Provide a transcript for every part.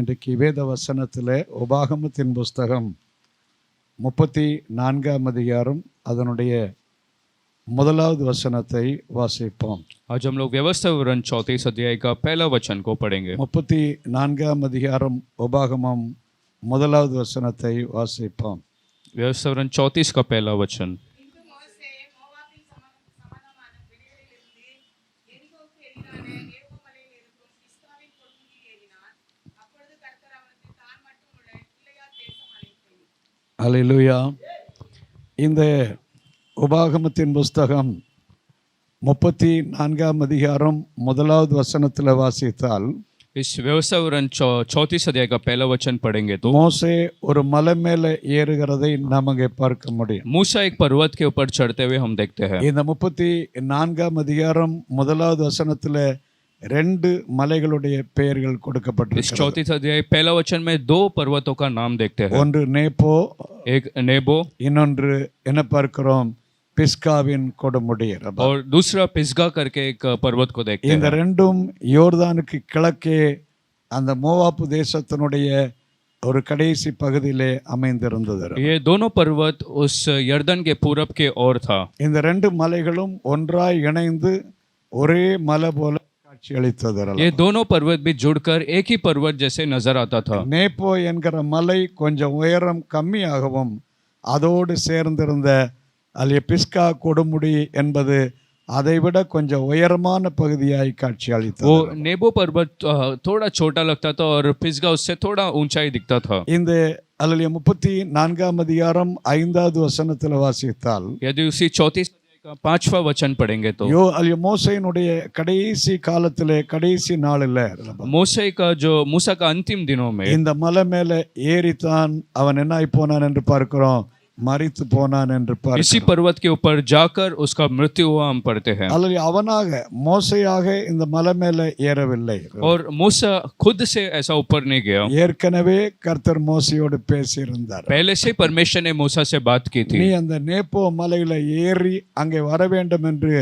இன்றைக்கு வேத வசனத்தில் உபாகமத்தின் புஸ்தகம் 34ஆம் அதிகாரம் அதனுடைய முதலாவது வசனத்தை வாசிப்போம். आज हम लोग व्यवस्था विवरण 34 अध्याय का पहला वचन को पढ़ेंगे. 34ஆம் அதிகாரம் உபாகமம் முதலாவது வசனத்தை வாசிப்போம். व्यवस्था विवरण 34 का पहला वचन. அல்லேலூயா. இந்த உபாகமத்தின் புஸ்தகம் 34ஆம் அதிகாரம் முதலாவது வசனத்தில் வாசித்தால் इस व्यवस्था विवरण 34 अध्याय का पहला वचन पढ़ेंगे तो மோசே ஒரு மலை மேலே ஏறுகிறதை நாம் அங்கே பார்க்க முடியும். मूसा एक पर्वत के ऊपर चढ़ते हुए हम देखते हैं. இந்த 34ஆம் அதிகாரம் முதலாவது வசனத்தில் 2 மலைகளுடைய பெயர்கள் इस கொடுக்கப்பட்டிருக்கிறது. 34 अध्याय पहला वचन में 2 पर्वतों का नाम देखते हैं. ஒன்று நேபோ, एक नेबो இன்னொன்று என்ன பார்க்கிறோம், பிஸ்காவின் கொடுமுடி. और दूसरा पिस्गा करके एक पर्वत को देखते இந்த हैं. ரெண்டும் யோர்தானுக்கு கிழக்கே அந்த மோவாப்பு தேசத்தினுடைய ஒரு கடைசி பகுதியிலே அமைந்திருந்தது. ये दोनों पर्वत उस यर्दन के पूरब के ओर था. இந்த 2 மலைகளும் ஒன்றாய் இணைந்து ஒரே மலை போல காட்சி அளித்தது. ये दोनों पर्वत भी जुड़कर एक ही पर्वत जैसे नजर आता था. நேப்போ என்கிற மலை கொஞ்சம் உயரம் கம்மியாகவும் அதோடு சேர்ந்திருந்த அலிய பிஸ்கா கொடுமுடி என்பது அதைவிட கொஞ்சம் உயரமான பகுதியாய் காட்சி அளித்தது. वो नेबो पर्वत थोड़ा छोटा लगता था और पिस्गा उससे थोड़ा ऊंचाई दिखता था. இந்த அல்லேலூயா 34ஆம் அதிகாரம் 5வது வசனத்தில் வாசித்தால் यदि उसी 34 का 5वां वचन पढ़ेंगे तो மோசேயினுடைய கடைசி காலத்திலே கடைசி நாளில் मूसा का अंतिम दिनों में இந்த மலை மேலே ஏறித்தான் அவன் என்ன ஆகி போனான் என்று பார்க்கிறோம், மரித்து போனான் என்று इसी பார்க்கிறோம். पर्वत के ऊपर जाकर उसका मृत्यु हुआ हम पढ़ते हैं. அல்லது அவனாக மோசையாக இந்த மலை மேலே ஏறவில்லை. और मूसा खुद से ऐसा ऊपर नहीं गया. ஏற்கனவே கர்த்தர் மோசையோடு பேசியிருந்தார். पहले से परमेश्वर ने मूसा से बात की थी. நீ அந்த நேப்போ மலையில ஏறி அங்கே வர வேண்டும் என்று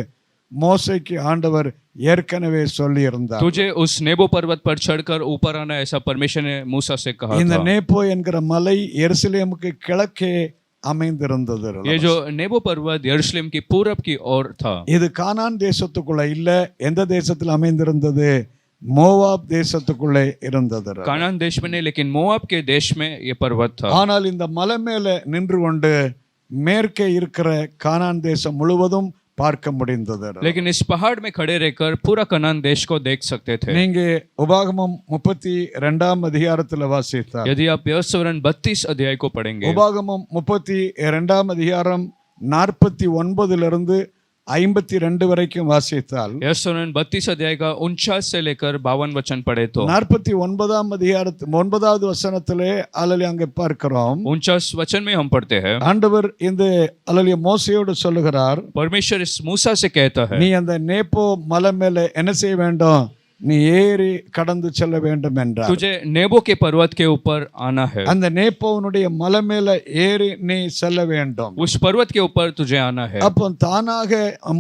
மோசைக்கு ஆண்டவர் ஏற்கனவே சொல்லி இருந்தார். तुझे उस नेबो पर्वत पर चढ़कर ऊपर आना ऐसा परमेश्वर ने मूसा से कहा இந்த था. நேப்போ என்கிற மலை எருசலேமுக்கு கிழக்கே அமைந்திருந்தது. ये जो नेबो पर्वत यरूशलेम की पूरब की ओर था. இது கானான் தேசத்துக்குள்ள இல்ல, எந்த தேசத்தில் அமைந்திருந்தது, மோவாப் தேசத்துக்குள்ளே இருந்தது. कानान देश में नहीं लेकिन मोआब के देश में ये पर्वत था. ஆனால் இந்த மலை மேலே நின்று கொண்டு மேற்கே இருக்கிற கானான் தேசம் முழுவதும் பார்க்க முடிந்தது. लेकिन इस पहाड़ में खड़े रहकर पूरा कनान देश को देख सकते थे. நீங்க உபாகமம் 32ஆம் அதிகாரத்தில் வாசித்தால் यदि आप व्यवस्था विवरण 32 अध्याय को पढ़ेंगे, உபாகமம் 32ஆம் அதிகாரம் 49 52 வரைக்கும் வாசித்தால் व्यवस्था विवरण 32 अध्याय का 49 से लेकर 52 वचन पढ़े तो 49ஆம் அதிகாரத்து 9வது வசனத்திலே அல்லேலூயா அங்கே பார்க்கிறோம், 49 वचन में हम पढ़ते हैं ஆண்டவர் இந்த அல்லேலூயா மோசேயோடு சொல்லுகிறார், परमेश्वर इस मूसा से कहता है நீ அந்த நேப்போ மலை மேலே என்ன செய்ய வேண்டும், நீ ஏறி கடந்து செல்ல வேண்டும் என்றார். तुझे नेबो के पर्वत के ऊपर आना है. அந்த நேப்போவனுடைய மலை மேலே ஏறி நீ செல்ல வேண்டும். उस पर्वत के ऊपर तुझे आना है. அப்போ தானாக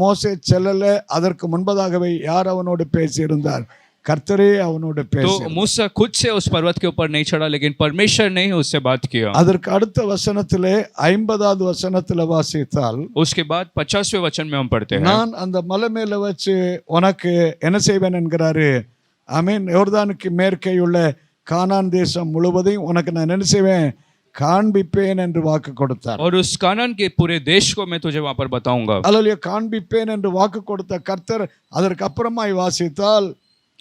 மோசே செல்லல, அதற்கு முன்பதாகவே யார் அவனோடு பேசியிருந்தார், கர்த்தரே அவனோடு तो பேசி. मूसा खुद से उस पर्वत के ऊपर नहीं चढ़ा लेकिन परमेश्वर ने ही उससे बात किया. அதற்கு அடுத்த வசனத்திலே 50வது வசனத்தில் வாசித்தால் उसके बाद 50वें वचन में हम पढ़ते हैं, நான் அந்த மலை மேலே வச்சு உனக்கு என்ன செய்வேன் என்கிறாரு. ஆமென். யோர்தானுக்கு மேற்கே உள்ள கானான் தேசம் முழுவதையும் உனக்கு நான் என்ன செய்வேன், காண்பிப்பேன் என்று வாக்கு கொடுத்தார். और उस कानान के पूरे देश को मैं तुझे वहां पर बताऊंगा. அல்லேலூயா. காண்பிப்பேன் என்று வாக்கு கொடுத்த கர்த்தர் அதற்கு அப்புறமாய் வாசித்தால்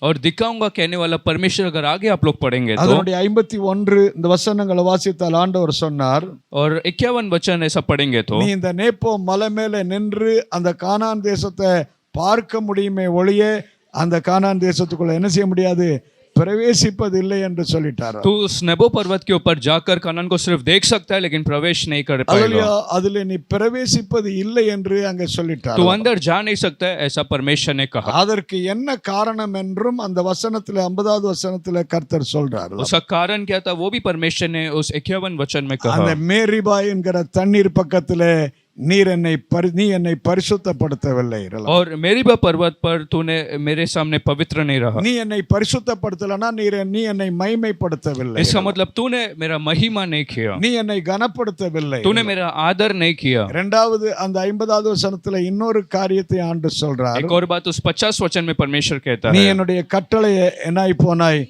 और दिखाऊंगा कहने वाला परमेश्वर अगर आगे आप लोग पढ़ेंगे तो அதனுடைய 51 இந்த வசனங்களை வாசித்தால் ஆண்டவர் சொன்னார், और 51 वचन ऐसा पढ़ेंगे तो நீ இந்த நேப்போ மலை மேலே நின்று அந்த கானான் தேசத்தை பார்க்க முடியுமே ஒழிய அந்த கானான் தேசத்துக்குள்ள என்ன செய்ய முடியாது, பிரவேசிப்பதில்லை என்று சொல்லிட்டார். तू उस नेबो पर्वत के ऊपर जाकर कनान को सिर्फ देख सकता है लेकिन प्रवेश नहीं कर पाएगा. அல்லேலூயா. அதிலே நீ பிரவேசிப்பது இல்லை என்று அங்கே சொல்லிட்டார். तू अंदर जा नहीं सकता है ऐसा परमेश्वर ने कहा. அதற்கு என்ன காரணம் என்றும் அந்த வசனத்தில் 50வது வசனத்தில் கர்த்தர் சொல்றார். उसका कारण क्या था वो भी परमेश्वर ने उस 51 वचन में कहा. அந்த மேரிபா என்கிற தண்ணீர் பக்கத்திலே நீ என்னை பரிசுத்தப்படுத்தவில்லை. और मेरीबा पर्वत पर तूने मेरे सामने पवित्र नहीं रहा. நீ என்னை பரிசுத்தப்படுத்தலனா நீ என்னை மகிமைப்படுத்தவில்லை. इसका मतलब तूने मेरा महिमा नहीं किया, நீ என்னை கனப்படுத்தவில்லை. तूने मेरा आदर नहीं किया. இரண்டாவது அந்த 50வது வசனத்துல இன்னொரு காரியத்தை ஆண்டு சொல்றார். एक और बात उस 50 वचन में परमेश्वर कहता நீ है, என்னுடைய கட்டளையை என்னாய் போனாய்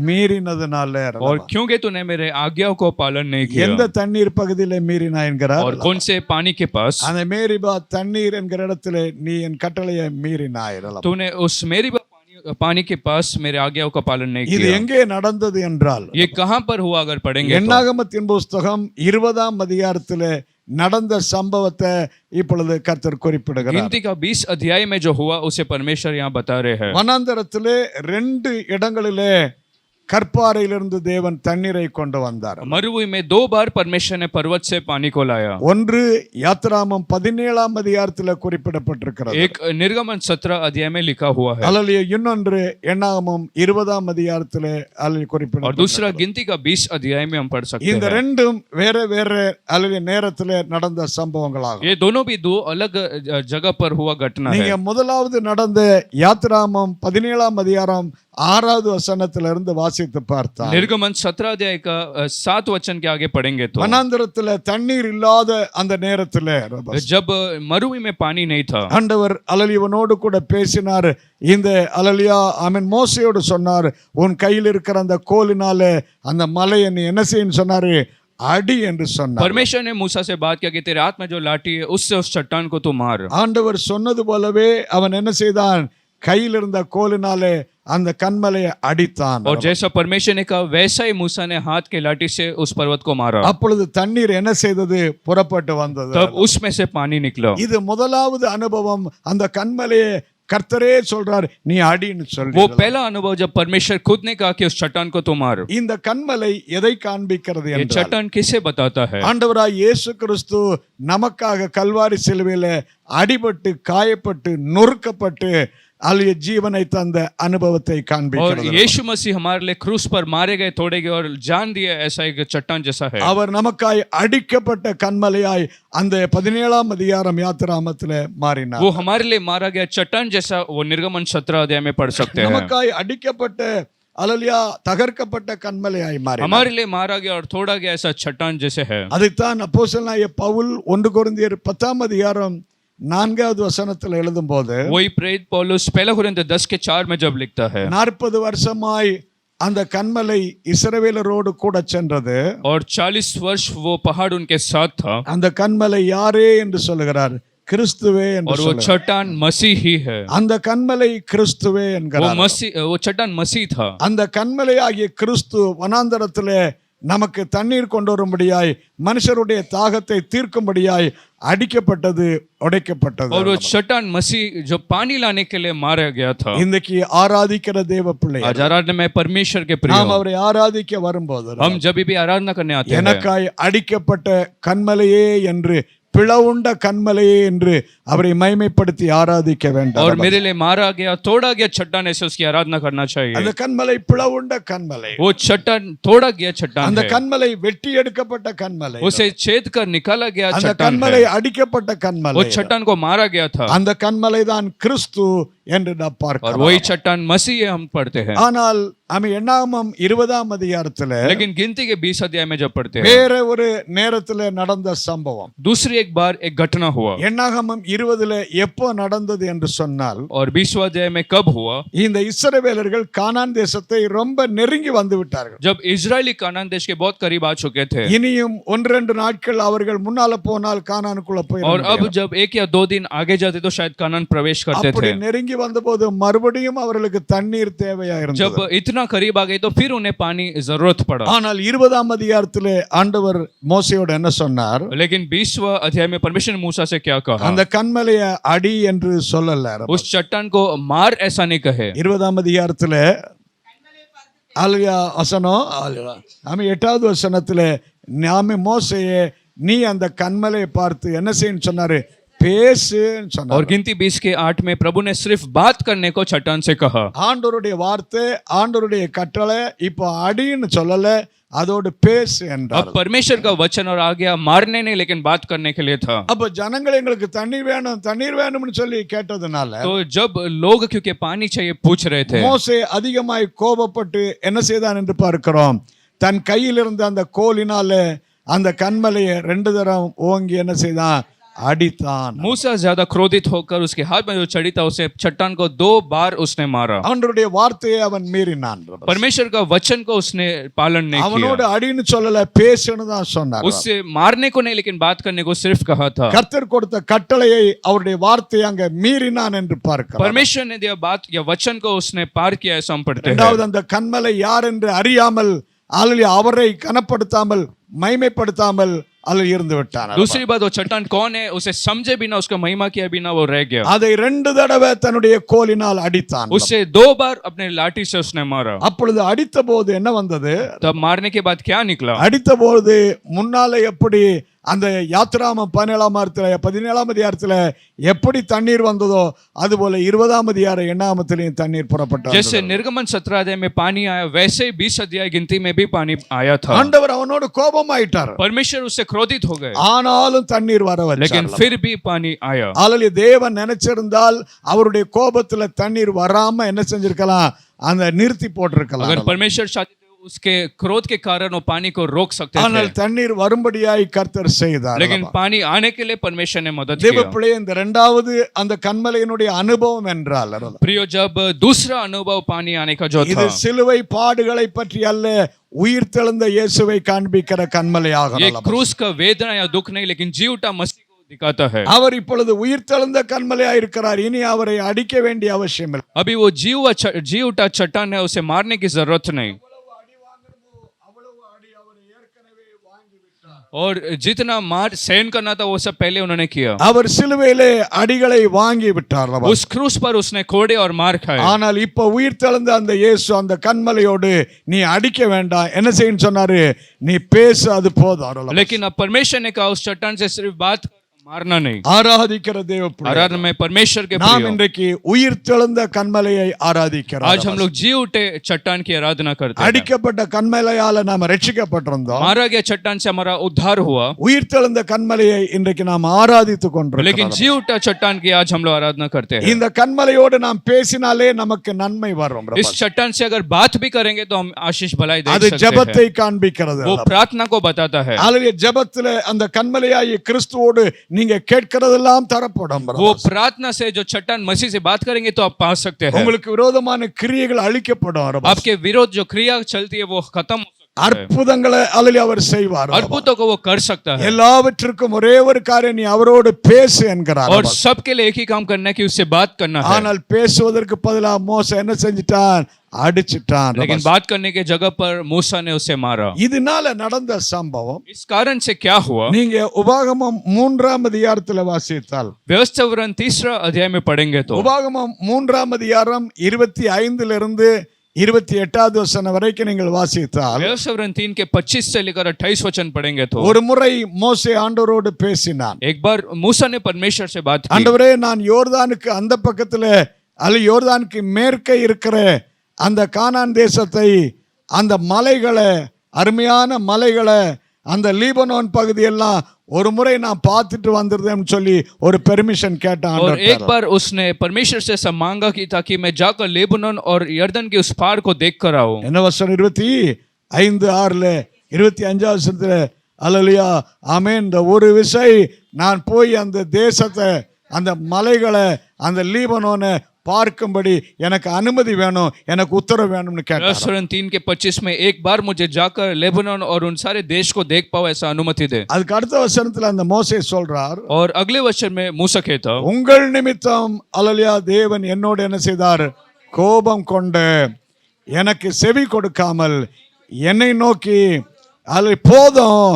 மீறினதுனால. और क्योंकि तूने मेरे आज्ञाओं को पालन नहीं किया. எந்த தண்ணீர் பகுதியில மீறினாய் என்கிறார். और कौन से पानी के पास? அந்த மேரிபா தண்ணீர் என்கிற இடத்துல நீ என் கட்டளையை மீறினாய். तूने उस मेरीबा पानी के पास मेरे आज्ञाओं का पालन नहीं இது किया. எங்கே நடந்தது என்றால் ये कहां पर हुआ अगर पढ़ेंगे तो? என்னாகமத்தின் புஸ்தகம் 20ஆம் அதிகாரத்திலே நடந்த சம்பவத்தை இப்பொழுது கர்த்தர் குறிப்பிடுகிறார். गिनती का 20 अध्याय में जो हुआ उसे परमेश्वर यहाँ बता रहे हैं. வனாந்தரத்திலே 2 இடங்களிலே கற்பாறையிலிருந்து தேவன் தண்ணீரை கொண்டு வந்தார். मरुभूमि में 2 बार परमेश्वर ने पर्वत से पानी को लाया. ஒன்று யாத்திராமம் 17ஆம் அதிகாரத்தில் குறிப்பிடப்பட்டிருக்கிறது. एक निर्गमन 17 अध्याय में लिखा हुआ है. அல்லேலூயா. இன்னொன்று என்னாகமம் 20ஆம் அதிகாரத்தில் அதில் और குறிப்பிடப்பட்டிருக்கிறது. दूसरा गिनती का 20 अध्याय में हम पढ़ सकते இந்த हैं. ரெண்டும் வேற வேற அல்லேலூயா நேரத்தில் நடந்த சம்பவங்களாகும். ये दोनों भी 2 अलग जगह पर हुआ घटना है. நீங்க முதலாவது நடந்த யாத்திராமம் 17ஆம் அதிகாரம் 6வது வசனத்திலிருந்து வாசித்து பார்த்தா निर्गमन 17 अध्याय का 7 वचन के आगे पढ़ेंगे तो வனாந்தரத்துல தண்ணீர் இல்லாத அந்த நேரத்துல जब मरुभूमि में पानी नहीं था, ஆண்டவர் அலலியவனோடு கூட பேசினார். இந்த அலலியா ஆமென் மோசேயோடு சொன்னார், உன் கையில் இருக்கிற அந்த கோலினால அந்த மலையை நீ என்ன செய்யன்னு சொன்னாரு, அடி என்று சொன்னார். परमेश्वर ने मूसा से बात किया कि तेरे हाथ में जो लाठी है उससे उस चट्टान को तू मार. ஆண்டவர் சொன்னது போலவே அவன் என்ன செய்தான், கையில் இருந்த கோலினாலே அந்த கன்மலையை அடித்தான். और जैसा परमेश्वर ने कहा वैसा ही मूसा ने हाथ के लाठी से उस पर्वत को मारा. அப்பொழுது தண்ணீர் என்ன செய்தது, புறப்பட்டு வந்தது. तब उसमें से पानी निकला. இது முதலாவது அனுபவம். அந்த கன்மலையை கர்த்தரே சொல்றார், நீ அடின்னு சொல்லி. वो पहला अनुभव जब परमेश्वर खुद ने कहा कि उस चट्टान को तू मार. இந்த கன்மலை எதை காண்பிக்கிறது ये என்றால் चट्टान किसे बताता है? ஆண்டவராய் இயேசு கிறிஸ்து நமக்காக கல்வாரி சிலுவையில அடிபட்டு காயப்பட்டு நொறுக்கப்பட்டு அழிய ஜீவனை தந்த அனுபவத்தை और காண்பிக்கிறது. यीशु मसीह हमारे लिए क्रूस पर मारे गए, तोड़े गए और जान दिए, ऐसा एक चट्टान जैसा है. அவர் நமக்காய் அடிக்கப்பட்ட கன்மலையாய் அந்த 17ஆம் அதிகாரம் யாத்திராமத்திலே மாறினார். वो हमारे लिए मारा गया चट्टान जैसा वो निर्गमन 17 अध्याय में पढ़ सकते हैं. நமக்காய் அடிக்கப்பட்ட அலலியா தகர்க்கப்பட்ட கன்மலையாய் மாறினார். हमारे लिए मारा गया और तोड़ा गया ऐसा चट्टान जैसे है. அதைத்தான் அப்போஸ்தலனாகிய பவுல் 1 கொரிந்தியர் 10ஆம் அதிகாரம் 4வது வசனத்தில் எழுதும்போது वही प्रेरित पौलुस 1 कोरिन्थियर 10 के 4 में जब लिखता है, 40 வருஷமாய் அந்த கன்மலை இஸ்ரவேலரோடு கூட சென்றது. और 40 वर्ष वो पहाड़ उनके साथ था. அந்த கன்மலை யாரே என்று சொல்லுகிறார், கிறிஸ்துவே என்று और वो சொல்லுகிறார். चट्टान मसीह ही है. அந்த கன்மலை கிறிஸ்துவே वो என்கிறார். वो चट्टान मसीह था. அந்த கன்மலை ஆகிய கிறிஸ்து வனாந்தரத்திலே நமக்கு தண்ணீர் கொண்டு வரும்படியாய் மனுஷருடைய தாகத்தை தீர்க்கும்படியாய் அடிக்கப்பட்டது, உடைக்கப்பட்டது. और वो चट्टान मसीह जो पानी लाने के लिए मारा गया था. இன்னைக்கு ஆராதிக்கிற தேவ பிள்ளை आज आराधना में परमेश्वर के प्रिय, நாம் அவரை ஆராதிக்க வரும்போது हम जब भी आराधना करने आते हैं, எனக்காய் அடிக்கப்பட்ட கன்மலையே என்று, பிளவுண்ட கன்மலையே என்று அவரை மகிமைப்படுத்தி ஆராதிக்க வேண்டும். और मेरे लिए मारा गया, तोड़ा गया चट्टान, ऐसे उसकी आराधना करना चाहिए. அந்த கன்மலை பிளவுண்ட கன்மலை, वो चट्टान तोड़ा गया चट्टान அந்த है. கன்மலை வெட்டி எடுக்கப்பட்ட கன்மலை, उसे छेद कर निकाला गया அந்த चट्टान கன்மலை है. அடிக்கப்பட்ட वो கன்மலை, चट्टान को मारा गया था. அந்த கன்மலை தான் கிறிஸ்து என்று நாம் और பார்க்கிறோம். वही चट्टान मसीह है, हम पढ़ते हैं. ஆனால் நம்ம என்னாகமம் 20ஆம் அதிகாரத்துல लेकिन गिनती के 20 अध्याय में जब पढ़ते हैं, வேற ஒரு நேரத்துல நடந்த சம்பவம். दूसरी एक बार एक घटना हुआ. என்னாகமம் 20ல எப்போ நடந்தது என்று சொன்னால், और 20वां अध्याय में कब हुआ? இந்த இஸ்ரவேலர்கள் கானான் தேசத்தை ரொம்ப நெருங்கி வந்து விட்டார்கள். जब इजरायली कानान देश के बहुत करीब आ चुके थे. இனியும் 1-2 நாட்கள் அவர்கள் முன்னால போனால் கானானுக்குள்ள போய் और अब जब 1 या 2 दिन आगे जाते तो शायद कानान प्रवेश करते அப்படி थे. நெருங்கி வந்தபோது மறுபடியும் அவர்களுக்கு தண்ணீர் தேவையா जब இருந்தது. इतना करीब आ गए तो फिर उन्हें पानी जरूरत पड़ा. ஆனால் 20ஆம் அதிகாரத்திலே ஆண்டவர் மோசேயோடு என்ன சொன்னார், लेकिन 20वां अध्याय में परमेश्वर ने मूसा से क्या कहा? அந்த கன்மலையை அடி என்று சொல்லல. उस चट्टान को मार ऐसा नहीं कहे. 20ஆம் அதிகாரத்திலே வசனம் 8வது வசனத்திலே நாம மோசேயே நீ அந்த கன்மலையை பார்த்து என்ன செய்யன்னு சொன்னாரு, பேசுன்னு சொன்னார். और गिनती 20 के 8 में प्रभु ने सिर्फ बात करने को चट्टान से कहा. ஆண்டவருடைய வார்த்தை, ஆண்டவருடைய கட்டளை இப்போ அடின்னு சொல்லல, அதோடு பேசு என்றார். अब परमेश्वर का वचन और आ गया मारने नहीं लेकिन बात करने के लिए था. அப்ப ஜனங்கள் எங்களுக்கு தண்ணீர் வேணும்னு சொல்லி கேட்டதுனால तो जब लोग क्योंकि पानी चाहिए पूछ रहे थे, மோசே அதிகமாய் கோபப்பட்டு என்ன செய்தான் என்று பார்க்கிறோம். தன் கையில் இருந்த அந்த கோலினால அந்த கன்மலையை 2 தரம் ஓங்கி என்ன செய்தான், அடித்தான். मूसा ज्यादा क्रोधित होकर उसके हाथ में जो छड़ी था उसे चट्टान को 2 बार उसने मारा. அவனுடைய வார்த்தையை அவன் மீறினான். परमेश्वर का वचन को उसने पालन नहीं அவனோடு किया. அடின்னு சொல்லல, பேசுன்னு தான் சொன்னார். उससे मारने को नहीं लेकिन बात करने को सिर्फ कहा था. கர்த்தர் கொடுத்த கட்டளையை அவருடைய வார்த்தையை அங்க மீறினான் என்று பார்க்கிறோம். परमेश्वर ने दिया बात या वचन को उसने पार किया, ऐसा हम पढ़ते हैं. இரண்டாவது அந்த கன்மலை யார் என்று அறியாமல் அவரை கனப்படுத்தாமல் மைமைப்படுத்தாமல் அதில் இருந்து விட்டான். दूसरी बात, वो चट्टान कौन है उसे समझे बिना, उसका महिमा किया बिना वो रह गया. அதை 2 தடவை தன்னுடைய கோலினால் அடித்தான். उससे 2 बार अपने लाठी से उसने मारा. அப்பொழுது அடித்த போது என்ன வந்தது? तब मारने के बाद क्या निकला? அடித்த போது முன்னாலே எப்படி அந்த யாத்ராமம் 17ஆம் அதிகாரத்துல எப்படி தண்ணீர் வந்ததோ அதுபோல 20ஆம் அதிகார 8ஆமத்திலையும் தண்ணீர் புறப்பட்டது. जैसे निर्गमन 17 अध्याय में पानी आया वैसे ही 20 अध्याय गिनती में भी पानी आया था. ஆண்டவர் அவனோடு கோபமாயிட்டார். परमेश्वर उससे क्रोधित हो गए, ஆனாலும் தண்ணீர் வர வச்சார். लेकिन फिर भी पानी आया. ஆலலி தேவன் நினைச்சிருந்தால் அவருடைய கோபத்துல தண்ணீர் வராம என்ன செஞ்சிருக்கலாம், அந்த நிறுத்தி போட்டிருக்கலாம். अगर परमेश्वर चाहते तो उसके क्रोध के कारण वो पानी को रोक सकते ஆனால் थे, தண்ணீர் வரும்படியாய் கர்த்தர் செய்தார். लेकिन पानी आने के लिए परमेश्वर ने मदद தேவ किया. பிள்ளை, இந்த இரண்டாவது அந்த கன்மலையினுடைய அனுபவம் என்றால் प्रियो, जब दूसरा अनुभव पानी आने का जो இது था, சிலுவை பாடுகளை பற்றி அல்ல, உயிர் தெழுந்த இயேசுவை காண்பிக்கிற கன்மலையாக. ये क्रूस का वेदना या दुख नहीं लेकिन जी उठा मसीह को दिखाता है. அவர் இப்பொழுது உயிர் தெழுந்த கன்மலையாக இருக்கிறார். இனி அவரை அடிக்க வேண்டிய அவசியம் இல்லை. अभी वो जी उठा चट्टान है, उसे मारने की जरूरत नहीं. और जितना मार सहन करना था वो सब पहले उन्होंने किया. அவர் சிலுவையிலே அடிகளை வாங்கி விட்டார். उस क्रूस पर उसने कोड़े और मार खाए. ஆனால் இப்ப உயிர் தெழுந்த அந்த இயேசு அந்த கன்மலையோடு நீ அடிக்க வேண்டாம், என்ன செய்யன்னு சொன்னாரு, நீ பேசு, அது போதும். लेकिन अब परमेश्वर ने कहा उस चट्टान से सिर्फ बात मारना नहीं. ஆராதிக்கிற தேவ பிள்ளை, आराधना में परमेश्वर के நாம் प्रियो, இன்றைக்கு உயிர் தெழுந்த கன்மலையை ஆராதிக்கிறோம். आज हम लोग जी उठे चट्टान की आराधना करते हैं. அடிக்கப்பட்ட கன்மலையால நாம ரட்சிக்கப்பட்டிருந்தோம். मारा गया चट्टान से हमारा उद्धार हुआ, உயிர் தெழுந்த கன்மலையை இன்றைக்கு நாம் ஆராதித்துக் கொண்டிருக்கிறோம். लेकिन जी उठा चट्टान की आज हम लोग आराधना करते हैं. இந்த கன்மலையோடு நாம் பேசினாலே நமக்கு நன்மை வரும். इस चट्टान से अगर बात भी करेंगे तो हम आशीष भलाई देख அது सकते हैं. ஜெபத்தை காண்பிக்கிறது. वो प्रार्थना को बताता है. அல்லது ஜெபத்துல அந்த கன்மலையாகிய கிறிஸ்துவோடு நீங்க கேட்கிறதெல்லாம் தரப்படும். वो प्रार्थना से जो चट्टान मसीह से बात करेंगे तो आप पा सकते हैं. உங்களுக்கு விரோதமான கிரியைகள் அழிக்கப்படும். आपके विरोध जो क्रिया चलती है वो खत्म हो सकती है. அற்புதங்களை அல்லது அவர் செய்வார். अद्भुतों को वो कर सकता है. எல்லாவற்றிற்கும் ஒரே ஒரு காரியம், நீ அவரோடு பேசு என்கிறார். और सबके लिए एक ही काम करना है कि उससे बात करना है. ஆனால் பேசுவதற்கு பதிலா மோசே என்ன செஞ்சிட்டான், அடிச்சிட்டான். लेकिन बात करने के जगह पर मूसा ने उसे मारा. இதனால நடந்த சம்பவம் इस कारण से क्या हुआ, நீங்க உபாகமம் 3ஆம் அதிகாரத்துல வாசித்தால், व्यवस्था विवरण 3 अध्याय में पढ़ेंगे तो உபாகமம் 3ஆம் அதிகாரம் 25 இருந்து 28வது வசனம் வரைக்கும் நீங்கள் வாசித்தால், व्यवस्था विवरण 3 के 25 से लेकर 28 वचन पढ़ेंगे तो ஒரு முறை மோசே ஆண்டவரோடு பேசினான். एक बार मूसा ने परमेश्वर से बात की. ஆண்டவரே, நான் யோர்தானுக்கு அந்த பக்கத்துல அல்ல யோர்தானுக்கு மேற்கே இருக்கிற அந்த கானான் தேசத்தை, அந்த மலைகளை, அருமையான மலைகளை, அந்த லீபனோன் பகுதியெல்லாம் ஒரு முறை நான் பார்த்துட்டு வந்திருந்தேன்னு சொல்லி ஒரு பெர்மிஷன் கேட்டான். और एक बार उसने परमेश्वर से सब मांगा कि ताकि मैं जाकर लेबनान और यर्दन के उस पार को देख कर आऊं. என்ன வசனம் 25:6 25வது வசனத்துல, அல்லேலூயா ஆமென், இந்த ஒரு விசை நான் போய் அந்த தேசத்தை, அந்த மலைகளை, அந்த லீபனோனை பார்க்கும்படி எனக்கு அனுமதி வேணும், எனக்கு உத்தரவு வேணும்னு கேட்டார். व्यवस्था 3 के 25 में एक बार मुझे जाकर लेबनान और उन सारे देश को देख पाओ, ऐसा अनुमति दे. அதுக்கு அடுத்த வசனத்துல அந்த மோசே சொல்றார், और अगले वचन में मूसा कहता, உங்கள் நிமித்தம் அல்லேலூயா தேவன் என்னோடு என்ன செய்தார், கோபம் கொண்டு எனக்கு செவி கொடுக்காமல் என்னை நோக்கி, அது போதும்,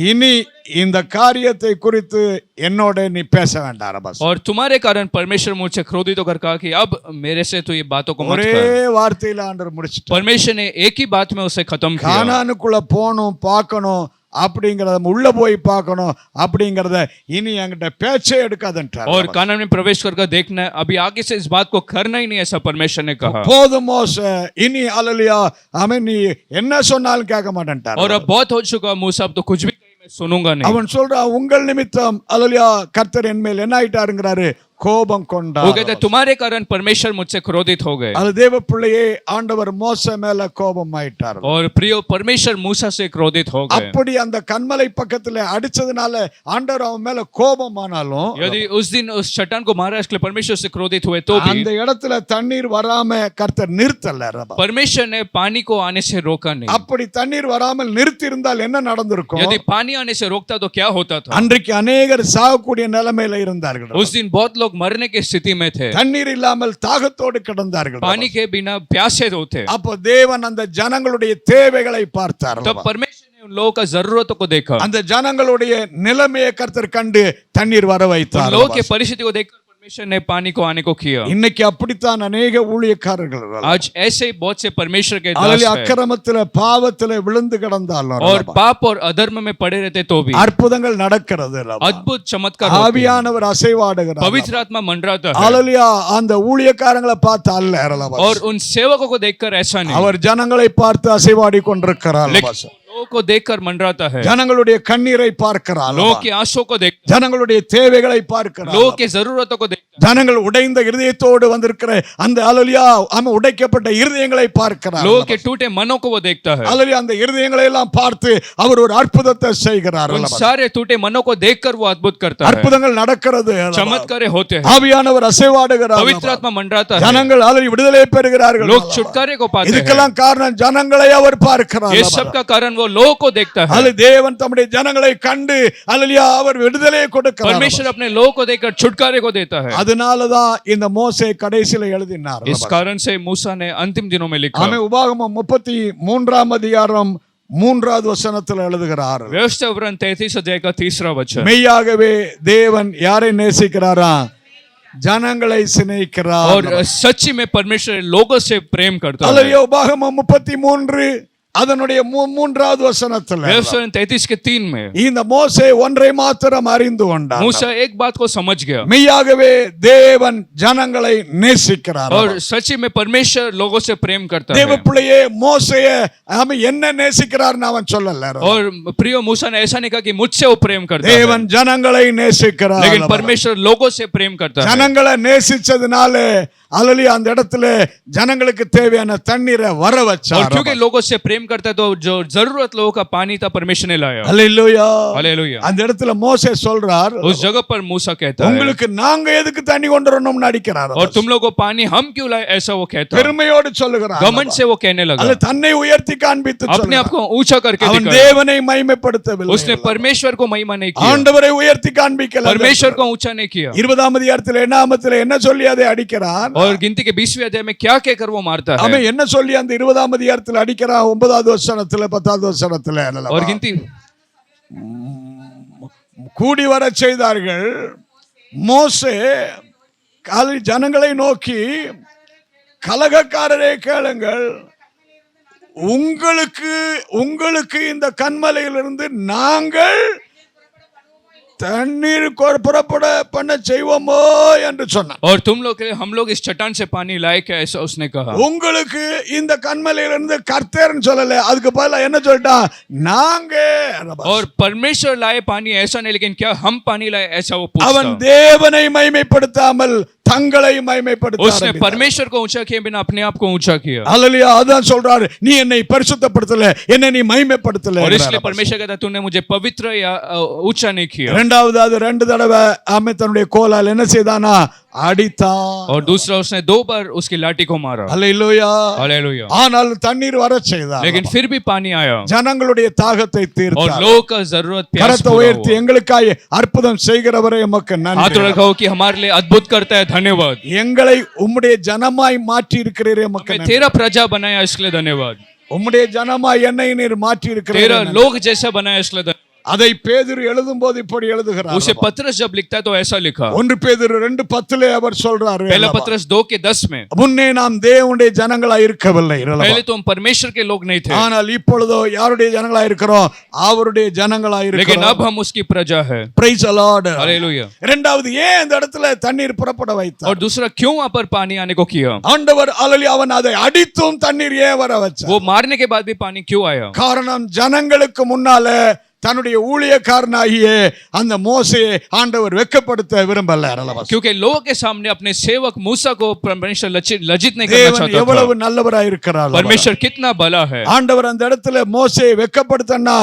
இனி இந்த காரியத்தை குறித்து என்னோட நீ பேச வேண்டாம். और तुम्हारे कारण परमेश्वर मुझसे क्रोधित होकर कहा कि अब मेरे से तो ये बातों को मत ஒரே कर. வார்த்தையில ஆண்டவர் முடிச்சிட்டார். परमेश्वर ने एक ही बात में उसे खत्म किया. கானானுக்குள்ள போணும், பார்க்கணும், அப்படிங்கிறத உள்ள போய் பார்க்கணும் அப்படிங்கிறத இனி என்கிட்ட பேச்சே எடுக்காதுன்றார். और कानान में प्रवेश करके देखना है, अभी आगे से इस बात को करना ही नहीं, ऐसा परमेश्वर ने कहा. போதும் மோசே, இனி அல்லேலூயா ஆமென், நீ என்ன சொன்னாலும் கேட்க மாட்டேன்ட்டார். और अब बहुत हो चुका मूसा, अब तो कुछ भी मैं सुनूंगा नहीं. அவன் சொல்றான், உங்கள் நிமித்தம் அல்லேலூயா கர்த்தர் என் மேல் என்ன ஆயிட்டாருங்கிறாரு, கோபம் கொண்டார். वो कहते तुम्हारे कारण परमेश्वर मुझसे क्रोधित हो गए. அது தேவ பிள்ளையே, ஆண்டவர் மோசே மேல கோபம் ஆயிட்டார். और प्रियो परमेश्वर मूसा से क्रोधित हो गए. அப்படி அந்த கன்மலை பக்கத்துல அடிச்சதுனால ஆண்டவர் அவன் மேல கோபமானாலும், यदि उस दिन उस चट्टान को मारा इसलिए परमेश्वर से क्रोधित हुए तो भी அந்த இடத்துல தண்ணீர் வராம கர்த்தர் நிறுத்தல. परमेश्वर ने पानी को आने से रोका नहीं. அப்படி தண்ணீர் வராமல் நிறுத்தி இருந்தால் என்ன நடந்திருக்கும்? यदि पानी आने से रोकता तो क्या होता था? அன்றைக்கு अनेகர் சாகக்கூடிய நிலைமையில இருந்தார்கள். उस दिन बहुत लोग मरने की स्थिति में थे. தண்ணீர் இல்லாமல் தாகத்தோடு கிடந்தார்கள். पानी के बिना प्यासे होते. அப்போ தேவன் அந்த ஜனங்களுடைய தேவைகளை பார்த்தார். तब परमेश्वर ने उन लोगों का जरूरतों को देखा. அந்த ஜனங்களுடைய நிலைமையை கர்த்தர் கண்டு தண்ணீர் வர வைத்தார். लोगों की परिस्थिति को देखकर परमेश्वर ने पानी को आने को किया. இன்னைக்கு அப்படித்தான் अनेக ஊழியக்காரர்கள் आज ऐसे ही बहुत से परमेश्वर के दास हैं. அக்கிரமத்திலே பாவத்திலே விழுந்து கிடந்தாலும் और पाप और अधर्म में पड़े रहते तो भी அற்புதங்கள் நடக்கிறது. अद्भुत चमत्कार होते हैं. ஆவியானவர் அசைவாடுகிறார். पवित्र आत्मा मंडराता है. ஹalleluya. அந்த ஊழியக்காரங்களை பார்த்து அல்ல, और उन सेवकों को देखकर ऐसा नहीं, அவர் ஜனங்களை பார்த்து அசைவாடி கொண்டிருக்கிறார். लोगों को देखकर मंडराता है. ஜனங்களுடைய கண்ணீரை பார்க்கிறார். लोगों की आंसुओं को देखता है. ஜனங்களுடைய தேவைகளை பார்க்கிறார். लोगों की जरूरतों को देखता है. ஜனங்கள் உடைந்த இருதயத்தோடு வந்திருக்கிற அந்த ஹalleluya ஆமென் உடைக்கப்பட்ட இருதயங்களை பார்க்கிறார். लोगों के टूटे मनों को वो देखता है. ஹalleluya. அந்த இருதயங்களை எல்லாம் பார்த்து அவர் ஒரு அற்புதத்தை செய்கிறார். उन सारे टूटे मनों को देखकर वो अद्भुत करता है. அற்புதங்கள் நடக்கிறது. चमत्कार होते हैं. ஆவியானவர் அசைவாடுகிறார். पवित्र आत्मा मंडराता है. ஜனங்கள் ஹalleluya விடுதலை பெறுகிறார்கள். लोग छुटकारे को पाते हैं. இதுக்கெல்லாம் காரணம் ஜனங்களை அவர் பார்க்கிறார். ये सब का कारण वो लोगों को देखता है. ஹalleluya. தேவன் தம்முடைய ஜனங்களை கண்டு ஹalleluya அவர் விடுதலையை கொடுக்கிறார். परमेश्वर अपने लोगों को देखकर छुटकारे को देता है. அதனாலதான் இந்த மோசே கடைசில எழுதினார். इस कारण से मूसा ने अंतिम दिनों में लिखा. ஆமென். உபாகமம் 33ஆம் அதிகாரம் 3வது வசனத்தில் எழுதுகிறார். व्यवस्था वरन 33 अध्याय का 3रा वचन. மெய்யாகவே தேவன் யாரை நேசிக்கிறாரா? ஜனங்களை சிநேகிக்கிறார். और सच्ची में परमेश्वर लोगों से प्रेम करता है. ஹalleluya. உபாகமம் 33 அதனுடைய 3வது வசனத்தில் व्यवस्था 33 के 3 में இந்த மோசே ஒன்றை மாத்திரம் அறிந்து கொண்டார். मूसा एक बात को समझ गया. மெய்யாகவே தேவன் ஜனங்களை நேசிக்கிறார். और सच्ची में परमेश्वर लोगों से प्रेम करता தேவ है. பிள்ளையே, மோசேயே அவன் என்ன நேசிக்கிறார்னு அவன் சொல்லல. और प्रियो मूसा ने ऐसा नहीं कहा कि मुझसे वो प्रेम करता है, தேவன் ஜனங்களை நேசிக்கிறார். लेकिन परमेश्वर लोगों से प्रेम करता है. ஜனங்களை நேசிச்சதுனால ஹalleluya அந்த இடத்துல ஜனங்களுக்கு தேவையான தண்ணீரை வர और வச்சார். क्योंकि लोगों से प्रेम करता है तो जो जरूरत लोगों का पानी था परमेश्वर ने लाया. ஹalleluya. हालेलुया. அந்த இடத்துல மோசே சொல்றார், उस जगह पर मूसा कहता है, உங்களுக்கு நாங்க எதுக்கு தண்ணி கொண்டு வரணும்னு அடிக்கிறார். और तुम लोगों को पानी हम क्यों लाए, ऐसा वो कहता है. பெருமையோடு சொல்லுகிறார். घमंड से वो कहने लगा, அல்ல தன்னை உயர்த்தி காண்பித்து अपने சொல்லுகிறார். आप को ऊंचा करके அவன் दिखाया. தேவனை மகிமைப்படுத்தவில்லை. उसने परमेश्वर को महिमा नहीं किया, ஆண்டவரை உயர்த்தி காண்பிக்கல. परमेश्वर को ऊंचा नहीं किया. 20ஆம் அதிகாரத்தில் என்னாமத்தில் என்ன சொல்லி அதை அடிக்கிறான்? और गिनती के 20वें अध्याय में क्या कहकर वो मारता है. அவன் என்ன சொல்லி அந்த 20ஆம் அதிகாரத்தில் அடிக்கிறான்? 9வது வசனத்துல 10வது வசனத்துல और गिनती கூடி வர செய்தார்கள். மோசே ஜனங்களை நோக்கி, கலகக்காரரே கேளுங்கள், உங்களுக்கு இந்த கன்மலையிலிருந்து நாங்கள் தண்ணீர் புறப்பட பண்ண செய்வோமோ என்று சொன்னான். और तुम लोग हम लोग इस चट्टान से पानी लाए क्या, ऐसा उसने कहा. உங்களுக்கு இந்த கன்மலையிலிருந்து கர்த்தர்னு சொல்லல, அதுக்கு பதிலா என்ன சொல்லிட்டா? நாங்க. और परमेश्वर लाए पानी ऐसा नहीं, लेकिन क्या हम पानी लाए, ऐसा वो அவன் पूछता. தேவனை மகிமைப்படுத்தாமல் தங்களை மகிமைப்படுத்த उसने परमेश्वर को ऊंचा किया बिना अपने आप को ऊंचा किया. ஹalleluya. அதான் சொல்றாரு, நீ என்னை பரிசுத்தப்படுத்தல, என்னை நீ மகிமைப்படுத்தல. और इसलिए परमेश्वर कहता तूने मुझे पवित्र या ऊंचा नहीं किया. இரண்டாவது அது 2 தடவை ஆமென் தன்னுடைய கோலால் என்ன செய்தானா? அடித்தான். और दूसरा उसने 2 बार उसकी लाठी को मारा. ஹalleluya. हालेलुया. ஆனால் தண்ணீர் வர செய்தான். लेकिन फिर भी पानी आया ஜனங்களுடைய தாகத்தை और தீர்த்தார். लोगों का जरूरत प्यास கரத்தை पूरा உயர்த்தி हुआ. எங்களுக்காய் அற்புதம் செய்கிறவரே உமக்கு हाथ நன்றி. रखो कि हमारे लिए अद्भुत करता है, धन्यवाद. எங்களை உம்முடைய ஜனமாய் மாற்றி இருக்கிறீரே உமக்கு हमें நன்றி. तेरा प्रजा बनाया इसके लिए धन्यवाद. உம்முடைய ஜனமாய் என்னை நீர் மாற்றி तेरा இருக்கிறீரே. लोग जैसा बनाया इसके लिए धन्यवाद. அதை பேதுரு எழுதும்போது இப்படி எழுதுகிறார். उसे पत्रस जब लिखता है तो ऐसा लिखा, 1 பேதுரு 2:10 அவர் சொல்றாரு, पहला पत्रस 2:10 में, முன்னே நாம் தேவனுடைய ஜனங்களாய் இருக்கவில்லை, पहले तो हम परमेश्वर के लोग नहीं थे, ஆனால் இப்பொழுதோ யாருடைய ஜனங்களாய் இருக்கிறோம்? அவருடைய ஜனங்களாய் लेकिन இருக்கிறோம். अब हम उसकी प्रजा है. Praise the Lord. हालेलुया. இரண்டாவது, ஏன் இந்த இடத்துல தண்ணீர் புறப்பட வைத்தார்? और दूसरा, क्यों वहां पर पानी आने को किया? ஆண்டவர் அல்லேலூயா அவன் அதை அடித்தும் தண்ணீர் ஏன் வர வச்சார்? वो मारने के बाद भी पानी क्यों आया? காரணம், ஜனங்களுக்கு முன்னால தன்னுடைய ஊழியக்காரனாகிய அந்த மோசேயை ஆண்டவர் வெட்கப்படுத்த விரும்பல. क्योंकि लोगों के सामने अपने सेवक मूसा को परमेश्वर लज्जित नहीं करना चाहता था. எவ்வளவு நல்லவராய் இருக்கிறார் परमेश्वर कितना भला है. ஆண்டவர் அந்த இடத்துல மோசேயை வெட்கப்படுத்தனா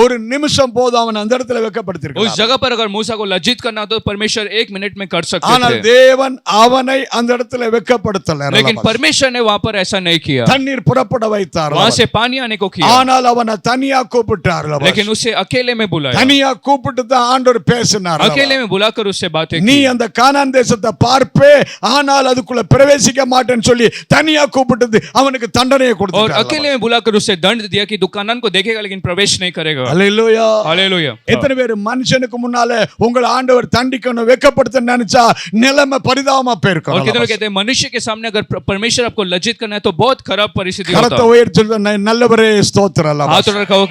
ஒரு நிமிஷம் போதும் அவன் அந்த இடத்துல வெட்கப்படுத்திருக்கார். उस जगह पर अगर मूसा को लज्जित करना तो परमेश्वर 1 मिनट में कर सकते ஆனால் थे, தேவன் அவனை அந்த இடத்துல வெட்கப்படுத்தல. लेकिन परमेश्वर ने वहां पर ऐसा नहीं किया. தண்ணீர் புறப்பட வைத்தார், वहां से पानी आने को किया, ஆனால் அவனை தனியா கூப்பிட்டார். लेकिन उसे अकेले में बुलाया. தனியா கூப்பிட்டு தான் ஆண்டவர் பேசினார். अकेले में बुलाकर उससे बातें நீ की. அந்த கானான் தேசத்தை பார்ப்பே, ஆனால் அதுக்குள்ள பிரவேசிக்க மாட்டேன்னு சொல்லி தனியா கூப்பிட்டு அவனுக்கு தண்டனையை और கொடுத்தார். अकेले में बुलाकर उसे दंड दिया कि तू कानान को देखेगा लेकिन प्रवेश नहीं करेगा. அல்லேலூயா. हालेलुया. எத்தனை பேர் மனுஷனுக்கு முன்னால உங்களை ஆண்டவர் தண்டிக்கணும், வெட்கப்படுத்த நினைச்சா நிலைமை பரிதாபமா और போயிருக்கும். कितने लोग कहते हैं मनुष्य के सामने अगर परमेश्वर आपको लज्जित करना है तो बहुत खराब परिस्थिति होता கரத்தை है. உயர்த்தி நல்லவரே ஸ்தோத்திரம். हाथ उठाकर कहो,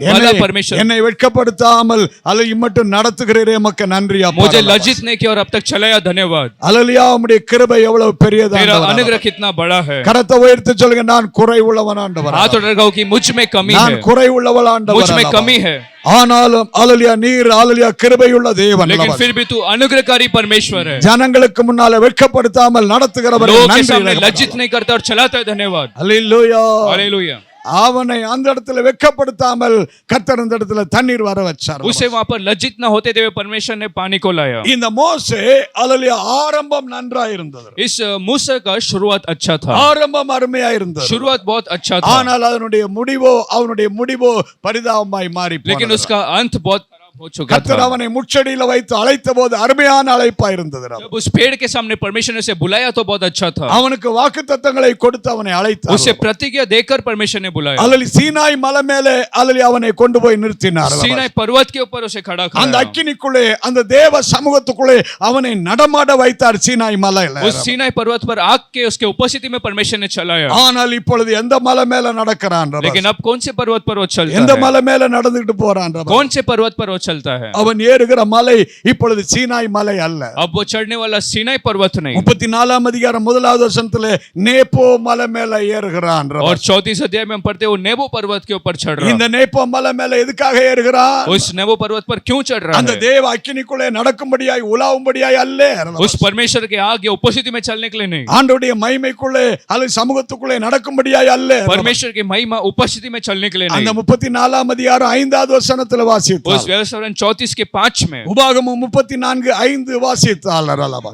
भला परमेश्वर என்னை வெட்கப்படுத்தாமல் அல்ல இம்மட்டும் நடத்துகிறீரே மக்க நன்றி அப்பா. मुझे लज्जित नहीं किया और अब तक चलाया, धन्यवाद. அல்லேலூயா. உம்முடைய கிருபை எவ்வளவு பெரியதா. तेरा अनुग्रह कितना बड़ा है. கரத்தை உயர்த்தி சொல்லுங்க, நான் குறை உள்ளவன் ஆண்டவரே. हाथ उठाकर कहो कि मुझ में कमी நான் है, குறை உள்ளவள் ஆண்டவரே. मुझ में कमी है, ஆனாலும் அல்லேலூயா நீர் அல்லேலூயா கிருபையுள்ள தேவன். लेकिन फिर भी तू अनुग्रहकारी परमेश्वर है. ஜனங்களுக்கு முன்னால வெட்கப்படுத்தாமல் நடத்துகிறவர். लोगों के सामने लज्जित नहीं करता और चलाता है, धन्यवाद. அல்லேலூயா. हालेलुया. அவனை அந்த இடத்துல வெட்கப்படுத்தாமல் கர்த்தர் அந்த இடத்துல தண்ணீர் வர வச்சார். उसे वहां पर लज्जित न होते हुए परमेश्वर ने पानी को लाया. இந்த மோசே அல்லேலூயா ஆரம்பம் நன்றாய் இருந்தது. इस मूसा का शुरुआत अच्छा था, ஆரம்பம் அருமையா இருந்தது. शुरुआत बहुत अच्छा था, ஆனால் அவனுடைய முடிவோ பரிதாபமாய் மாறி போனது. लेकिन उसका अंत बहुत खराब हो चुका கர்த்தர் था. அவனை முச்சடியில வைத்து அழைத்த போது அருமையான அழைப்பா இருந்தது. जब उस पेड़ के सामने परमेश्वर ने उसे बुलाया तो बहुत अच्छा था. அவனுக்கு வாக்குத்தத்தங்களை கொடுத்து அவனை அழைத்தார். उसे प्रतिज्ञा देकर परमेश्वर ने बुलाया. அல்லேலூயா சீனாய் மலை மேலே அல்லேலூயா அவனை கொண்டு போய் நிறுத்தினார். सीनाई पर्वत के ऊपर उसे खड़ा அந்த कराया. அக்கினிக்குள்ளே அந்த தேவ சமூகத்துக்குள்ளே அவனை நடமாட வைத்தார் சீனாய் மலையில. उस सीनाई पर्वत पर आग के उसके उपस्थिति में परमेश्वर ने चलाया. ஆனால் இப்பொழுது எந்த மலை மேல நடக்கிறான்? लेकिन अब कौन से पर्वत पर वो चलता எந்த है? மலை மேல நடந்துட்டு போறான்? कौन से पर्वत पर वो चलता है? அவன் ஏறுகிற மலை இப்பொழுது சீனாய் மலை அல்ல. अब वो चढ़ने वाला सीनाई पर्वत नहीं. 34 அதிகாரம் 1வது வசனத்திலே நேப்போ மலை மேல ஏறுகிறான். और 34 अध्याय में हम पढ़ते हैं वो नेबो पर्वत के ऊपर चढ़ रहा இந்த நேப்போ மலை மேல எதுக்காக ஏறுகிறான்? है. उस नेबो पर्वत पर क्यों चढ़ रहा அந்த है? தேவ அக்கினிக்குள்ளே நடக்கும்படியாய் உலாவும்படியாய் அல்ல. उस परमेश्वर के आगे उपस्थिति में चलने के लिए नहीं, ஆண்டவருடைய மகிமைக்குள்ளே அல்லது சமூகத்துக்குள்ளே நடக்கும்படியாய் அல்ல. परमेश्वर की महिमा उपस्थिति में चलने के लिए அந்த नहीं. 34 அதிகாரம் 5வது வசனத்துல उस வாசித்தார். व्यवस्था 34 के 5 में, உபாகமம் 34:5 வாசித்தார். அல்லவா?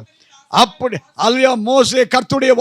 அப்படி அல்லையா மோசே கர்த்தருடைய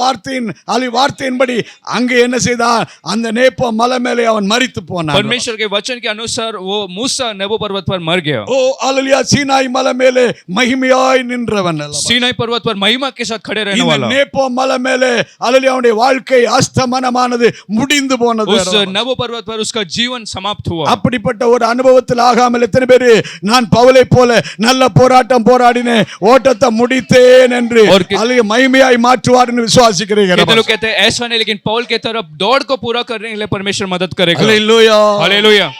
வார்த்தையின்படி அங்கே என்ன செய்தான்? அந்த நேப்போ மலை மேலே அவன் மரித்து போனான். परमेश्वर के वचन के अनुसार वो मूसा नेबो पर्वत पर मर गया. ஓ அல்லேலூயா சீனாய் மலை மேலே மகிமையாய் நின்றவன். அல்லவா? सीनाई पर्वत पर महिमा के साथ खड़े रहने இந்த वाला. நேப்போ மலை மேலே அல்லேலூயா அவனுடைய வாழ்க்கை அஸ்தமனமானது முடிந்து போனது. उस नेबो पर्वत पर उसका जीवन समाप्त हुआ. அப்படிப்பட்ட ஒரு அனுபவத்தில் ஆகாமல் எத்தனை பேர் நான் பவுலை போல நல்ல போராட்டம் போராடினேன், ஓட்டத்தை முடித்தேன் என்று அல்லேலூயா மகிமையாய் மாற்றுவார்னு விசுவாசிக்கிறீர்கள்? कितने लोग कहते हैं ऐसा नहीं, लेकिन पौल के तरफ दौड़ को पूरा करने के लिए परमेश्वर मदद करेगा. அல்லேலூயா. हालेलुया.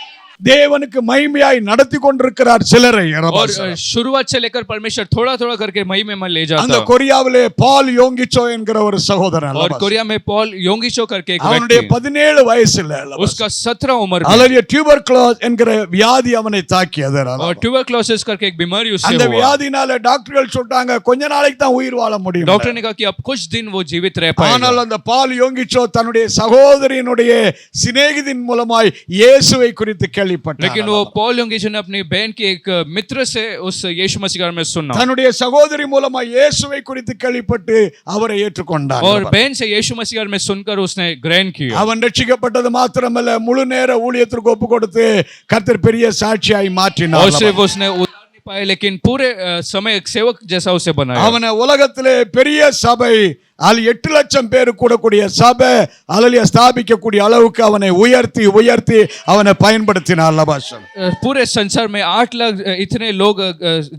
தேவனுக்கு மகிமையாய் நடத்தி கொண்டிருக்கிறார் சிலரை. और शुरुआत से लेकर परमेश्वर थोड़ा थोड़ा करके महिमा में ले जाता அந்த है. கொரியாவிலே பால் யோங்கிச்சோ என்கிற ஒரு சகோதரன். और कोरिया में पॉल योंगिचो करके एक அவனுடைய व्यक्ति, 17 வயசுல उसका 17 उम्र में, அல்லேலூயா டியூபர்குலோஸ் என்கிற வியாதி அவனை தாக்கியது. और ट्यूबरक्लोसिस करके एक बीमारी उससे அந்த हुआ. வியாதினால டாக்டர்கள் சொல்றாங்க கொஞ்ச நாளைக்கு தான் உயிர் வாழ முடியும். डॉक्टर ने कहा कि अब कुछ दिन वो जीवित रह पाएगा. ஆனால் அந்த பால் யோங்கிச்சோ தன்னுடைய சகோதரியினுடைய சிநேகிதின் மூலமாய் இயேசுவை குறித்து கேள்விப்பட்டார். लेकिन वो पॉल योंगिचो ने अपनी बहन के एक मित्र से उस यीशु मसीह के बारे में सुना, தன்னுடைய சகோதரி மூலமாய் இயேசுவை குறித்து கேள்விப்பட்டு அவரை ஏற்றுக்கொண்டார். और बहन से यीशु मसीह के बारे में सुनकर उसने ग्रहण किया. அவன் ரட்சிக்கப்பட்டது மாத்திரமல்ல, முழு நேர ஊழியத்திற்கு ஒப்பு கொடுத்து கர்த்தர் பெரிய சாட்சியாய் और மாற்றினார். सिर्फ उसने उद्धार नहीं पाया, लेकिन पूरे समय एक सेवक जैसा उसे बनाया. அவனை உலகத்திலே பெரிய சபை அது 8 லட்சம் பேர் கூடக்கூடிய சபை அல்லேலூயா ஸ்தாபிக்கக்கூடிய அளவுக்கு அவனை உயர்த்தி உயர்த்தி அவனை பயன்படுத்தினார் லபாஷன். पूरे संसार में 8 लाख इतने लोग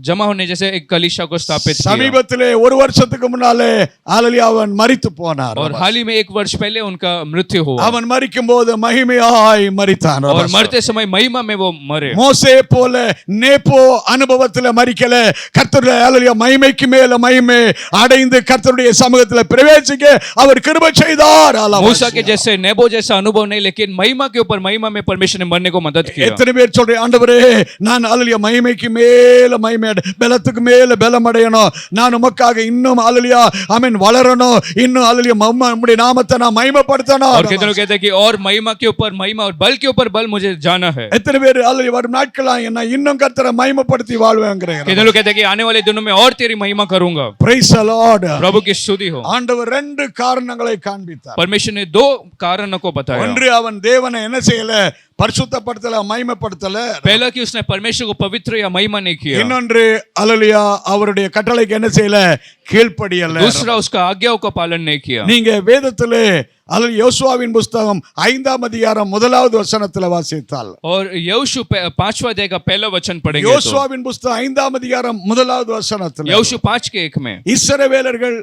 जमा होने जैसे एक कलीसिया को स्थापित किया। சமீபத்திலே ஒரு வருஷத்துக்கு முன்னாலே அல்லேலூயா அவன் மரித்து போனார். और हाल ही में 1 वर्ष पहले उनका मृत्यु हुआ அவன் மரிக்கும்போது மகிமையாய் மரித்தான். और मरते समय महिमा में वो मरे। மோசே போல நேப்போ அனுபவத்திலே மரிக்கல, கர்த்தருடைய அல்லேலூயா மகிமைக்கு மேல மகிமை அடைந்து கர்த்தருடைய சமூகத்திலே பிரவேசிக்க அவர் கிருபை செய்தார். मूसा के जैसे नेबो जैसा अनुभव नहीं, लेकिन महिमा के ऊपर महिमा में परमेश्वर ने मरने को मदद किया। எத்தனை பேர் சொல்றீங்க ஆண்டவரே நான் அல்லேலூயா மகிமைக்கு மேல மகிமை பலத்துக்கு மேல பலம் அடையணும், நான் உமக்காக இன்னும் அல்லேலூயா ஆமென் வளரணும், இன்னும் அல்லேலூயா நம்முடைய நாமத்தை நான் மகிமைப்படுத்தணும். और कितने लोग कहते हैं कि और महिमा के ऊपर महिमा और बल के ऊपर बल मुझे जाना है। எத்தனை பேர் அல்லேலூயா வரும் நாட்களா என்ன இன்னும் கர்த்தரை மகிமைப்படுத்தி வாழ்வேங்கறீங்க. कितने लोग कहते हैं कि आने वाले दिनों में और तेरी महिमा करूंगा। Praise the Lord. प्रभु की स्तुति हो। ஆண்டவர் 2 காரணங்களை காண்பித்தார். परमेश्वर ने 2 कारणों को बताया। ஒன்று அவன் தேவனை என்ன செய்யல, பரிசுத்தப்படுத்தல, மகிமைப்படுத்தல. पहला कि उसने परमेश्वर को पवित्र या महिमा नहीं किया। இன்னொன்று அல்லேலூயா அவருடைய கட்டளைக்கு என்ன செய்யல, கீழ்ப்படியல. दूसरा उसका आज्ञाओं का पालन नहीं किया। நீங்க வேதத்திலே அல்லது யோசுவாவின் புத்தகம் 5ஆம் அதிகாரம் 1வது வசனத்துல வாசித்தால், और यहोशू 5वां अध्याय का पहला वचन पढ़ेंगे तो யோசுவாவின் புத்தகம் 5ஆம் அதிகாரம் 1வது வசனத்துல यहोशू 5 के 1 में இஸ்ரவேலர்கள்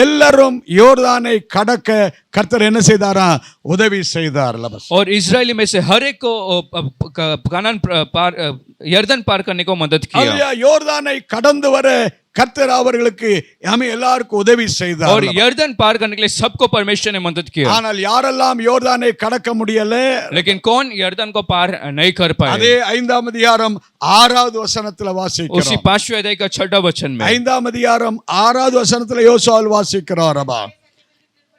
எல்லாரும் யோர்தானை கடக்க கர்த்தர் என்ன செய்தாரா, உதவி செய்தார். और इजरायली में से हर एक को कानान पार यर्दन पार करने को मदद किया। அல்லேலூயா யோர்தானை கடந்து வர கர்த்தர் அவர்களுக்கு எல்லாருக்கும் உதவி செய்தார். और यर्दन पार करने के लिए सबको परमेश्वर ने मदद किया। ஆனால் யாரெல்லாம் யோர்தானை கடக்க முடியல, लेकिन कौन यर्दन को पार नहीं कर पाए। அதே 5ஆம் அதிகாரம் 6வது வசனத்துல उसी வாசிக்கிறோம். 5वें अध्याय का 6वां वचन में 5ஆம் அதிகாரம் 6வது வசனத்துல யோசுவாவில் வாசிக்கிறோம். ரபா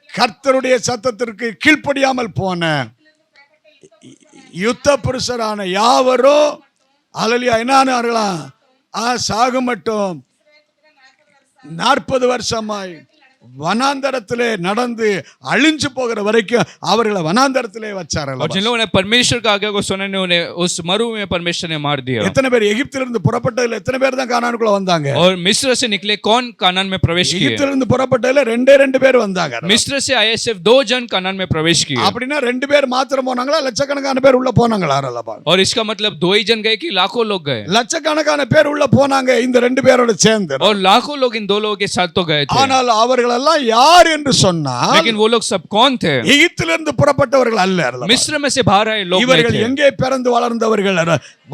கர்த்தருடைய சத்தத்திற்கு கீழ்ப்படியாமல் போன யுத்த புருஷரான யாவரும் அல்லேலூயா என்னானார்களா, சாகு மட்டும் 40 வருஷமாய் வனாந்தரத்திலே நடந்து அழிஞ்சு போகிற வரைக்கும் அவர்களை வனாந்தரத்திலே வச்சார்கள். और जिन लोगों ने परमेश्वर का आज्ञा को सुना नहीं, उन्हें उस मरु में परमेश्वर ने मार दिया। எத்தனை பேர் எகிப்திலிருந்து புறப்பட்டதுல எத்தனை பேர் தான் கானானுக்குள்ள வந்தாங்க? और मिस्र से निकले कौन कानान में प्रवेश किए? எகிப்திலிருந்து புறப்பட்டதுல 2 பேர் வந்தாங்க. मिस्र से आए सिर्फ 2 जन कानान में प्रवेश किए। அப்படினா 2 பேர் மாத்திரம் போனாங்களா, லட்சக்கணக்கான பேர் உள்ள போனாங்களா? அரலபா और इसका मतलब 2 ही जन गए कि लाखों लोग गए? லட்சக்கணக்கான பேர் உள்ள போனாங்க இந்த 2 பேரோட சேர்ந்து. और लाखों लोग इन 2 लोगों के साथ तो गए थे। ஆனால் அவர்கள் எல்லாம் யார் என்று சொன்னால், लेकिन वो लोग सब कौन थे? எகிப்திலிருந்து புறப்பட்டவர்கள் அல்ல. मिस्र में से बाहर आए लोग नहीं இவர்கள் थे। எங்கே பிறந்து வளர்ந்தவர்கள்?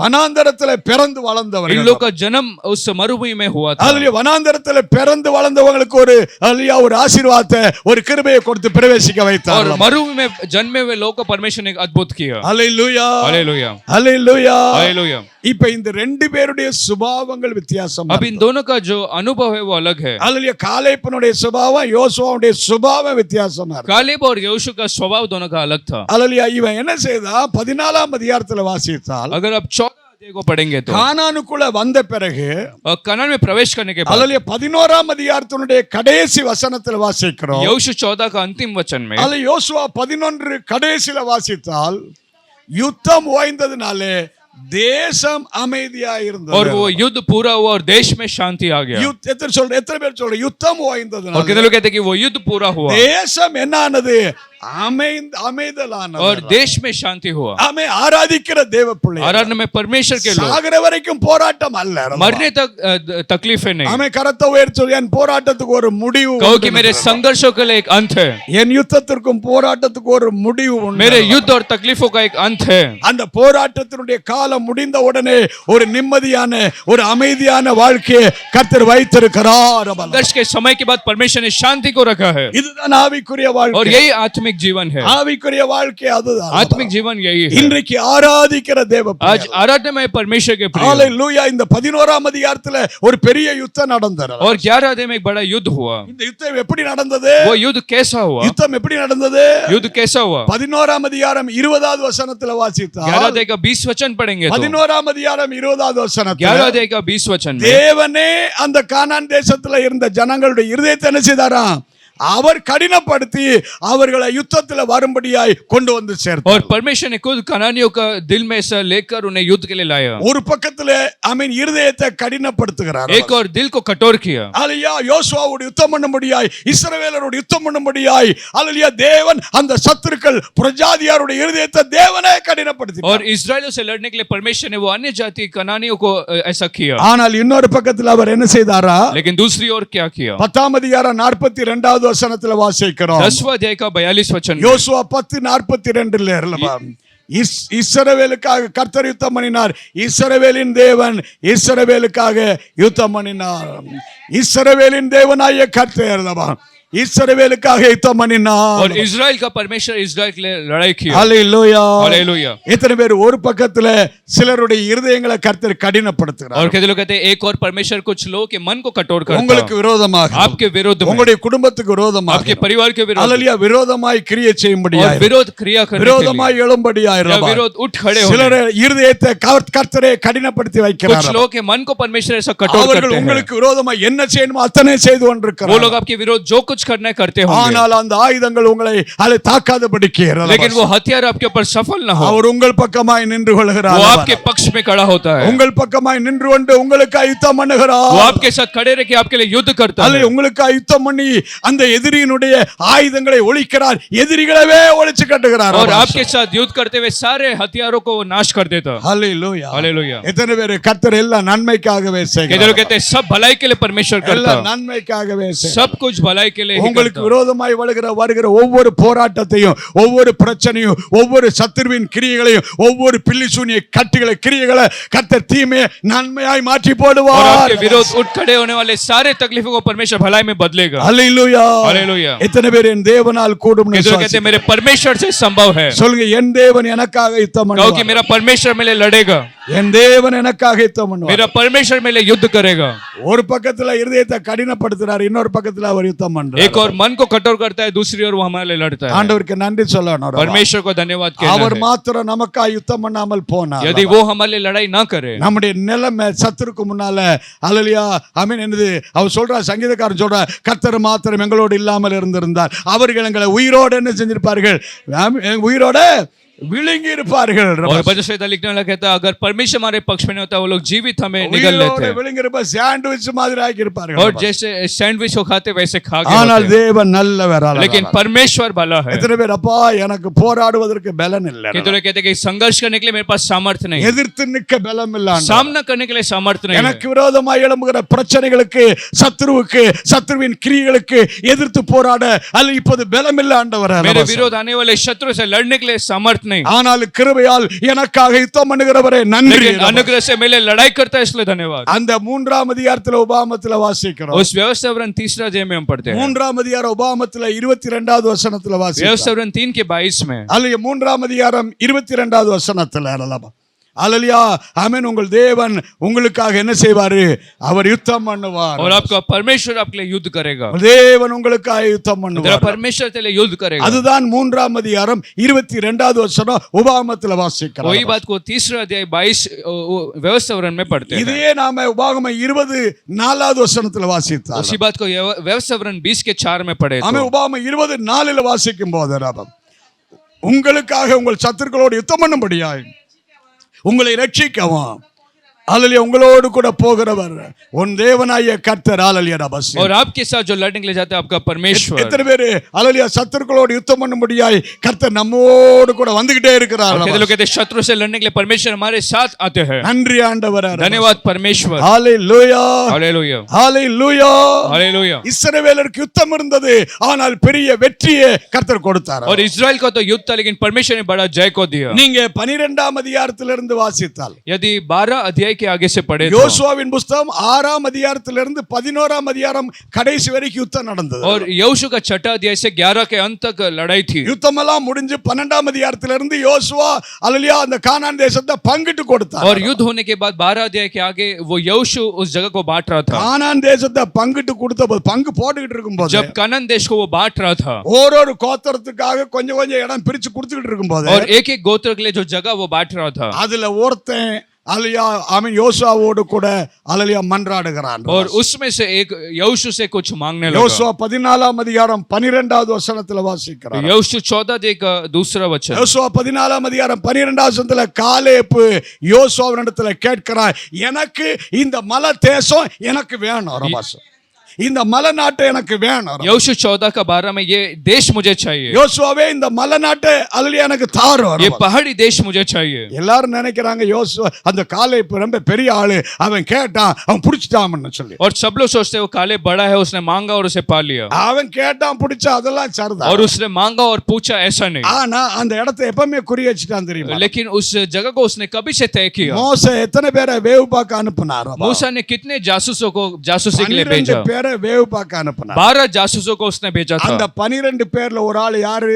வனாந்தரத்திலே பிறந்து इन வளர்ந்தவர்கள். लोग का जन्म उस मरुभूमि में हुआ था। அல்லேலூயா வனாந்தரத்திலே பிறந்து வளர்ந்தவங்களுக்கு ஒரு அல்லேலூயா ஒரு ஆசீர்வாதத்தை ஒரு கிருபையை கொடுத்து பிரவேசிக்க வைத்தார். और मरुभूमि में जन्मे हुए लोगों को परमेश्वर ने एक अद्भुत किया। அல்லேலூயா हालेलुया அல்லேலூயா. हालेलुया। இப்ப இந்த 2 பேருடைய சுபாவங்கள் வித்தியாசம். अब इन दोनों का जो अनुभव है वो अलग है। அல்லேலூயா காலேபனுடைய சுபாவம் யோசுவாவுடைய சுபாவம் வித்தியாசமா இருக்கு. कालेब और यहोशू का स्वभाव दोनों का अलग था। அல்லேலூயா இவன் என்ன செய்தா 14ஆம் அதிகாரத்துல வாசித்தால், अगर आप 14 अध्याय को पढ़ेंगे तो கானானுக்குள்ள வந்த பிறகு और कनान में प्रवेश करने के बाद அல்லேலூயா 11ஆம் அதிகாரத்தினுடைய கடைசி வசனத்துல வாசிக்கிறோம். यहोशू 14 का अंतिम वचन में அல்ல யோசுவா 11 கடைசில வாசித்தால், யுத்தம் ஓய்ந்ததுனாலே தேசம் அமைதியா இருந்தது. और वो युद्ध पूरा हुआ और देश में शांति आ गया। எத்தனை பேர் சொல்ற யுத்தம் और ஓய்ந்ததுனால कितने लोग कहते हैं कि वो युद्ध पूरा हुआ தேசம் என்ன ஆனது, அமைதலானது. और देश में शांति हुआ। ஆமே ஆராதிக்கிற தேவ பிள்ளை आराधना में परमेश्वर के लोग சாகர வரைக்கும் போராட்டம் அல்ல. मरने तक तकलीफें नहीं। ஆமே கரத்தை உயர்த்தி சொல்லு, என் போராட்டத்துக்கு ஒரு முடிவு कहो உண்டு. कि मेरे संघर्षों के लिए एक अंत है। என் யுத்தத்திற்கும் போராட்டத்துக்கு ஒரு முடிவு உண்டு. मेरे युद्ध और तकलीफों का एक अंत है। அந்த போராட்டத்தினுடைய காலம் முடிந்த உடனே ஒரு நிம்மதியான ஒரு அமைதியான வாழ்க்கையை கர்த்தர் வைத்திருக்கிறார். संघर्ष के समय के बाद परमेश्वर ने शांति को रखा है। இதுதான் ஆவிக்குரிய और வாழ்க்கை. यही आत्मिक जीवन है। ஆவிக்குரிய வாழ்க்கை அதுதான். आत्मिक जीवन यही है। இன்றைக்கு ஆராதிக்கிற தேவ आज आराधना में परमेश्वर के प्रिय। ஹalleluya. இந்த 11ஆம் அதிகாரத்துல ஒரு பெரிய யுத்தம் நடந்தது. और 11 अध्याय में एक बड़ा युद्ध हुआ। இந்த யுத்தம் எப்படி நடந்தது? वो युद्ध कैसा हुआ? யுத்தம் எப்படி நடந்தது? युद्ध कैसा हुआ? 11ஆம் அதிகாரம் 20வது வசனத்துல 11 வாசித்தால், अध्याय का 20 वचन पढ़ेंगे तो 11ஆம் அதிகாரம் 20வது 11 வசனத்துல अध्याय का 20 वचन में தேவனே அந்த கானான் தேசத்துல இருந்த ஜனங்களுடைய இருதயத்தை என்ன செய்தாராம், அவர் கடினப்படுத்தி அவர்களை யுத்தத்துல வரும்படியாய் கொண்டு வந்து சேர்த்தார். और परमेश्वर ने खुद कनानियों का दिल में ऐसा लेकर उन्हें युद्ध के लिए लाया. ஒரு பக்கத்துல இருதயத்தை கடினப்படுத்துகிறார். एक और दिल को कठोर किया. அல்லேலூயா. யோசுவாவோடு யுத்தம் பண்ணும்படியாய், இஸ்ரவேலரோடு யுத்தம் பண்ணும்படியாய், அல்லேலூயா, தேவன் அந்த சத்துருக்கள் புறஜாதியாருடைய இருதயத்தை தேவனே கடினப்படுத்தினார். और इस्राएलियों से लड़ने के लिए परमेश्वर ने वो अन्य जाति कनानियों को ऐसा किया. ஆனால் இன்னொரு பக்கத்துல அவர் என்ன செய்தாரா? लेकिन दूसरी ओर क्या किया? 10ஆம் அதிகாரம் 42வது வசனத்துல வாசிக்கிறோம். 10वां अध्याय का 42 वचन. யோசுவா 10:42 அல்லவா? இஸ்ரவேலுக்காக கர்த்தர் யுத்தம் பண்ணினார். இஸ்ரவேலின் தேவன் இஸ்ரவேலுக்காக யுத்தம் பண்ணினார். இஸ்ரவேலின் தேவனாகிய கர்த்தர் அல்லவா இஸ்ரவேலுக்காக யுத்தம் பண்ணினார். और इस्राएल का परमेश्वर इस्राएल के लिए लड़ाई किया. ஹalleluya. हालेलुया. எத்தனை பேர் ஒரு பக்கத்துல சிலருடைய இருதயங்களை கர்த்தர் கடினப்படுத்துகிறார். और कहते लोग कहते हैं एक और परमेश्वर कुछ लोगों के मन को कठोर करता है. உங்களுக்கு விரோதமாக, आपके विरोध में, உங்களுடைய குடும்பத்துக்கு விரோதமாக, आपके परिवार के विरोध, ஹalleluya, விரோதமாய் கிரியை செய்யும்படியாய், और विरोध क्रिया करने के விரோதமாய் எழும்படியாய், लिए, या विरोध उठ खड़े होने, சிலர் இருதயத்தை கர்த்தரே கடினப்படுத்தி வைக்கிறார். कुछ लोगों के मन को परमेश्वर ऐसा कठोर அவர்கள் करते हैं. உங்களுக்கு விரோதமாய் என்ன செய்யணுமோ அத்தனை செய்து கொண்டிருக்கிறார்கள். वो लोग आपके विरोध जो कुछ करना करते होंगे. ஆனால் அந்த ஆயுதங்கள் உங்களை தாக்காதபடிக்கு, लेकिन वो हथियार आपके ऊपर सफल ना हो. அவர் உங்கள் பக்கமாய் நின்று கொள்கிறார். वो आपके पक्ष में खड़ा होता है. உங்கள் பக்கமாய் நின்று கொண்டு உங்களுக்கு யுத்தம் பண்ணுகிறார். वो आपके साथ खड़े रह के आपके लिए युद्ध करता है. உங்களுக்கு யுத்தம் பண்ணி அந்த எதிரியினுடைய ஆயுதங்களை ஒழிக்கிறார். எதிரிகளவே ஒழிச்சு கட்டுகிறார். और आपके साथ युद्ध करते हुए सारे हथियारों को वो नाश कर देता है. ஹalleluya. हालेलुया. எத்தனை பேர் கர்த்தர் எல்லாம் நன்மைக்காகவே செய்கிறார். कहते लोग कहते हैं सब भलाई के लिए परमेश्वर करता எல்லாம் है. நன்மைக்காகவே செய்கிறார். सब कुछ भलाई के लिए ही உங்களுக்கு करता है. விரோதமாய் வருகிற ஒவ்வொரு போராட்டத்தையும், ஒவ்வொரு பிரச்சனையும், ஒவ்வொரு சத்துருவின் கிரியைகளையும், ஒவ்வொரு பில்லிசூனிய கட்டுகளை கிரியைகளை கர்த்தர் தீமையை நன்மையாய் மாற்றி और போடுவார். आपके विरोध उठ खड़े होने वाले सारे तकलीफों को परमेश्वर भलाई में बदलेगा. ஹalleluya. हालेलुया. எத்தனை பேர் என் தேவனால் கூடும் कहते हैं मेरे परमेश्वर से संभव है. சொல்லுங்க, என் தேவன் எனக்காக யுத்தம் कहो कि பண்ணுவார். मेरा परमेश्वर मेरे लिए लड़ेगा. என் தேவன் எனக்காக யுத்தம் பண்ணுவார். मेरा परमेश्वर मेरे लिए युद्ध करेगा. ஒரு பக்கத்துல இருதயத்தை கடினப்படுத்துறார், இன்னொரு பக்கத்துல அவர் யுத்தம் பண்றார். एक और मन को कठोर करता है, दूसरी ओर वो हमारे लिए लड़ता है. ஆண்டவருக்கு நன்றி சொல்லணும். परमेश्वर को धन्यवाद कहना அவர் है. மாத்திரம் நமக்காக யுத்தம் பண்ணாமல் போனார். यदि वो हमारे लिए लड़ाई ना करे, நம்முடைய நிலைமை சத்துருக்கு முன்னால ஹalleluya ஆமென் என்னது அவர் சொல்றார், சங்கீதக்காரன் சொல்றார், கர்த்தர் மாத்திரம் எங்களோடு இல்லாமல் இருந்திருந்தார் அவர்கள் எங்களை உயிரோடு என்ன செஞ்சிருப்பார்கள், உயிரோட விழுங்கி இருப்பார்கள். और भजन संहिता लिखने वाला कहता है अगर परमेश्वर हमारे पक्ष में नहीं होता वो लोग जीवित हमें निगल लेते हैं. விழுங்கி இருப்ப சாண்ட்விச் மாதிரி ஆக்கி இருப்பார்கள். और जैसे सैंडविच को खाते वैसे खा गए. ஆனால் தேவன் நல்லவர். लेकिन परमेश्वर भला है. எத்தனை பேர் அப்பா எனக்கு போராடுவதற்கு பலன் இல்லை. कितने लोग कहते हैं कि संघर्ष करने के लिए मेरे पास सामर्थ्य नहीं है. எதிர்த்து நிற்க பலம் இல்லை. सामना करने के लिए सामर्थ्य नहीं है. எனக்கு விரோதமாய் எழும்புகிற பிரச்சனைகளுக்கு, சத்துருவின் கிரியைகளுக்கு எதிர்த்து போராட அல்ல இப்போது பலம் இல்லை ஆண்டவரே. मेरे विरोध आने वाले शत्रु से लड़ने के लिए सामर्थ्य नहीं. ஆனால் கிருபையால் எனக்காக யுத்தம் பண்ணுகிறவரே நன்றி. लेकिन अनुग्रह से मेरे लड़ाई करता है इसलिए धन्यवाद. அந்த 3ஆம் அதிகாரத்துல உபாகமத்துல வாசிக்கிறோம். उस व्यवस्था वरन 3 अध्याय में हम पढ़ते हैं. 3ஆம் அதிகாரம் உபாகமத்துல 22வது வசனத்துல வாசிக்கிறோம். व्यवस्था वरन 3 के 22 में. அல்ல 3ஆம் அதிகாரம் 22வது வசனத்துல அல்லவா அல்லேலூயா ஆமென். உங்கள் தேவன் உங்களுக்காக என்ன செய்வாரு, அவர் யுத்தம் பண்ணுவார். और आपका परमेश्वर आपके लिए युद्ध करेगा. தேவன் உங்களுக்காக யுத்தம் तेरा பண்ணுவார். परमेश्वर तेरे लिए युद्ध करेगा. அதுதான் 3ஆம் அதிகாரம் 22வது வசனம் உபாகமத்துல வாசிக்கிறோம். वही बात को 3 अध्याय 22 व्यवस्था वरन में पढ़ते हैं. இதே நாம உபாகமம் 24வது வசனத்துல வாசித்தோம். उसी बात को व्यवस्था वरन 20 के 4 में पढ़े. ஆமென். உபாகமம் 24ல வாசிக்கும் போது உங்களுக்காக உங்கள் சத்துருக்களோடு யுத்தம் பண்ணும்படியாய் உங்களை ரட்சிக்கவும் அல்லேலூயா உங்களோடு கூட போகிறவர் உன் தேவனாகிய கர்த்தர். அல்லேலூயா ரபஸ். और आपके साथ जो लड़ने के लिए जाता है आपका परमेश्वर. எத்தனை பேர் அல்லேலூயா சத்துருக்களோடு யுத்தம் பண்ணும்படியாய் கர்த்தர் நம்மோடு கூட வந்துகிட்டே இருக்கிறார். कहते लोग कहते हैं शत्रु से लड़ने के लिए परमेश्वर हमारे साथ आते हैं. நன்றி ஆண்டவரே. धन्यवाद परमेश्वर. ஹalleluya हालेलुया. ஹalleluya. हालेलुया. இஸ்ரவேலருக்கு யுத்தம் இருந்தது, ஆனால் பெரிய வெற்றியை கர்த்தர் கொடுத்தார். और इस्राएल का तो युद्ध था लेकिन परमेश्वर ने बड़ा जय को दिया. நீங்க 12ஆம் அதிகாரத்திலிருந்து வாசித்தால், यदि 12 अध्याय के आगे से पढ़े तो, யோசுவாவின் புத்தகம் 6ஆம் அதிகாரத்திலிருந்து 11ஆம் அதிகாரம் கடைசி வரைக்கும் யுத்தம் நடந்தது. और यहोशू का 6 अध्याय से 11 के अंत तक लड़ाई थी. யுத்தம் எல்லாம் முடிஞ்சு 12ஆம் அதிகாரத்திலிருந்து யோசுவா அல்லேலூயா அந்த கானான் தேசத்தை பங்கிட்டு கொடுத்தார். और युद्ध होने के बाद 12 अध्याय के आगे वो यहोशू उस जगह को बांट रहा था. கானான் தேசத்தை பங்கிட்டு கொடுத்தபோது, பங்கு போட்டுக்கிட்டு இருக்கும்போது, जब कनान देश को वो बांट रहा था ஒரு கோத்திரத்துக்காக கொஞ்சம் கொஞ்சம் இடம் பிரிச்சு கொடுத்துக்கிட்டு இருக்கும்போது, और एक एक गोत्र के लिए जो जगह वो बांट रहा था, அதுல ஒருத்தன் அல்லேலூயா அவன் யோசுவாவோடு கூட அல்லேலூயா மன்றாடுகிறான். और उसमें से एक यहोशू से कुछ मांगने लगा. யோசுவா 14ஆம் அதிகாரம் 12வது வசனத்துல வாசிக்கிறார். यहोशू 14 का दूसरा वचन. யோசுவா 14ஆம் அதிகாரம் 12வது வசனத்துல காலேப் யோசுவாவினிடத்துல கேட்கிறார், எனக்கு இந்த மலை தேசம் எனக்கு வேணும் ரபாஸ், இந்த மலை நாட்டை எனக்கு வேணும். यहोशू 14 का 12 में ये देश मुझे चाहिए. யோசுவாவே இந்த மலை நாட்டை அல்லேலூயா எனக்கு தாரும். ये पहाड़ी देश मुझे चाहिए. எல்லாரும் நினைக்கிறாங்க யோசுவா அந்த காலேப் ரொம்ப பெரிய ஆளு, அவன் கேட்டான் அவன் புடிச்சிட்டான்னு சொல்லி. और सब लोग सोचते हैं वो कालेब बड़ा है, उसने मांगा और उसे पा लिया. அவன் கேட்டான் புடிச்சா அதெல்லாம் சரிதான். और उसने मांगा और पूछा, ऐसा नहीं. ஆனா அந்த இடத்தை எப்பவுமே குறி வச்சிட்டான் தெரியுமா? लेकिन उस जगह को उसने कभी से तय किया. மோசே எத்தனை பேரை வேவு பார்க்க அனுப்புனார்? मूसा ने कितने जासूसों को जासूसी के लिए 12 भेजा? பேரை வேவு பார்க்க அனுப்புனார். 12 जासूसों को उसने भेजा அந்த था. 12 பேர்ல ஒரு ஆள் யாரு?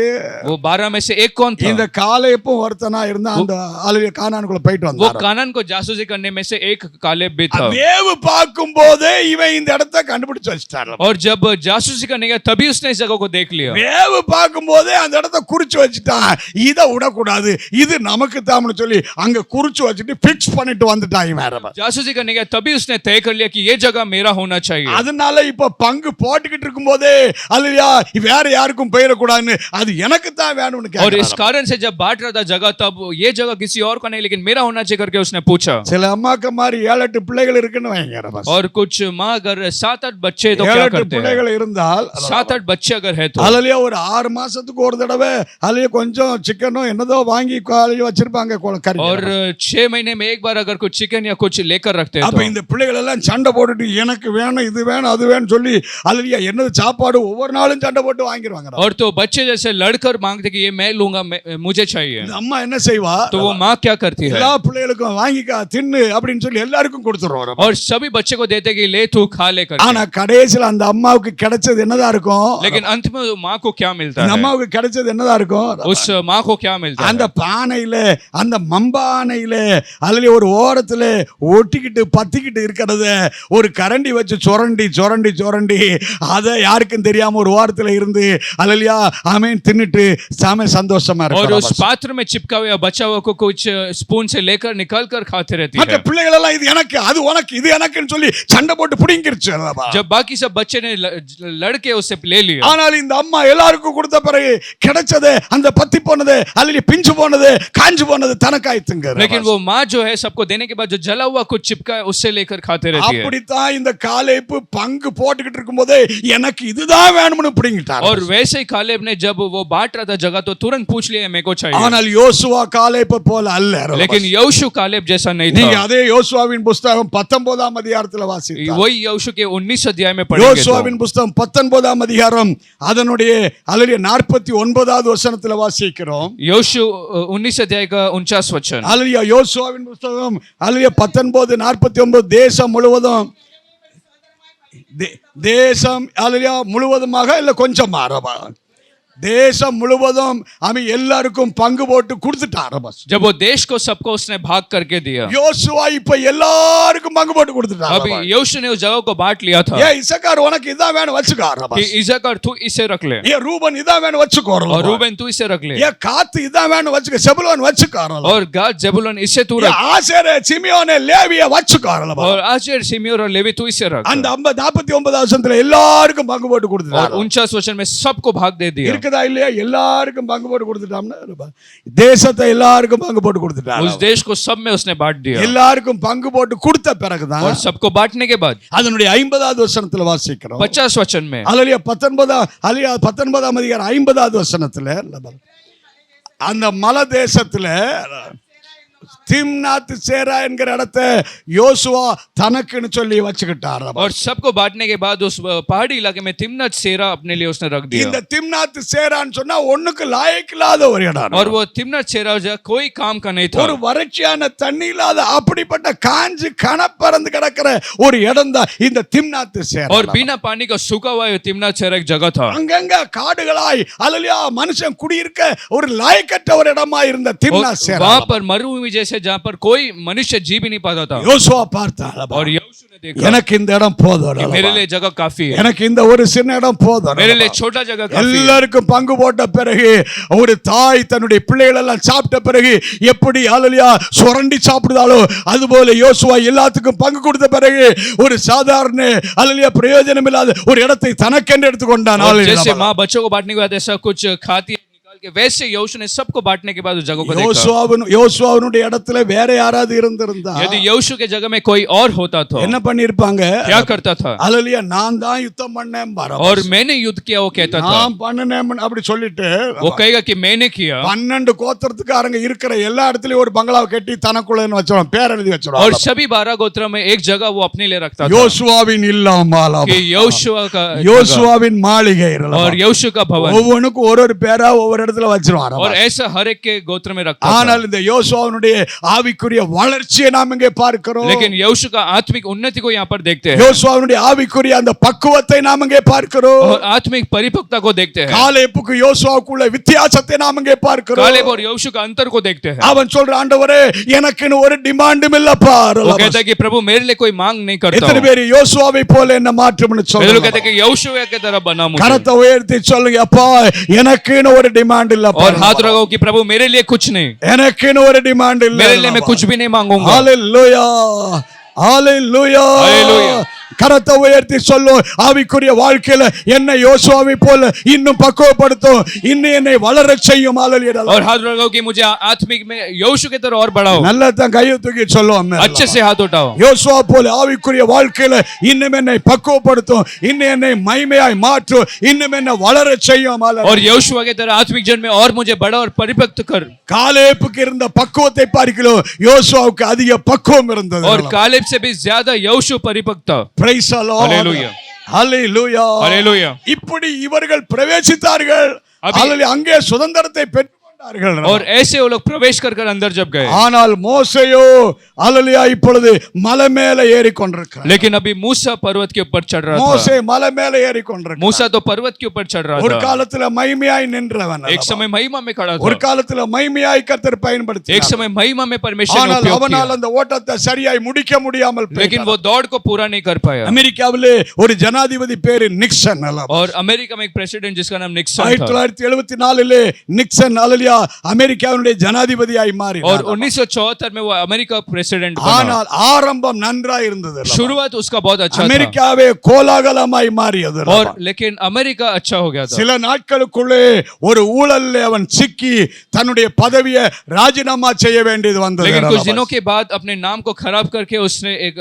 वो 12 में से एक कौन था? இந்த காலேப்பும் ஒருத்தனா இருந்தா அந்த ஆளு கானானுக்குள்ள போயிட்டு वो வந்தார். कानान को जासूसी करने में से एक कालेब भी था. வேவு பார்க்கும் போதே இவன் இந்த இடத்தை கண்டுபிடிச்சு வச்சிட்டார். और जब जासूसी करने गया तभी उसने इस जगह को देख लिया. வேவு பார்க்கும் போதே அந்த இடத்தை குறிச்சு வச்சுட்டான், இத விடக்கூடாது, இது நமக்கு தாம்னு சொல்லி அங்க குறிச்சு வச்சுட்டு பிக்ஸ் பண்ணிட்டு வந்துட்டான் இவன். जासूसी करने गया तभी उसने तय कर लिया कि ये जगह मेरा होना चाहिए. அதனால இப்ப பங்கு போட்டுக்கிட்டு இருக்கும் போதே அல்லேலூயா வேற யாருக்கும் போயிடக்கூடாதுன்னு அது எனக்கு தான் வேணும்னு और इस கேட்டான். कारण से जब बांट रहा था जगह, तब ये जगह किसी और का नहीं लेकिन मेरा होना चाहिए करके उसने पूछा. சில அம்மாக்க மாதிரி 7-8 பிள்ளைகள் இருக்குன்னு வைங்க. और कुछ माँ अगर 7-8 बच्चे तो क्या 7-8 करते हैं? பிள்ளைகள் இருந்தால் 7-8 बच्चे अगर है तो அல்லேலூயா ஒரு 6 மாசத்துக்கு ஒரு தடவை அல்லேலூயா கொஞ்சம் சிக்கனோ என்னதோ வாங்கி காலையில வச்சிருப்பாங்க கறி. और 6 महीने में एक बार अगर कुछ चिकन या कुछ लेकर रखते हैं அப்ப तो இந்த பிள்ளைகள் எல்லாம் சண்டை போட்டுட்டு எனக்கு வேணும் இது வேணும் அது வேணும் சொல்லி அல்லேலூயா என்னது சாப்பாடு ஒவ்வொரு நாளும் சண்டை போட்டு வாங்கிடுவாங்க. और तो बच्चे जैसे लड़कर मांगते कि ये मैं लूंगा, मुझे चाहिए. இந்த அம்மா என்ன செய்வா? तो वो माँ क्या करती है? எல்லா பிள்ளைகளுக்கும் வாங்கிக்கா தின்னு அப்படின்னு சொல்லி எல்லாருக்கும் கொடுத்துருவாங்க. और सभी बच्चे को देते कि ले तू खा ले करके. ஆனா கடைசில அந்த அம்மாவுக்கு கிடைச்சது என்னதா இருக்கும்? लेकिन अंत में माँ को क्या मिलता அந்த है? அம்மாவுக்கு கிடைச்சது என்னதா இருக்கும்? उस माँ को क्या मिलता அந்த है? பானையில அந்த மம்பானையில அல்லேலூயா ஒரு ஓரத்துல ஒட்டிக்கிட்டு பத்திக்கிட்டு இருக்கிறத ஒரு கரண்டி வச்சு சுரண்டி சுரண்டி சுரண்டி அதை யாருக்கும் தெரியாம ஒரு ஓரத்துல இருந்து அல்லேலூயா ஆமென் தின்னுட்டு சாமே சந்தோஷமா और उस இருக்காங்க. पात्र में चिपका हुआ बचा हुआ को कुछ स्पून से लेकर निकाल कर खाते रहती மற்ற है. பிள்ளைகள் எல்லாம் இது எனக்கு அது உனக்கு இது எனக்குன்னு சொல்லி சண்டை போட்டு புடிங்கிருச்சு. जब बाकी सब बच्चे ने लड़के उससे ले लिया. ஆனால் இந்த அம்மா எல்லாருக்கும் கொடுத்த பிறகு கிடைச்சது அந்த பத்தி போனது அல்லது பிஞ்சு போனது காஞ்சு போனது தனக்காய்த்துங்க. लेकिन वो माँ जो है सबको देने के बाद जो जला हुआ कुछ चिपका है उससे लेकर खाते रहती है. அப்படித்தான் இந்த காலேப்பு பங்கு போட்டுக்கிட்டு இருக்கும்போதே எனக்கு இதுதான் வேணும்னு பிடிங்கிட்டார். और वैसे ही कालेब ने जब वो बांट रहा था जगह तो तुरंत पूछ लिया मेरे को चाहिए. ஆனால் யோசுவா காலேப்பை போல அல்ல. लेकिन यहोशू कालेब जैसा नहीं நீங்க था. அதே யோசுவாவின் புத்தகம் 19ஆம் அதிகாரத்துல வாசித்தா वही यहोशू के 19 अध्याय में पढ़ेंगे. யோசுவாவின் புத்தகம் 19ஆம் அதிகாரம் அதனுடைய அல்லது 49வது வசனத்துல வாசிக்கிறோம். यहोशू 19 अध्याय का 49 वचन. அல்லேலூயா யோசுவாவின் புத்தகம் அல்லேலூயா 19:49 தேசம் முழுவதும் தேசம் அல்லேலூயா முழுவதுமாக இல்ல கொஞ்சம் மாறவா தேசம் முழுவதும் அவன் எல்லாருக்கும் பங்கு போட்டு கொடுத்துட்டான். जब वो देश को सबको उसने भाग करके दिया. யோசுவா இப்ப எல்லாருக்கும் பங்கு போட்டு கொடுத்துட்டான். अब यहोशू ने उस जगह को बांट लिया था ஏ இசக்கார் உனக்கு இதான் வேணும் வச்சுக்கோ. कि इज़ाकार तू इसे रख ले, ஏ ரூபன் இதான் வேணும் வச்சுக்கோ. और रूबेन तू इसे रख ले, ஏ காத்து இதான் வேணும் வச்சுக்கோ. செபுலோன் வச்சுக்கோ. और गाद जेबुलून इसे तू रख, ஆசேர் சிமியோன் லேவிய வச்சுக்கோ. और आशेर सिमियोन और लेवी तू इसे रख. அந்த 49 வசனத்துல எல்லாருக்கும் பங்கு போட்டு और கொடுத்துட்டான். 49 वचन में सबको भाग दे दिया. இருக்குதா இல்லையா? எல்லாருக்கும் பங்கு போட்டு கொடுத்துட்டான். தேசத்தை எல்லாருக்கும் பங்கு போட்டு கொடுத்துட்டான். उस देश को सब में उसने बांट दिया. எல்லாருக்கும் பங்கு போட்டு கொடுத்த பிறகுதான் और सबको बांटने के बाद அதனுடைய 50வது வசனத்துல வாசிக்கிறோம். 50 वचन में அல்லேலூயா 19ஆம் அதிகாரம் 50வது வசனத்துல அந்த மலை தேசத்துல திம்னாத் சேரா என்கிற இடத்தை யோசுவா தனக்குன்னு சொல்லி வச்சுக்கிட்டார். और सबको बांटने के बाद उस पहाड़ी इलाके में तिम्नात सेरा अपने लिए उसने रख दिया. இந்த திம்னாத் சேரான்னு சொன்னா ஒண்ணுக்கு லாயக்கு இல்லாத ஒரு இடம். और वो तिम्नात सेरा जो कोई काम का नहीं था. ஒரு வறட்சியான தண்ணி இல்லாத அப்படிப்பட்ட காஞ்சு கணப்பறந்து கிடக்கிற ஒரு இடம் தான் இந்த திம்னாத் சேரா. और बिना पानी का सूखा हुआ तिम्नात सेरा एक जगह था. அங்கங்க காடுகளாய் அல்லேலூயா மனுஷன் குடியிருக்க ஒரு லாயக்கற்ற ஒரு இடமா இருந்த திம்னாத் சேரா. वहां पर मरुभूमि जैसे जहाँ पर कोई मनुष्य जी भी नहीं पाता था। யோசுவா பார்த்தாள் और यहोशू ने देखा எனக்கு இந்த இடம் போதும் कि मेरे लिए जगह काफी है, எனக்கு இந்த ஒரு சின்ன இடம் போதும் मेरे लिए छोटा जगह काफी है। எல்லாருக்கும் பங்கு போட்ட பிறகு ஒரு தாய் தன்னுடைய பிள்ளைகள் எல்லாம் சாப்பிட்ட பிறகு எப்படி ஹல்லேலூயா சுரண்டி சாப்பிடுதாலோ அதுபோல யோசுவா எல்லாத்துக்கும் பங்கு கொடுத்த பிறகு ஒரு சாதாரண ஹல்லேலூயா பிரயோஜனம் இல்லாத ஒரு இடத்தை தனக்கென்று எடுத்துக்கொண்டான்। और जैसे माँ बच्चों को बांटने के बाद ऐसा कुछ खाती है निकाल के, वैसे यहोशू ने सबको बांटने के बाद उस जगह को देखा। யோசுவாவினுடைய இடத்துல வேற யாராவது இருந்திருந்தா यदि यहोशू के जगह में कोई और होता तो என்ன பண்ணிருப்பாங்க? क्या करता था? ஹல்லேலூயா நான் தான் யுத்தம் பண்ணேன் பாரு, और मैंने युद्ध किया वो कहता था, நான் பண்ணனேன் அப்படி சொல்லிட்டு वो कहेगा कि मैंने किया। 12 கோத்திரத்துக்காரங்க இருக்கிற எல்லா இடத்துலயும் ஒரு பங்களாவை கட்டி தனக்குள்ளன்னு வச்சிருவான், பேர் எழுதி और வச்சிருவான்। सभी 12 गोत्र में एक जगह वो अपने लिए रखता था யோசுவாவின் இல்லமால कि यहोशू का யோசுவாவின் மாளிகை और यहोशू का भवन, ஒவ்வொன்றுக்கும் ஒரு பேரா ஒவ்வொரு இடத்துல வச்சிருவான்। और ऐसा हर एक के गोत्र में रखता था। ஆனால் இந்த யோசுவாவினுடைய ஆவிக்குரிய வளர்ச்சியை நாம் இங்கே பார்க்கிறோம்। लेकिन यहोशू का आत्मिक उन्नति को यहाँ पर देखते हैं, யோசுவாவினுடைய ஆவிக்குரிய அந்த பக்குவத்தை நாம் இங்கே பார்க்கிறோம்। और आत्मिक परिपक्वता को देखते हैं। காலேபுக்கு யோசுவாவுக்குள்ள வித்தியாசத்தை நாம் இங்கே பார்க்கிறோம்। कालेब और यहोशू का अंतर को देखते हैं। அவன் சொல்ற ஆண்டவரே எனக்குன்னு ஒரு டிமாண்டும் இல்லப்பா। वो कहता है कि प्रभु मेरे लिए कोई मांग नहीं करता எத்தனை हूं। பேர் யோசுவாவை போல என்ன மாற்றம்னு वे लोग சொல்றாங்க? कहते हैं कि यहोशू की तरह बना मुझे, கரத்தை உயர்த்தி சொல்லுங்க, அப்பா எனக்குன்னு ஒரு டிமாண்ட் இல்லப்பா। और हाथ लगाओ कि प्रभु मेरे लिए कुछ नहीं, எனக்குன்னு ஒரு டிமாண்ட் இல்ல, मेरे लिए मैं कुछ भी नहीं मांगूंगा। ஹalleluya ஹalleluya ஹalleluya। கரத்தை உயர்த்தி சொல்லு, ஆவிக்குரிய வாழ்க்கையில என்னை யோசுவாவை போல இன்னும் பக்குவப்படுத்தும், இன்னும் என்னை வளர செய்யும்। ஹalleluya। और हाथ लगाओ कि मुझे आत्मिक में यहोशू की तरह और बढ़ाओ। நல்லா தான் கையை தூக்கி சொல்லுவோம், अच्छे से हाथ उठाओ। யோசுவா போல ஆவிக்குரிய வாழ்க்கையில இன்னும் என்னை பக்குவப்படுத்தும், இன்னும் என்னை மகிமையாய் மாற்றும், இன்னும் என்னை வளர செய்யும்। और यहोशू की तरह आत्मिक जन में और मुझे बड़ा और परिपक्व कर। காலேபுக்கு இருந்த பக்குவத்தை பார்க்கிறோம், யோசுவாவுக்கு அதிக பக்குவம் இருந்தது। और कालेब से भी ज्यादा यहोशू परिपक्वता। Praise the Lord. Hallelujah. Hallelujah. Hallelujah. இப்படி இவர்கள் பிரவேசித்தார்கள், ஹalleluya, அங்கே சுதந்திரத்தை பெற்றுக்கொண்டார்கள்। और ऐसे वो लोग प्रवेश कर अंदर जब गए, ஆனால் மோசேயோ ஹalleluya இப்பொழுது மலை மேலே ஏறி கொண்டிருக்கிறார்। लेकिन अभी मूसा पर्वत के ऊपर चढ़ रहा மோசே था। மலை மேலே ஏறி கொண்டிருக்கிறார்। मूसा तो पर्वत के ऊपर चढ़ रहा ஒரு था, காலத்துல மகிமையாய் நின்றவன், एक समय महिमा में खड़ा ஒரு था, காலத்துல மகிமையாய் கர்த்தர் பயன்படுத்தினார்। एक समय महिमा में परमेश्वर ने ஆனால் उपयोग அவனால் किया, அந்த ஓட்டத்தை சரியாய் முடிக்க முடியாமல் लेकिन वो दौड़ को पूरा नहीं कर पाया। அமெரிக்காவிலே ஒரு ஜனாதிபதி பேரு நிக்சன்। और अमेरिका में एक प्रेसिडेंट जिसका नाम निक्सन था, 1974 நிக்சன் ஹalleluya அமெரிக்காவுடைய ஜனாதிபதியாய் மாறினார்। और 1974 में वो अमेरिका प्रेसिडेंट बना। ஆனால் ஆரம்பம் நன்றாய் இருந்தது, शुरुआत उसका बहुत अच्छा था, அமெரிக்காவே கோலாகலமாய் மாறியது। और लेकिन अमेरिका अच्छा हो गया था। சில நாட்களுக்குள்ளே ஒரு ஊழல்ல அவன் சிக்கி தன்னுடைய பதவியை ராஜினாமா செய்ய வேண்டியது வந்தது। लेकिन कुछ दिनों के बाद अपने नाम को खराब करके उसने एक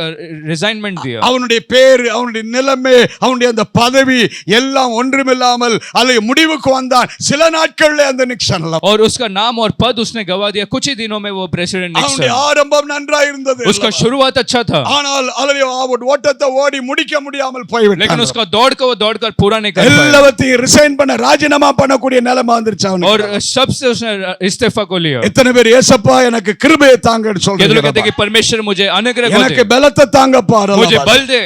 रिजाइनमेंट दिया। அவனுடைய பேர், அவனுடைய நிலைமை, அவனுடைய அந்த பதவி எல்லாம் ஒன்றுமில்லாமல் அல்ல முடிவுக்கு வந்தான் சில நாட்களிலே அந்த நிக்சன்। और उसका नाम और पद उसने गवा दिया कुछ ही दिनों में वो प्रेसिडेंट அவனுடைய निक्सन। ஆரம்பம் நன்றாய் இருந்தது, उसका शुरुआत अच्छा था, ஆனால் அல்ல அவன் ஓட்டத்தை ஓடி முடிக்க முடியாமல் போய்விட்டான்। लेकिन उसका दौड़ को वो दौड़कर पूरा नहीं कर पाया, எல்லாவற்றையும் ரிசைன் பண்ண ராஜினாமா பண்ணக்கூடிய நிலைமை வந்துருச்சு அவனுக்கு। और सबसे उसने इस्तीफा को लिया। எத்தனை பேர் ஏசப்பா எனக்கு கிருபையை தாங்கன்னு ये लोग சொல்றீங்க? कहते हैं कि परमेश्वर मुझे अनुग्रह को எனக்கு दे, பலத்தை தாங்கப்பா, मुझे बल दे,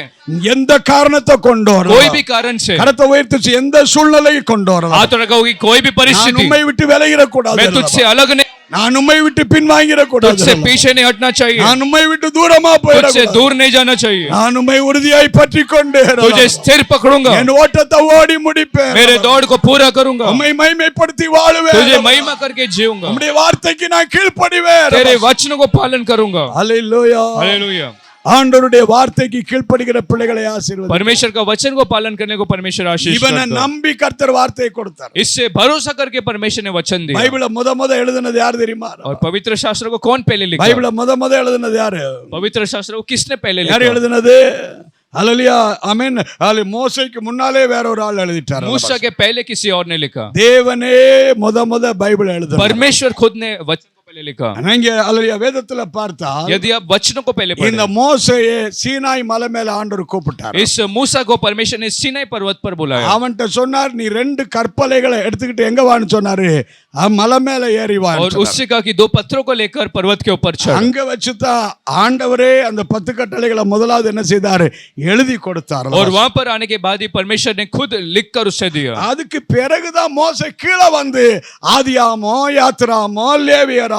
எந்த காரணத்தை கொண்டு कोई வரலாம், भी कारण से। கரத்தை உயர்த்தி எந்த சூழ்நிலையை கொண்டு வரலாம், हाथ रखा होगी कोई भी நான் परिस्थिति, உம்மை விட்டு விலகிடக்கூடாது, मैं तुझसे अलग नहीं, நான் உம்மை விட்டு பின்வாங்கிடக்கூடாது, तुझसे पीछे नहीं हटना चाहिए, நான் உம்மை விட்டு தூரமா तुझसे போயிடக்கூடாது, दूर नहीं जाना चाहिए, நான் உம்மை உறுதியாய் பற்றி கொண்டு तुझे स्थिर पकड़ूंगा, என் ஓட்டத்தை ஓடி முடிப்பேன், मेरे दौड़ को पूरा करूंगा, உம்மை மகிமைப்படுத்தி வாழுவேன், तुझे महिमा करके जीऊंगा, உம்முடைய வார்த்தைக்கு நான் கீழ்ப்படிவேன்। तेरे वचनों को पालन करूंगा। ஹalleluya। हालेलुया। ஆண்டவருடைய வார்த்தைக்கு கீழ்ப்படுகிற பிள்ளைகளை ஆசீர்வதி। परमेश्वर का वचन को पालन करने को परमेश्वर आशीष இவனை करता है। நம்பி கர்த்தர் வார்த்தையை கொடுத்தார்। इससे भरोसा करके परमेश्वर ने वचन दिया। பைபிளை முத எழுதினது யார் தெரியுமா? और पवित्र शास्त्र को कौन पहले लिखा? பைபிளை முத எழுதினது யாரு? पवित्र शास्त्र को किसने पहले யார் लिखा? எழுதினது? ஹalleluya ஆமென்। மோசேக்கு முன்னாலே வேற ஒரு ஆள் எழுதிட்டார்। मूसा के पहले किसी और ने लिखा। தேவனே முத பைபிளை எழுதினார்। परमेश्वर खुद ने वचन को पहले लिखा। நீங்க ஹalleluya வேதத்துல பார்த்தா यदि आप वचनों को पहले இந்த पढ़ें, மோசேயை சீனாய் மலை மேல ஆண்டவர் கூப்பிட்டார்। इस मूसा को परमेश्वर ने सीनाई पर्वत पर बुलाया அவன்கிட்ட சொன்னார் நீ 2 கற்பலைகளை எடுத்துக்கிட்டு எங்க வான்னு சொன்னாரு, மலை மேல ஏறி வா। और उससे कहा कि 2 पत्थरों को लेकर पर्वत के ऊपर चढ़। அங்க வச்சுதான் ஆண்டவரே அந்த 10 கட்டளைகளை முதலாவது என்ன செய்தாரு? எழுதி கொடுத்தார்। और वहां पर आने के बाद ही परमेश्वर ने खुद लिखकर उसे दिया। அதுக்கு பிறகுதான் மோசே கீழே வந்து ஆதியாமோ யாத்ராமோ லேவியராமோ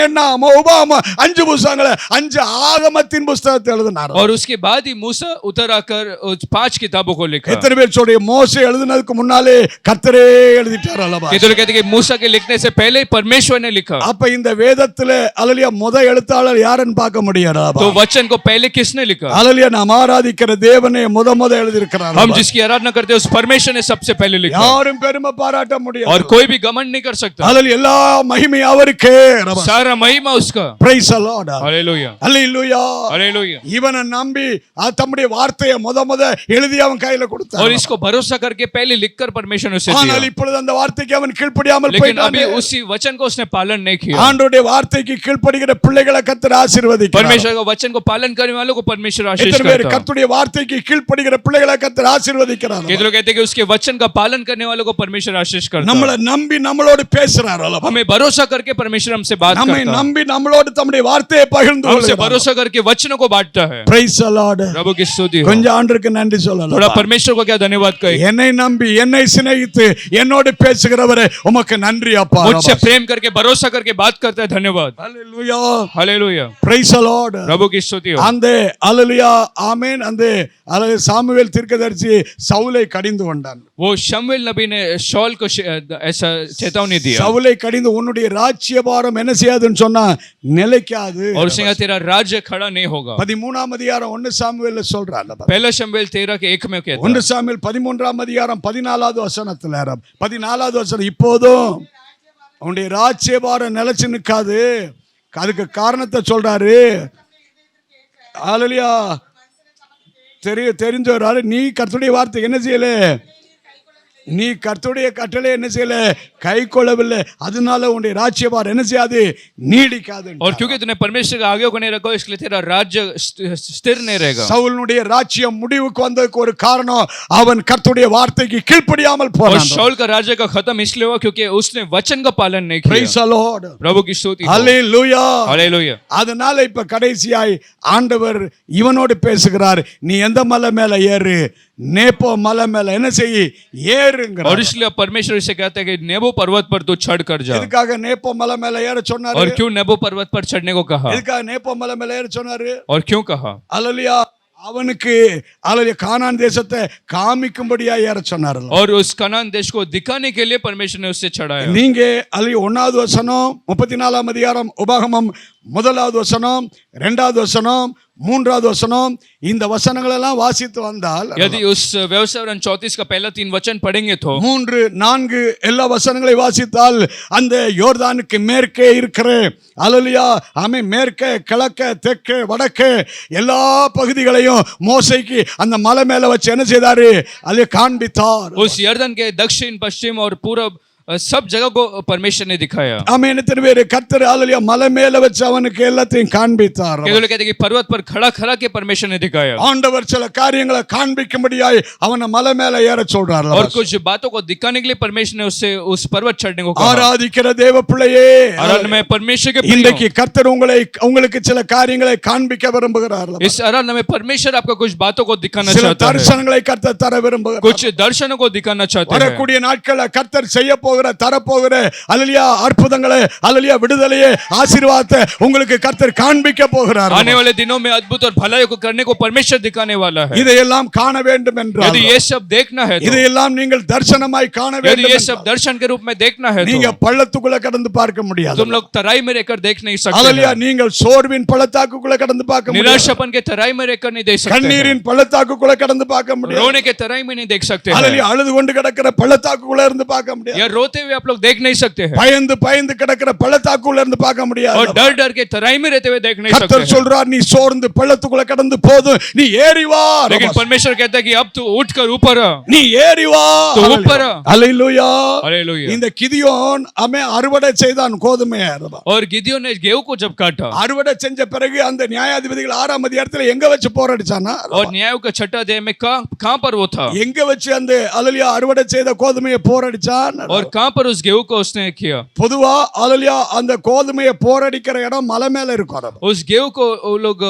எண்ணாம உபாம 5 புஸ்தகங்களை 5 ஆகமத்தின் புஸ்தகத்தை எழுதினார். और उसके बाद ही मूसा उतर आकर उस 5 किताबों को लिखा. எத்தனை பேர் சொல்றீங்க மோசே எழுதினதுக்கு முன்னாலே கர்த்தரே எழுதிட்டார் அல்லவா? कितने लोग कहते हैं कि मूसा के लिखने से पहले ही परमेश्वर ने लिखा. அப்ப இந்த வேதத்துல அல்லேலூயா முத எழுத்தாளர் யாருன்னு பார்க்க முடியாது. तो वचन को पहले किसने लिखा? அல்லேலூயா நாம் ஆராதிக்கிற தேவனே முத எழுதியிருக்கிறார். हम जिसकी आराधना करते हैं उस परमेश्वर ने सबसे पहले लिखा. யாரும் பெருமை பாராட்ட முடியாது. और कोई भी घमंड नहीं कर सकता. அல்லேலூயா எல்லா மகிமை அவருக்கே. सारा महिमा उसका. Praise the Lord. Hallelujah. Hallelujah. Hallelujah. இவனை நம்பி தம்முடைய வார்த்தையை முத எழுதி அவன் கையில கொடுத்தார். और इसको भरोसा करके पहले लिखकर परमेश्वर ने उसे ஆனால் दिया. இப்பொழுது அந்த வார்த்தைக்கு அவன் கீழ்ப்படியாமல் लेकिन போய்ட்டான். अभी उसी वचन को उसने पालन नहीं किया. ஆண்டவருடைய வார்த்தைக்கு கீழ்ப்படிகிற பிள்ளைகளை கர்த்தர் ஆசீர்வதிக்கிறார். परमेश्वर के वचन को पालन करने वालों को परमेश्वर आशीष எத்தனை பேர் करता है. கர்த்தருடைய வார்த்தைக்கு கீழ்ப்படிகிற பிள்ளைகளை கர்த்தர் ஆசீர்வதிக்கிறார். कितने लोग कहते हैं कि उसके वचन का पालन करने वालों को परमेश्वर आशीष करता है. நம்மளை நம்பி நம்மளோடு பேசுறார் அல்லவா? हमें भरोसा करके परमेश्वर हमसे बात நம்மை करता है. நம்பி நம்மளோடு தம்முடைய வார்த்தையை பகிர்ந்து हमसे கொள்கிறார். भरोसा करके वचनों को बांटता है. Praise the Lord. प्रभु की स्तुति हो. கொஞ்சம் ஆண்டவருக்கு நன்றி சொல்லலாம். थोड़ा परमेश्वर को क्या धन्यवाद कहे. என்னை நம்பி என்னை சிநேகித்து என்னோடு பேசுகிறவரே உமக்கு நன்றி அப்பா. मुझसे प्रेम करके भरोसा करके बात करता है. धन्यवाद. Hallelujah. Hallelujah. Praise the Lord. प्रभु की स्तुति हो. அந்த அல்லேலூயா ஆமென். அந்த சாமுவேல் தீர்க்கதரிசி சவுலை கடிந்து கொண்டான். वो शमूएल नबी ने शौल को ऐसा चेतावनी दिया. சவுலை கடிந்து உன்னுடைய ராஜ்யபாரம் என்ன செய்யாதுன்னு சொன்னா நிலைக்காது. और उसने कहा तेरा राज्य खड़ा नहीं होगा. 13ஆம் அதிகாரம் 1 சாமுவேல்ல சொல்றான். पहला शमूएल 13 के 1 में कहता है. 1 சாமுவேல் 13ஆம் அதிகாரம் 14வது வசனத்துல 14வது வசனம் இப்போதும் உன்னுடைய ராஜ்யபாரம் நிலைச்சு நிற்காது. அதுக்கு காரணத்தை சொல்றாரு. ஹல்லேலூயா. தெரிஞ்சவராரு நீ கர்த்தருடைய வார்த்தை என்ன செய்யல, நீ கர்த்தருடைய கட்டளை என்ன செய்யல, கை கொள்ளவில்லை. அதனால உன்னுடைய ராஜ்யபாரம் என்ன செய்யாது, நீடிக்காது. और क्योंकि तूने परमेश्वर के आगे को नहीं रखा इसलिए तेरा राज्य स्थिर नहीं रहेगा. சவுலுடைய ராஜ்யம் முடிவுக்கு வந்ததுக்கு ஒரு காரணம் அவன் கர்த்தருடைய வார்த்தைக்கு கீழ்ப்படியாமல் और போனான். शाऊल का राज्य का खत्म इसलिए हुआ क्योंकि उसने वचन का पालन नहीं किया. Praise the Lord. प्रभु की स्तुति. ஹல்லேலூயா. हालेलुया. அதனால இப்ப கடைசியாய் ஆண்டவர் இவனோடு பேசுகிறார். நீ எந்த மலை மேல ஏறு, நேப்போ மலை மேல என்ன செய்ய ஏறுங்கறார். और इसलिए परमेश्वर से कहता है कि नेबो पर्वत पर तू चढ़ कर जा. எதுக்காக நேப்போ மலை மேல ஏற சொன்னாரு? और क्यों नेबो पर्वत पर चढ़ने को कहा? எதுக்காக நேப்போ மலை மேல ஏற சொன்னாரு? और क्यों कहा? அல்லேலூயா. அவனுக்கு அல்லேலூயா கானான் தேசத்தை காமிக்கும்படியா ஏற சொன்னார். और उस कनान देश को दिखाने के लिए परमेश्वर ने उससे चढ़ाया. நீங்க அல்லேலூயா 1வது வசனம் 34ஆம் அதிகாரம் உபாகமம் 1வது வசனம் 2வது வசனம் 3வது வசனம் இந்த வசனங்கள் எல்லாம் வாசித்து வந்தால் यदि उस व्यवसाय 34 का पहला 3 वचन पढ़ेंगे तो 3, 4 எல்லா வசனங்களை வாசித்தால் அந்த யோர்தானுக்கு மேற்கே இருக்கிற அல்லேலூயா ஆமென் மேற்கே கிழக்கே தெற்கே வடக்கே எல்லா பகுதிகளையும் மோசேக்கு அந்த மலை மேல வச்சு என்ன செய்தாரு, அதை காண்பித்தார். उस यर्दन के दक्षिण पश्चिम और पूरब सब जगह को परमेश्वर ने दिखाया. ஆமென். எத்தனை பேர் கர்த்தர் அல்லேலூயா மலை மேல வச்சு அவனுக்கு எல்லாத்தையும் காண்பித்தார். केवल कहते हैं कि पर्वत पर खड़ा के परमेश्वर ने दिखाया. ஆண்டவர் சில காரியங்களை காண்பிக்கும்படியாய் அவனை மலை மேல ஏற சொல்றார். और कुछ बातों को दिखाने के लिए परमेश्वर ने उससे उस पर्वत चढ़ने को कहा. ஆராதிக்கிற தேவ பிள்ளையே, आराधना में परमेश्वर के இன்றைக்கு கர்த்தர் உங்களுக்கு சில காரியங்களை காண்பிக்க விரும்புகிறார். इस आराधना में परमेश्वर आपको कुछ बातों को दिखाना சில चाहता है. தரிசனங்களை கர்த்தர் தர விரும்புகிறார். कुछ दर्शनों को दिखाना चाहते हैं. வரக்கூடிய நாட்களை கர்த்தர் செய்ய போகிற தரப்போகிற அல்லேலூயா அற்புதங்களை அல்லேலூயா விடுதலையே ஆசீர்வாதத்தை உங்களுக்கு கர்த்தர் காண்பிக்க போகிறார். आने वाले दिनों में अद्भुत और भलाई को करने को परमेश्वर दिखाने वाला है. இதையெல்லாம் காண வேண்டும் என்றால், यदि ये सब देखना है तो, இதையெல்லாம் நீங்கள் தரிசனமாய் காண यदि வேண்டும் ये என்றால், सब दर्शन के रूप में देखना है நீங்க तो பள்ளத்துக்குள்ள கடந்து பார்க்க முடியாது. तुम लोग तराई में रहकर देख नहीं सकते அல்லேலூயா हैं. நீங்கள் சோர்வின் பள்ளத்தாக்குக்குள்ள கடந்து பார்க்க முடியாது. निराशापन के तराई में रहकर नहीं देख सकते हैं. கண்ணீரின் பள்ளத்தாக்குக்குள்ள கடந்து பார்க்க முடியாது. रोने के तराई में नहीं देख सकते हैं. அல்லேலூயா அழுது கொண்டு கிடக்கிற பள்ளத்தாக்குக்குள்ள இருந்து பார்க்க முடியாது. या रोते हुए आप लोग देख नहीं सकते हैं. பயந்து கிடக்கிற பள்ளத்தாக்குக்குள்ள இருந்து பார்க்க और முடியாது. डर के तराई में रहते हुए देख नहीं सकते கர்த்தர் हैं. சொல்றார், நீ சோர்ந்து பள்ளத்துக்குள்ள கடந்து போதும், நீ ஏறி வா. लेकिन परमेश्वर कहता है कि अब तू उठकर ऊपर आ. நீ ஏறி வா. तो ऊपर आ. அல்லேலூயா. हालेलुया. இந்த கிதியோன் அவன் அறுவடை செய்தான் கோதுமையை. और गिदियोन ने गेहूं को जब काटा அறுவடை செஞ்ச பிறகு அந்த நியாயாதிபதிகள் 6ஆம் அதிகாரத்துல எங்க வச்சு போராடிச்சானா? और न्यायों का छठा अध्याय में कहां पर वो था? எங்க வச்சு அந்த அல்லேலூயா அறுவடை செய்த கோதுமையை போராடிச்சான்? और कहाँ पर उस गेहूं को उसने किया? பொதுவா அல்லேலூயா அந்த கோதுமையை போரடிக்கிற இடம் மலை மேல இருக்கும். उस गेहूं को वो लोग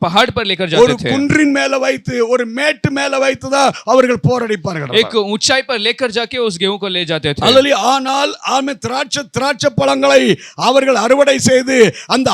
पहाड़ पर लेकर ஒரு जाते थे, குன்றின் மேல வைத்து ஒரு மேட்டு மேல வைத்து தான் அவர்கள் போரடிப்பார்கள். एक ऊंचाई पर लेकर जाके उस गेहूं को ले जाते थे. அல்லேலூயா. ஆனால் ஆமே திராட்சை பழங்களை அவர்கள் அறுவடை செய்து அந்த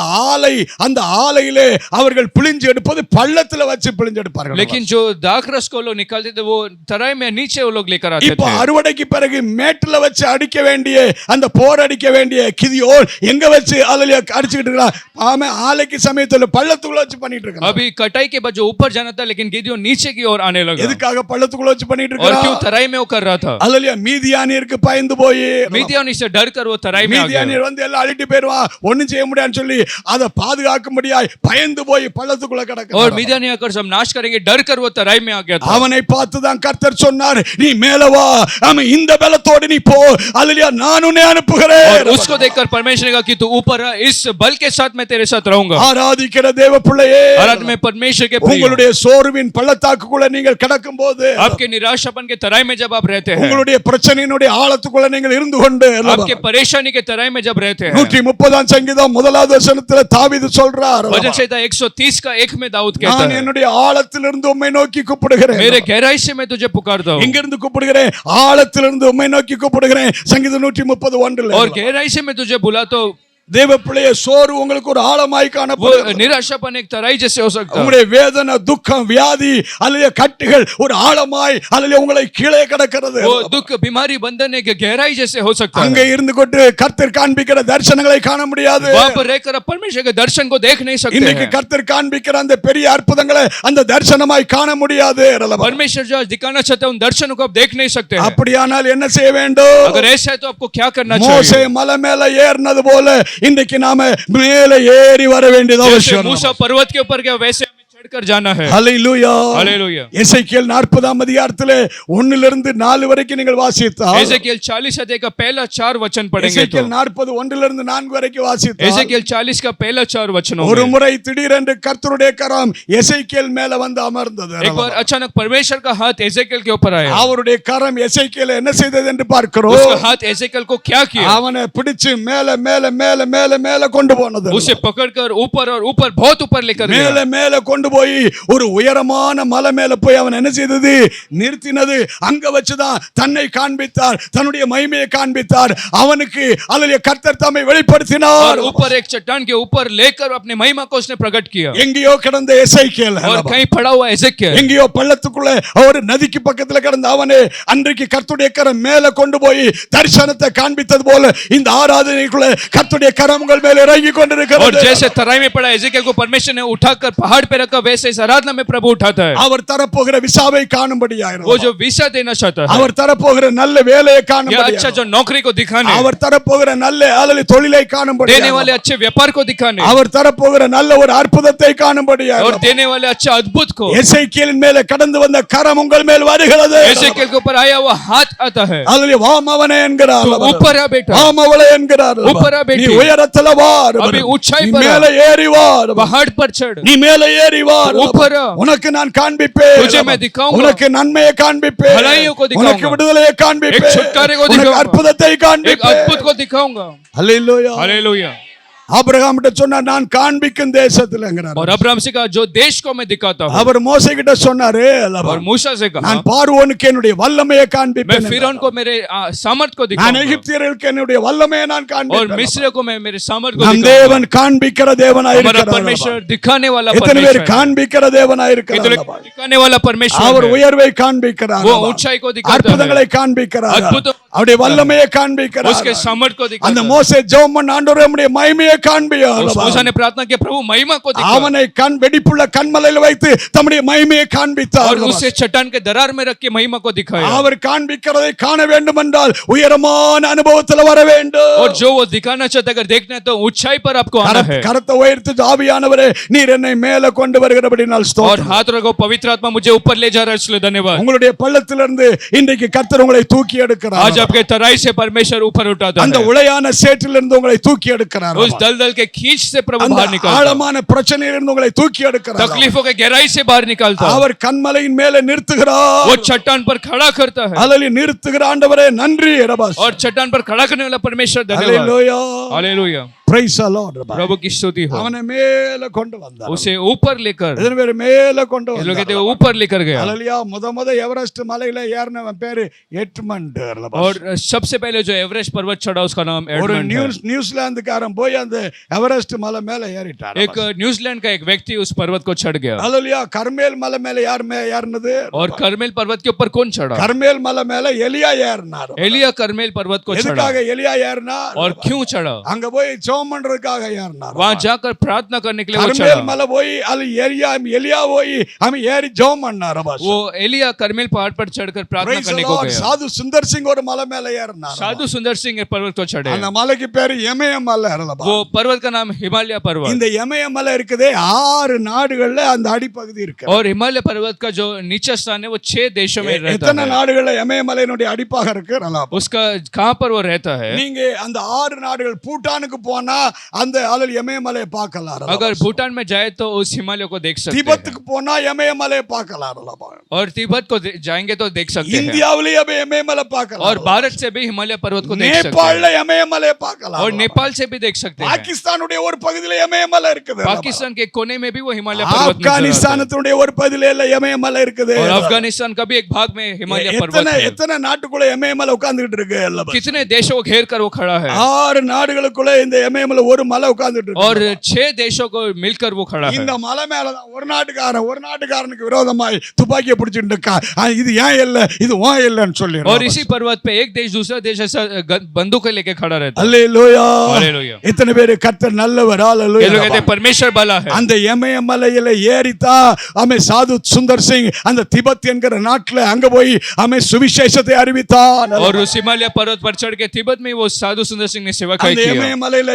ஆலையிலே அவர்கள் பிழிஞ்சு எடுப்பது பள்ளத்துல வச்சு பிழிஞ்சு எடுப்பார்கள். लेकिन जो दाखरस को लोग निकालते थे वो तराई में नीचे वो लोग लेकर आते இப்போ थे. அறுவடைக்கு பிறகு மேட்டுல வச்சு அடிக்க வேண்டிய அந்த போர் அடிக்க வேண்டிய கிதியோன் எங்க வச்சு அல்லேலூயா அடிச்சிட்டு இருக்கான்? ஆமே ஆலைக்கு சமயத்துல பள்ளத்துக்குள்ள வச்சு பண்ணிட்டு இருக்கான். अभी कटाई के बाद जो ऊपर जाना था, लेकिन गिदियोन नीचे की ओर आने लगा. எதுக்காக பள்ளத்துக்குள்ள வச்சு பண்ணிட்டு और क्यों இருக்கான்? तराई में वो कर रहा था? அல்லேலூயா. மீதியானியருக்கு பயந்து போய் मिद्यानी से डर कर वो तराई में आ गया. மீதியானியர் வந்து எல்லாம் அழிட்டு போயிடுவான், ஒண்ணும் செய்ய முடியாதுன்னு சொல்லி அதை பாதுகாக்கும்படியாய் பயந்து போய் பள்ளத்துக்குள்ள கிடக்கு. और मिद्यानी आकर सब नाश करेंगे डर कर वो तराई में आ गया था. அவனை பார்த்து தான் கர்த்தர் சொன்னார், நீ மேல வா, அவன் இந்த பலத்தோடு நீ போ, அல்லேலூயா, நான் உன்னை அனுப்புகிறேன். और उसको देखकर परमेश्वर ने कहा कि तू ऊपर आ, इस बल के साथ मैं तेरे साथ रहूंगा. ஆராதிக்கிற தேவ பிள்ளையே, आराधना में परमेश्वर के प्रिय, உங்களுடைய சோர்வின் பள்ளத்தாக்குக்குள்ள நீங்கள் கடக்கும் போது, आपके निराशापन के तराई में जब आप रहते हैं, உங்களுடைய பிரச்சனையினுடைய ஆழத்துக்குள்ள நீங்கள் இருந்து கொண்டு आपके परेशानी के तराई में जब रहते हैं, 130 சங்கீதம் 1வது வசனத்துல தாவீது சொல்றார், भजन संहिता 130 का 1 में दाऊद कहता நான் है, என்னுடைய ஆழத்திலிருந்து உம்மை நோக்கி கூப்பிடுகிறேன். मेरे गहराई से मैं तुझे पुकारता हूं. எங்க இருந்து கூப்பிடுகிறேன்? ஆழத்திலிருந்து உம்மை நோக்கி கூப்பிடுகிறேன். சங்கீதம் 131 और गहराई से मैं तुझे बुलाता हूं. தேவ பிள்ளையே, சோறு உங்களுக்கு ஒரு ஆழமாய் वो காணப்படும். निराशापन एक तराई जैसे हो सकता है. உங்களுடைய வேதனை, துக்கம், வியாதி அல்லது கட்டுகள் ஒரு ஆழமாய் அல்லது உங்களை கீழே கிடக்கிறது. वो दुख, बीमारी, बंधन एक गहराई जैसे हो सकता அங்க है. இருந்து கொண்டு கர்த்தர் காண்பிக்கிற தரிசனங்களை காண முடியாது. वहां पर रहकर आप परमेश्वर के दर्शन को देख नहीं सकते இன்னைக்கு हैं. கர்த்தர் காண்பிக்கிற அந்த பெரிய அற்புதங்களை அந்த தரிசனமாய் காண முடியாது. परमेश्वर जो आज दिखाना चाहता है उन दर्शनों को आप देख नहीं सकते हैं. அப்படியானால் என்ன செய்ய வேண்டும்? अगर ऐसा है तो आपको क्या करना மோசே चाहिए? மலை மேல ஏறினது போல இன்றைக்கு நாம மேலே ஏறி வர வேண்டியது जैसे அவசியம். मूसा पर्वत के ऊपर गया वैसे हमें चढ़कर जाना है. ஹல்லேலூயா. हालेलुया. எசேக்கியேல் 40ஆம் அதிகாரத்திலே 1 லிருந்து 4 வரைக்கும் நீங்கள் வாசித்தால், एजेकियल 40 अध्याय का पहला 4 वचन पढ़ेंगे तो எசேக்கியேல் 40 1 லிருந்து 4 வரைக்கும் வாசித்தால், एजेकियल 40 का पहला 4 वचनों ஒரு में முறை திடீரென்று கர்த்தருடைய கரம் எசேக்கியேல் மேல வந்து அமர்ந்தது. एक बार अचानक परमेश्वर का हाथ एजेकियल के ऊपर आया. அவருடைய கரம் எசேக்கியேலை என்ன செய்தது என்று பார்க்கிறோம். उसका हाथ एजेकियल को क्या किया? அவனை பிடிச்சு மேல மேல மேல மேல மேல கொண்டு போனது. उसे पकड़कर ऊपर और ऊपर बहुत ऊपर लेकर மேல गया. மேல கொண்டு போய் ஒரு உயரமான மலை மேல போய் அவன் என்ன செய்தது? நிறுத்தினது. அங்க வச்சுதான் தன்னை காண்பித்தார், தன்னுடைய மகிமையை காண்பித்தார். அவனுக்கு அல்லேலூயா கர்த்தர் தம்மை வெளிப்படுத்தினார். और ऊपर एक चट्टान के ऊपर लेकर अपने महिमा को उसने प्रकट किया. எங்கேயோ கிடந்த எசேக்கியேல், और कहीं पड़ा हुआ एजेकियल, எங்கேயோ பள்ளத்துக்குள்ள ஒரு நதிக்கு பக்கத்துல கிடந்த அவனே அன்றைக்கு கர்த்தருடைய கரம் மேல கொண்டு போய் தரிசனத்தை காண்பித்தது போல இந்த ஆராதனைக்குள்ள கர்த்தருடைய கரம் உங்கள் மேல இறங்கி और கொண்டிருக்கிறது. जैसे तराई में पड़ा एजेकियल को परमेश्वर ने उठाकर पहाड़ पे रखा, वैसे इस आराधना में प्रभु उठाता है. அவர் தரப்போகிற விசாவை காணும்படியாய், वो जो विसा देना चाहता है, அவர் தரப்போகிற நல்ல வேலையை या காணும்படியாய், अच्छा जो नौकरी को दिखाने, அவர் தரப்போகிற நல்ல அல்லது தொழிலை देने காணும்படியாய், वाले अच्छे व्यापार को दिखाने, அவர் தரப்போகிற நல்ல ஒரு அற்புதத்தை காணும்படியாய், और देने वाले अच्छा अद्भुत को, எசேக்கியேலின் மேல கடந்து வந்த கரம் உங்கள் மேல் வருகிறது. एजेकियल के ऊपर आया हुआ हाथ आता है. அல்லது வாமவனே என்கிறார், तो ऊपर आ बेटा, வாமவளே என்கிறார், ऊपर आ बेटी, நீ உயரத்துல வா, अभी ऊंचाई நீ पर மேல ஏறி வா, पहाड़ पर चढ़, நீ மேல ஏறி வா, ऊपर आ, உனக்கு நான் காண்பிப்பேன், तुझे मैं दिखाऊंगा, உனக்கு நன்மையை காண்பிப்பேன், भलाइयों को दिखाऊंगा, உனக்கு விடுதலையை காண்பிப்பேன், एक छुटकारे को உனக்கு दिखाऊंगा, அற்புதத்தை एक காண்பிப்பேன். अद्भुत को दिखाऊंगा. ஹல்லேலூயா. हालेलुया. ஆபிரகாம் கிட்ட சொன்னார், நான் காண்பிக்கும் தேசத்துலங்கறார். और अब्राहम से कहा जो देश को मैं दिखाता हूं. அவர் மோசே கிட்ட சொன்னாரு, और मूसा से कहा நான் பார்வோனுக்கு என்னுடைய வல்லமையை मैं காண்பிப்பேன், फिरौन को मेरे सामर्थ को நான் दिखाऊंगा, எகிப்தியர்களுக்கு என்னுடைய வல்லமையை நான் और காண்பிப்பேன். मिस्र को मैं मेरे सामर्थ को நம் दिखाऊंगा. தேவன் காண்பிக்கிற தேவனாய் हमारा இருக்கிறார். परमेश्वर दिखाने वाला எத்தனை பேர் परमेश्वर है. காண்பிக்கிற தேவனாய் इतने இருக்கிறார்? दिखाने वाला परमेश्वर அவர் है. உயர்வை காண்பிக்கிறார், वो ऊंचाई को दिखाता அற்புதங்களை है, காண்பிக்கிறார், अद्भुत அவருடைய வல்லமையை காண்பிக்கிறார். उसके सामर्थ को அந்த दिखाता है. மோசே ஜெபம் பண்ண, ஆண்டவரே உம்முடைய மகிமையை காண்பியா. उस मूसा ने प्रार्थना की, प्रभु महिमा को दिखा, அவனை கண் வெடிப்புள்ள கண்மலையில் வைத்து தம்முடைய மகிமையை காண்பித்தார். और उसे चट्टान के दरार में रख के महिमा को दिखाया. அவர் காண்பிக்கிறதை காண வேண்டும் என்றால் உயரமான அனுபவத்தில் வர வேண்டும். और जो वो दिखाना चाहता है, अगर देखना है तो ऊंचाई पर आपको आना है. கரத்தை உயர்த்தி ஆவியானவரே நீர் என்னை மேலே கொண்டு வருகிறபடியால் और ஸ்தோத்திரம். हाथ रखो, पवित्र आत्मा मुझे ऊपर ले जा रहा है, इसलिए धन्यवाद. உங்களுடைய பள்ளத்திலிருந்து இன்றைக்கு கர்த்தர் உங்களை தூக்கி எடுக்கிறார். आज आपके तराई से परमेश्वर ऊपर उठाता அந்த है. உளையான சேற்றிலிருந்து உங்களை தூக்கி எடுக்கிறார். उस दल दलदल के खींच से प्रभु அந்த बाहर निकालता, ஆழமான பிரச்சனையிலிருந்து உங்களை தூக்கி எடுக்கிறார். तकलीफों के गहराई से बाहर निकालता, அவர் கன்மலையின் மேலே நிறுத்துகிறார். वो चट्टान पर खड़ा करता है, அல்லேலூயா. நிறுத்துகிற ஆண்டவரே நன்றி ரபாஸ். और चट्टान पर खड़ा करने वाला परमेश्वर धन्यवाद, அல்லேலூயா. हालेलुया, பிரைஸ் தி லார்ட் ரபாஸ். प्रभु की स्तुति हो। அவனை மேலே கொண்டு வந்தார். उसे ऊपर लेकर, எத்தனை பேர் மேலே கொண்டு ये लोग कहते வந்தார்? हैं ऊपर लेकर गया, அல்லேலூயா. முத எவரெஸ்ட் மலையில ஏறினவன் பேரு எட்மண்ட் ரபாஸ். और सबसे पहले जो एवरेस्ट पर्वत चढ़ा उसका नाम ஒரு एडमंड है। நியூசிலாந்துக்காரன் போய் அந்த எவரெஸ்ட் மலை மேலே ஏறிட்டார். एक न्यूजीलैंड का एक व्यक्ति उस पर्वत को चढ़ गया, அல்லேலூயா. கர்மேல் மலை மேலே யார் ஏறினது? और करमेल पर्वत के ऊपर कौन चढ़ा? கர்மேல் மலை மேலே எலியா ஏறினார். एलिया करमेल पर्वत को चढ़ा, எதுக்காக எலியா ஏறினார்? और क्यों चढ़ा? அங்க போய் ஜெபம் பண்றதுக்காக ஏறினார். वहां जाकर प्रार्थना करने के लिए वो கர்மேல் चढ़ा। மலை போய் அல்ல எலியா போய் அவன் ஏறி ஜெபம் பண்ணார் ரபாஸ். वो एलिया करमेल पहाड़ पर चढ़कर प्रार्थना करने को गया। சாது சுந்தர் சிங் ஒரு மலை மேலே ஏறினார். साधु सुंदर सिंह पर्वत को चढ़े, அந்த மலைக்கு பேரு எமய மலை ரபாஸ். वो पर्वत का नाम हिमालय पर्वत, இந்த எமய மலை இருக்குதே 6 நாடுகள்ல அந்த அடிப்பகுதி இருக்கு. और हिमालय पर्वत का जो नीचा स्थान है वो 6 देशों में रहता எத்தனை है। நாடுகள்ல எமய மலையினுடைய அடிப்பாக இருக்கு ரபாஸ். उसका कहां पर वो रहता है? நீங்க அந்த 6 நாடுகள் பூட்டானுக்கு போனா அந்த அதில் எமய மலையை பார்க்கலாம் ரபாஸ். अगर भूटान में जाए तो उस हिमालय को देख सकते हैं, திபெத்துக்கு போனா எமய மலையை பார்க்கலாம் ரபாஸ். और तिब्बत को जाएंगे तो देख सकते हैं, இந்தியாவிலே எமய மலை பார்க்கலாம். और भारत से भी हिमालय पर्वत को देख सकते நேபாளல हैं, எமய மலையை பார்க்கலாம். और नेपाल से भी देख सकते हैं। பாகிஸ்தானுடைய ஒரு பகுதியில எமய மலை இருக்குது. पाकिस्तान के कोने में भी वो हिमालय पर्वत नजर आता है, ஆப்கானிஸ்தானுடைய ஒரு பகுதியில எமய மலை இருக்குது. और अफगानिस्तान का भी एक भाग में हिमालय पर्वत है। எத்தனை நாட்டுக்குள்ள எமய மலை உட்கார்ந்துட்டு இருக்கு ரபாஸ். कितने देशों को घेर कर वो खड़ा है, 6 நாடுகளுக்குள்ள இந்த எமய மலை ஒரு மலை உட்கார்ந்துட்டு இருக்கு. और 6 देशों को मिलकर वो खड़ा है। இந்த மலை மேல தான் ஒரு நாட்டுக்காரனுக்கு விரோதமாய் துப்பாக்கியை பிடிச்சிட்டு இருக்கா. இது ஏன் இல்ல, இது ஓ இல்லன்னு சொல்லி. और इसी पर्वत पे एक देश दूसरा देश ऐसा बंदूक लेके खड़ा रहता है। அல்லேலூயா. हालेलुया, இத்தனை பேர் கர்த்தர் நல்லவர். ये அல்லேலூயா. लोग कहते हैं परमेश्वर भला है। அந்த எமய மலையில ஏறித்தா ஆமே சாது சுந்தர் சிங் அந்த திபெத் என்கிற நாட்டுல அங்க போய் ஆமே சுவிசேஷத்தை அறிவித்தான். और उस हिमालय पर्वत पर चढ़ के तिब्बत में वो साधु सुंदर सिंह ने सेवा அந்த किया। எமய மலையில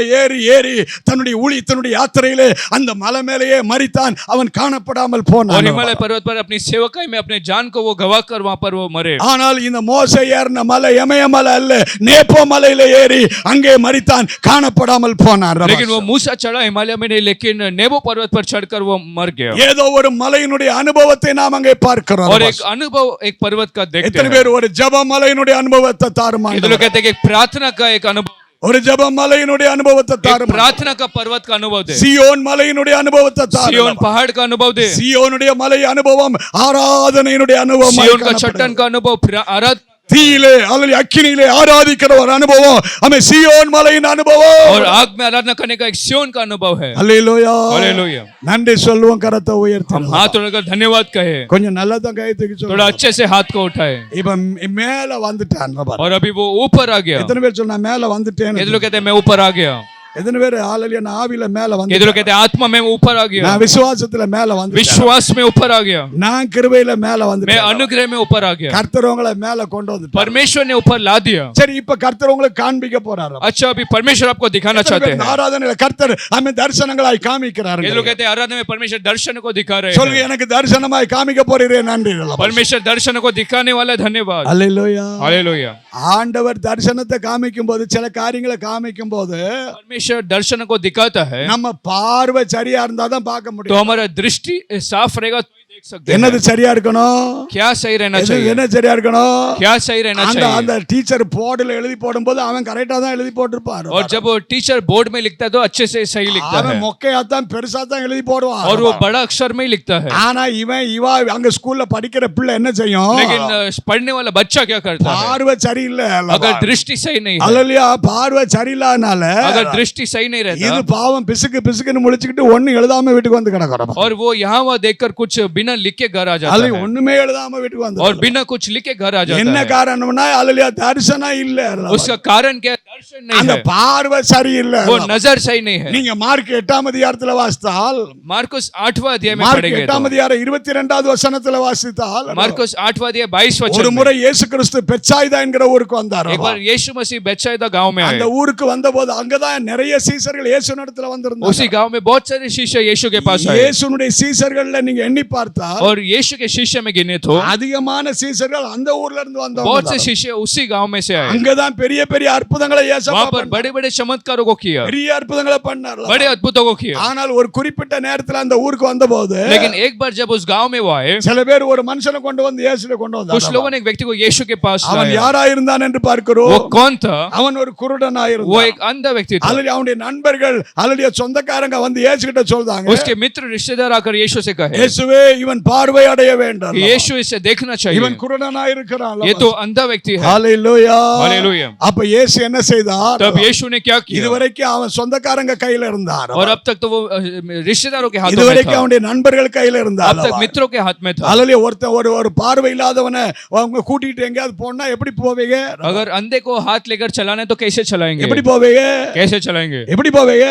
ஏறி தன்னுடைய யாத்திரையிலே அந்த மலை மேலேயே மரித்தான். அவன் காணப்படாமல் और போனான். हिमालय पर्वत पर अपनी सेवकाई में अपने जान को वो गवा कर वहां पर वो मरे। ஆனால் இந்த மோசே ஏறின மலை எமய மலை அல்ல, நேப்போ மலையில ஏறி அங்கே மரித்தான், காணப்படாமல் போனான். लेकिन वो मूसा चढ़ा हिमालय में नहीं, लेकिन नेबो पर्वत पर चढ़कर वो मर गया। ஏதோ ஒரு மலையினுடைய அனுபவத்தை நாம் அங்கே பார்க்கிறோம். और एक अनुभव एक पर्वत का देखते எத்தனை हैं। பேர் ஒரு ஜெப மலையினுடைய அனுபவத்தை தாருமா? ये लोग कहते हैं कि एक प्रार्थना का एक अनुभव, ஒரு ஜெப மலையினுடைய அனுபவத்தை एक தாருமா? प्रार्थना का पर्वत का अनुभव दे, சியோன் மலையினுடைய அனுபவத்தை தாருமா? सियोन पहाड़ का अनुभव दे, சியோனுடைய மலை அனுபவம் ஆராதனையினுடைய அனுபவம். सियोन का चट्टान का अनुभव, आराधना தீயிலே அல்லது அக்கினியிலே ஆராதிக்கிற ஒரு அனுபவம். ஆமென். சியோன் மலையின் அனுபவம். और आग में आराधना करने का एक सियोन का अनुभव है। அல்லேலூயா. हालेलुया, நன்றி சொல்லுவோம், கரத்தை உயர்த்தி. हम हाथ उठाकर धन्यवाद कहे, கொஞ்சம் நல்லா தான் கை தூக்கி थोड़ा சொல்லுங்க. अच्छे से हाथ को उठाए। இப்ப மேல வந்துட்டான் ரபாஸ். और अभी वो ऊपर आ गया। எத்தனை பேர் சொன்னா மேல வந்துட்டேன்னு? ये लोग कहते हैं मैं ऊपर आ गया। எத்தனை பேர் ஹalleluya நான் ஆவியில மேல ये வந்துட்டேன்? लोग कहते हैं आत्मा में ऊपर आ गया, நான் விசுவாசத்துல மேல வந்துட்டேன். विश्वास में ऊपर आ गया, நான் கிருபையில மேல मैं வந்துட்டேன். अनुग्रह में ऊपर आ गया, கர்த்தர் உங்களை மேல கொண்டு வந்துட்டார். परमेश्वर ने ऊपर ला दिया। சரி, இப்ப கர்த்தர் உங்களுக்கு காண்பிக்க போறாரு. अच्छा, अभी परमेश्वर आपको दिखाना चाहते हैं। ஆராதனையில கர்த்தர் ஆமென் தரிசனங்களாய் காமிக்கிறார். ये लोग कहते हैं आराधना में परमेश्वर दर्शन को दिखा रहे சொல்லுங்க, हैं। எனக்கு தரிசனமாய் காமிக்க போறீரே, நன்றி. परमेश्वर दर्शन को दिखाने वाला, धन्यवाद। அல்லேலூயா. हालेलुया, ஆண்டவர் தரிசனத்தை காமிக்கும் போது, சில காரியங்களை காமிக்கும் போது परमेश्वर दर्शन को दिखाता है நம்ம பார்வை சரியா இருந்தா தான் பார்க்க तो முடியும். हमारा दृष्टि साफ रहेगा तो देख सकते हैं। என்னது சரியா இருக்கணும்? क्या सही रहना चाहिए? என்ன சரியா இருக்கணும்? क्या सही रहना चाहिए? அந்த டீச்சர் போர்டுல எழுதி போடும்போது அவன் கரெக்டா தான் எழுதி போட்டுருப்பாரு. और जब वो टीचर बोर्ड में लिखता है तो अच्छे से सही लिखता है, அவன் மொக்கையா தான் பெருசா தான் எழுதி போடுவான். और वो बड़ा अक्षर में ही लिखता है। ஆனா இவா அங்க ஸ்கூல்ல படிக்கிற பிள்ளை என்ன செய்யும்? लेकिन पढ़ने वाला बच्चा क्या करता है? பார்வை சரியில்லை. अगर दृष्टि सही नहीं है, அல்லேலூயா. பார்வை சரியில்லாதனால अगर दृष्टि सही नहीं இது रहता, பாவம் பிசுக்குன்னு முழிச்சுக்கிட்டு ஒண்ணு எழுதாம வீட்டுக்கு வந்து கிடக்குறோம். और वो यहाँ वहाँ देखकर कुछ बिना लिख के घर आ जाता அல்ல है, ஒண்ணுமே எழுதாம வீட்டுக்கு வந்து. और बिना कुछ लिखे घर आ जाता என்ன है। காரணம்னா அல்லேலூயா தரிசனம் இல்ல. उसका कारण क्या है? दर्शन नहीं அந்த है, பார்வை சரியில்லை. वो नजर सही नहीं है। நீங்க மார்க் 8ஆம் அதிகாரத்துல வாசித்தால், मार्कुस 8वां अध्याय में மார்க் पढ़ेंगे 8ஆம் तो, அதிகாரம் 22வது வசனத்துல வாசித்தால், मार्कुस 8वां अध्याय 22 ஒரு वचन में, முறை இயேசு கிறிஸ்து பெத்சாயிதா என்கிற ஊருக்கு வந்தார். एक बार यीशु मसीह बेतसैदा गांव में आए। அந்த ஊருக்கு வந்தபோது அங்கதான் நிறைய சீசர்கள் இயேசுவினிடத்துல வந்திருந்தாங்க. उसी गांव में बहुत सारे शिष्य यीशु के पास आए, இயேசுனுடைய சீசர்கள்ல நீங்க எண்ணி பார்த்தா और यीशु के शिष्य में गिने तो அதிகமான சீசர்கள் அந்த ஊர்ல இருந்து बहुत வந்தவங்க. से शिष्य उसी गांव में से आए, அங்கதான் பெரிய பெரிய அற்புதங்களை ஏசப்பா वहां पर बड़े बड़े चमत्कारों को किया, பெரிய அற்புதங்களை பண்ணார். बड़े अद्भुतों को किया। ஆனால் ஒரு குறிப்பிட்ட நேரத்துல அந்த ஊருக்கு வந்தபோது लेकिन एक बार जब उस गांव में वो आए, சில பேர் ஒரு மனுஷனை கொண்டு வந்து இயேசுவை கொண்டு कुछ வந்தாங்க. लोगों ने एक व्यक्ति को यीशु के पास அவன் लाया। யாரா இருந்தான் என்று वो பார்க்கிறோம். कौन था? அவன் ஒரு குருடனா वो இருந்தான். एक अंधा व्यक्ति था। அல்லது அவனுடைய நண்பர்கள் அல்லது சொந்தக்காரங்க வந்து இயேசு கிட்ட சொல்றாங்க, उसके मित्र रिश्तेदार आकर यीशु से कहे இயேசுவே இவன் பார்வை அடைய வேண்டும். कि यीशु इसे देखना चाहिए, இவன் குருடனா இருக்கிறான். ये तो अंधा व्यक्ति है। ஹalleluya. हालेलुया। அப்ப இயேசு என்ன செய்தார்? तब यीशु ने क्या किया? இதுவரைக்கும் அவன் சொந்தக்காரங்க கையில இருந்தார். और अब तक तो वो रिश्तेदारों के हाथों में இதுவரைக்கும் था, அவனுடைய நண்பர்கள் கையில இருந்தார். अब तक मित्रों के हाथ में था। அல்லது ஒருத்தன் ஒரு பார்வை இல்லாதவனை அவங்க கூட்டிட்டு எங்கயாவது போனா எப்படி போவீங்க? अगर अंधे को हाथ लेकर चलाना है तो कैसे चलाएंगे? எப்படி போவீங்க? कैसे चलाएंगे? எப்படி போவீங்க?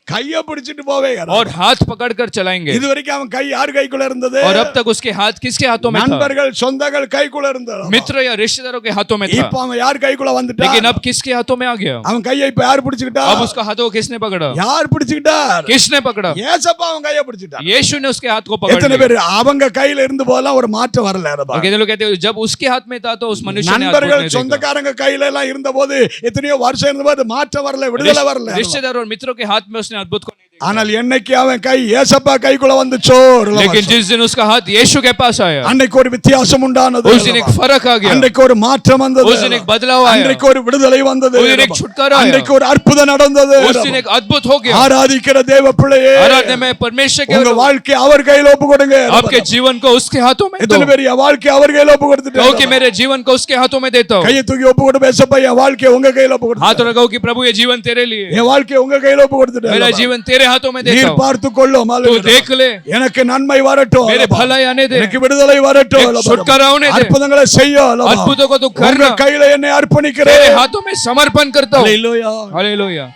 கையை பிடிச்சிட்டு போவீங்க. और हाथ पकड़कर चलाएंगे। இதுவரைக்கும் அவன் கை யார் கைக்குள்ள இருந்தது? और अब तक उसके हाथ किसके हाथों में था? நண்பர்கள் சொந்தங்கள் கைக்குள்ள இருந்தது. मित्र या रिश्तेदारों के हाथों में था। இப்போ அவன் யார் கைக்குள்ள வந்துட்டான்? लेकिन अब किसके हाथों में आ गया? அவன் கையை இப்ப யார் பிடிச்சிட்டா? अब उसका हाथों को किसने पकड़ा? யார் பிடிச்சிட்டார்? किसने पकड़ा? ஏசப்பா அவன் கையை பிடிச்சிட்டான். यीशु ने उसके हाथ को पकड़ எத்தனை लिया। பேர் அவங்க கையில இருந்து போலாம் ஒரு மாற்றம் வரல. और कितने लोग कहते हैं जब उसके हाथ में था तो उस मनुष्य ने हाथ நண்பர்கள் नहीं देखा। சொந்தக்காரங்க கையில எல்லாம் இருந்தபோது எத்தனையோ வருஷம் இருந்தபோது மாற்றம் வரல, விடுதலை வரல. रिश्तेदार और मित्रों के हाथ में उसने अद्भुत को नहीं देखा। ஆனால் என்னைக்கு அவன் கை ஏசப்பா கைக்குள்ள வந்துச்சோ, लेकिन जिस दिन उसका हाथ यीशु के पास आया, அன்னைக்கு ஒரு வித்தியாசம் உண்டானது. उस दिन एक फर्क आ गया, அன்னைக்கு ஒரு மாற்றம் வந்தது. उस दिन एक बदलाव आया, அன்னைக்கு ஒரு விடுதலை வந்தது. उस दिन एक छुटकारा आया, அன்னைக்கு ஒரு அற்புதம் நடந்தது. उस दिन एक अद्भुत हो गया। ஆராதிக்கிற தேவ பிள்ளையே, आराधना में परमेश्वर உங்க के வாழ்க்கை அவர் கையில ஒப்பு கொடுங்க. आपके जीवन को उसके हाथों में दो। எத்தனை பேர் என் வாழ்க்கை அவர் கையில ஒப்பு கொடுத்துட்டு कहो कि मेरे जीवन को उसके हाथों में देता हूं। கையை தூக்கி ஒப்பு கொடு. ஏசப்பா என் வாழ்க்கை உங்க கையில ஒப்பு கொடுத்து, हाथ लगाओ कि प्रभु ये जीवन तेरे लिए, என் வாழ்க்கை உங்க கையில ஒப்பு கொடுத்துட்டு मेरा जीवन तेरे हाथों में देता நீர் हूं। பார்த்து கொள்ளும். तू देख ले, எனக்கு நன்மை வரட்டும், मेरे भलाई आने दे, எனக்கு விடுதலை வரட்டும், एक छुटकारा होने दे, அற்புதங்களை செய்ய अद्भुतों को तू உங்க करना, கையில என்னை அர்ப்பணிக்கிறேன். तेरे हाथों में समर्पण करता हूं। ஹalleluya. हालेलुया।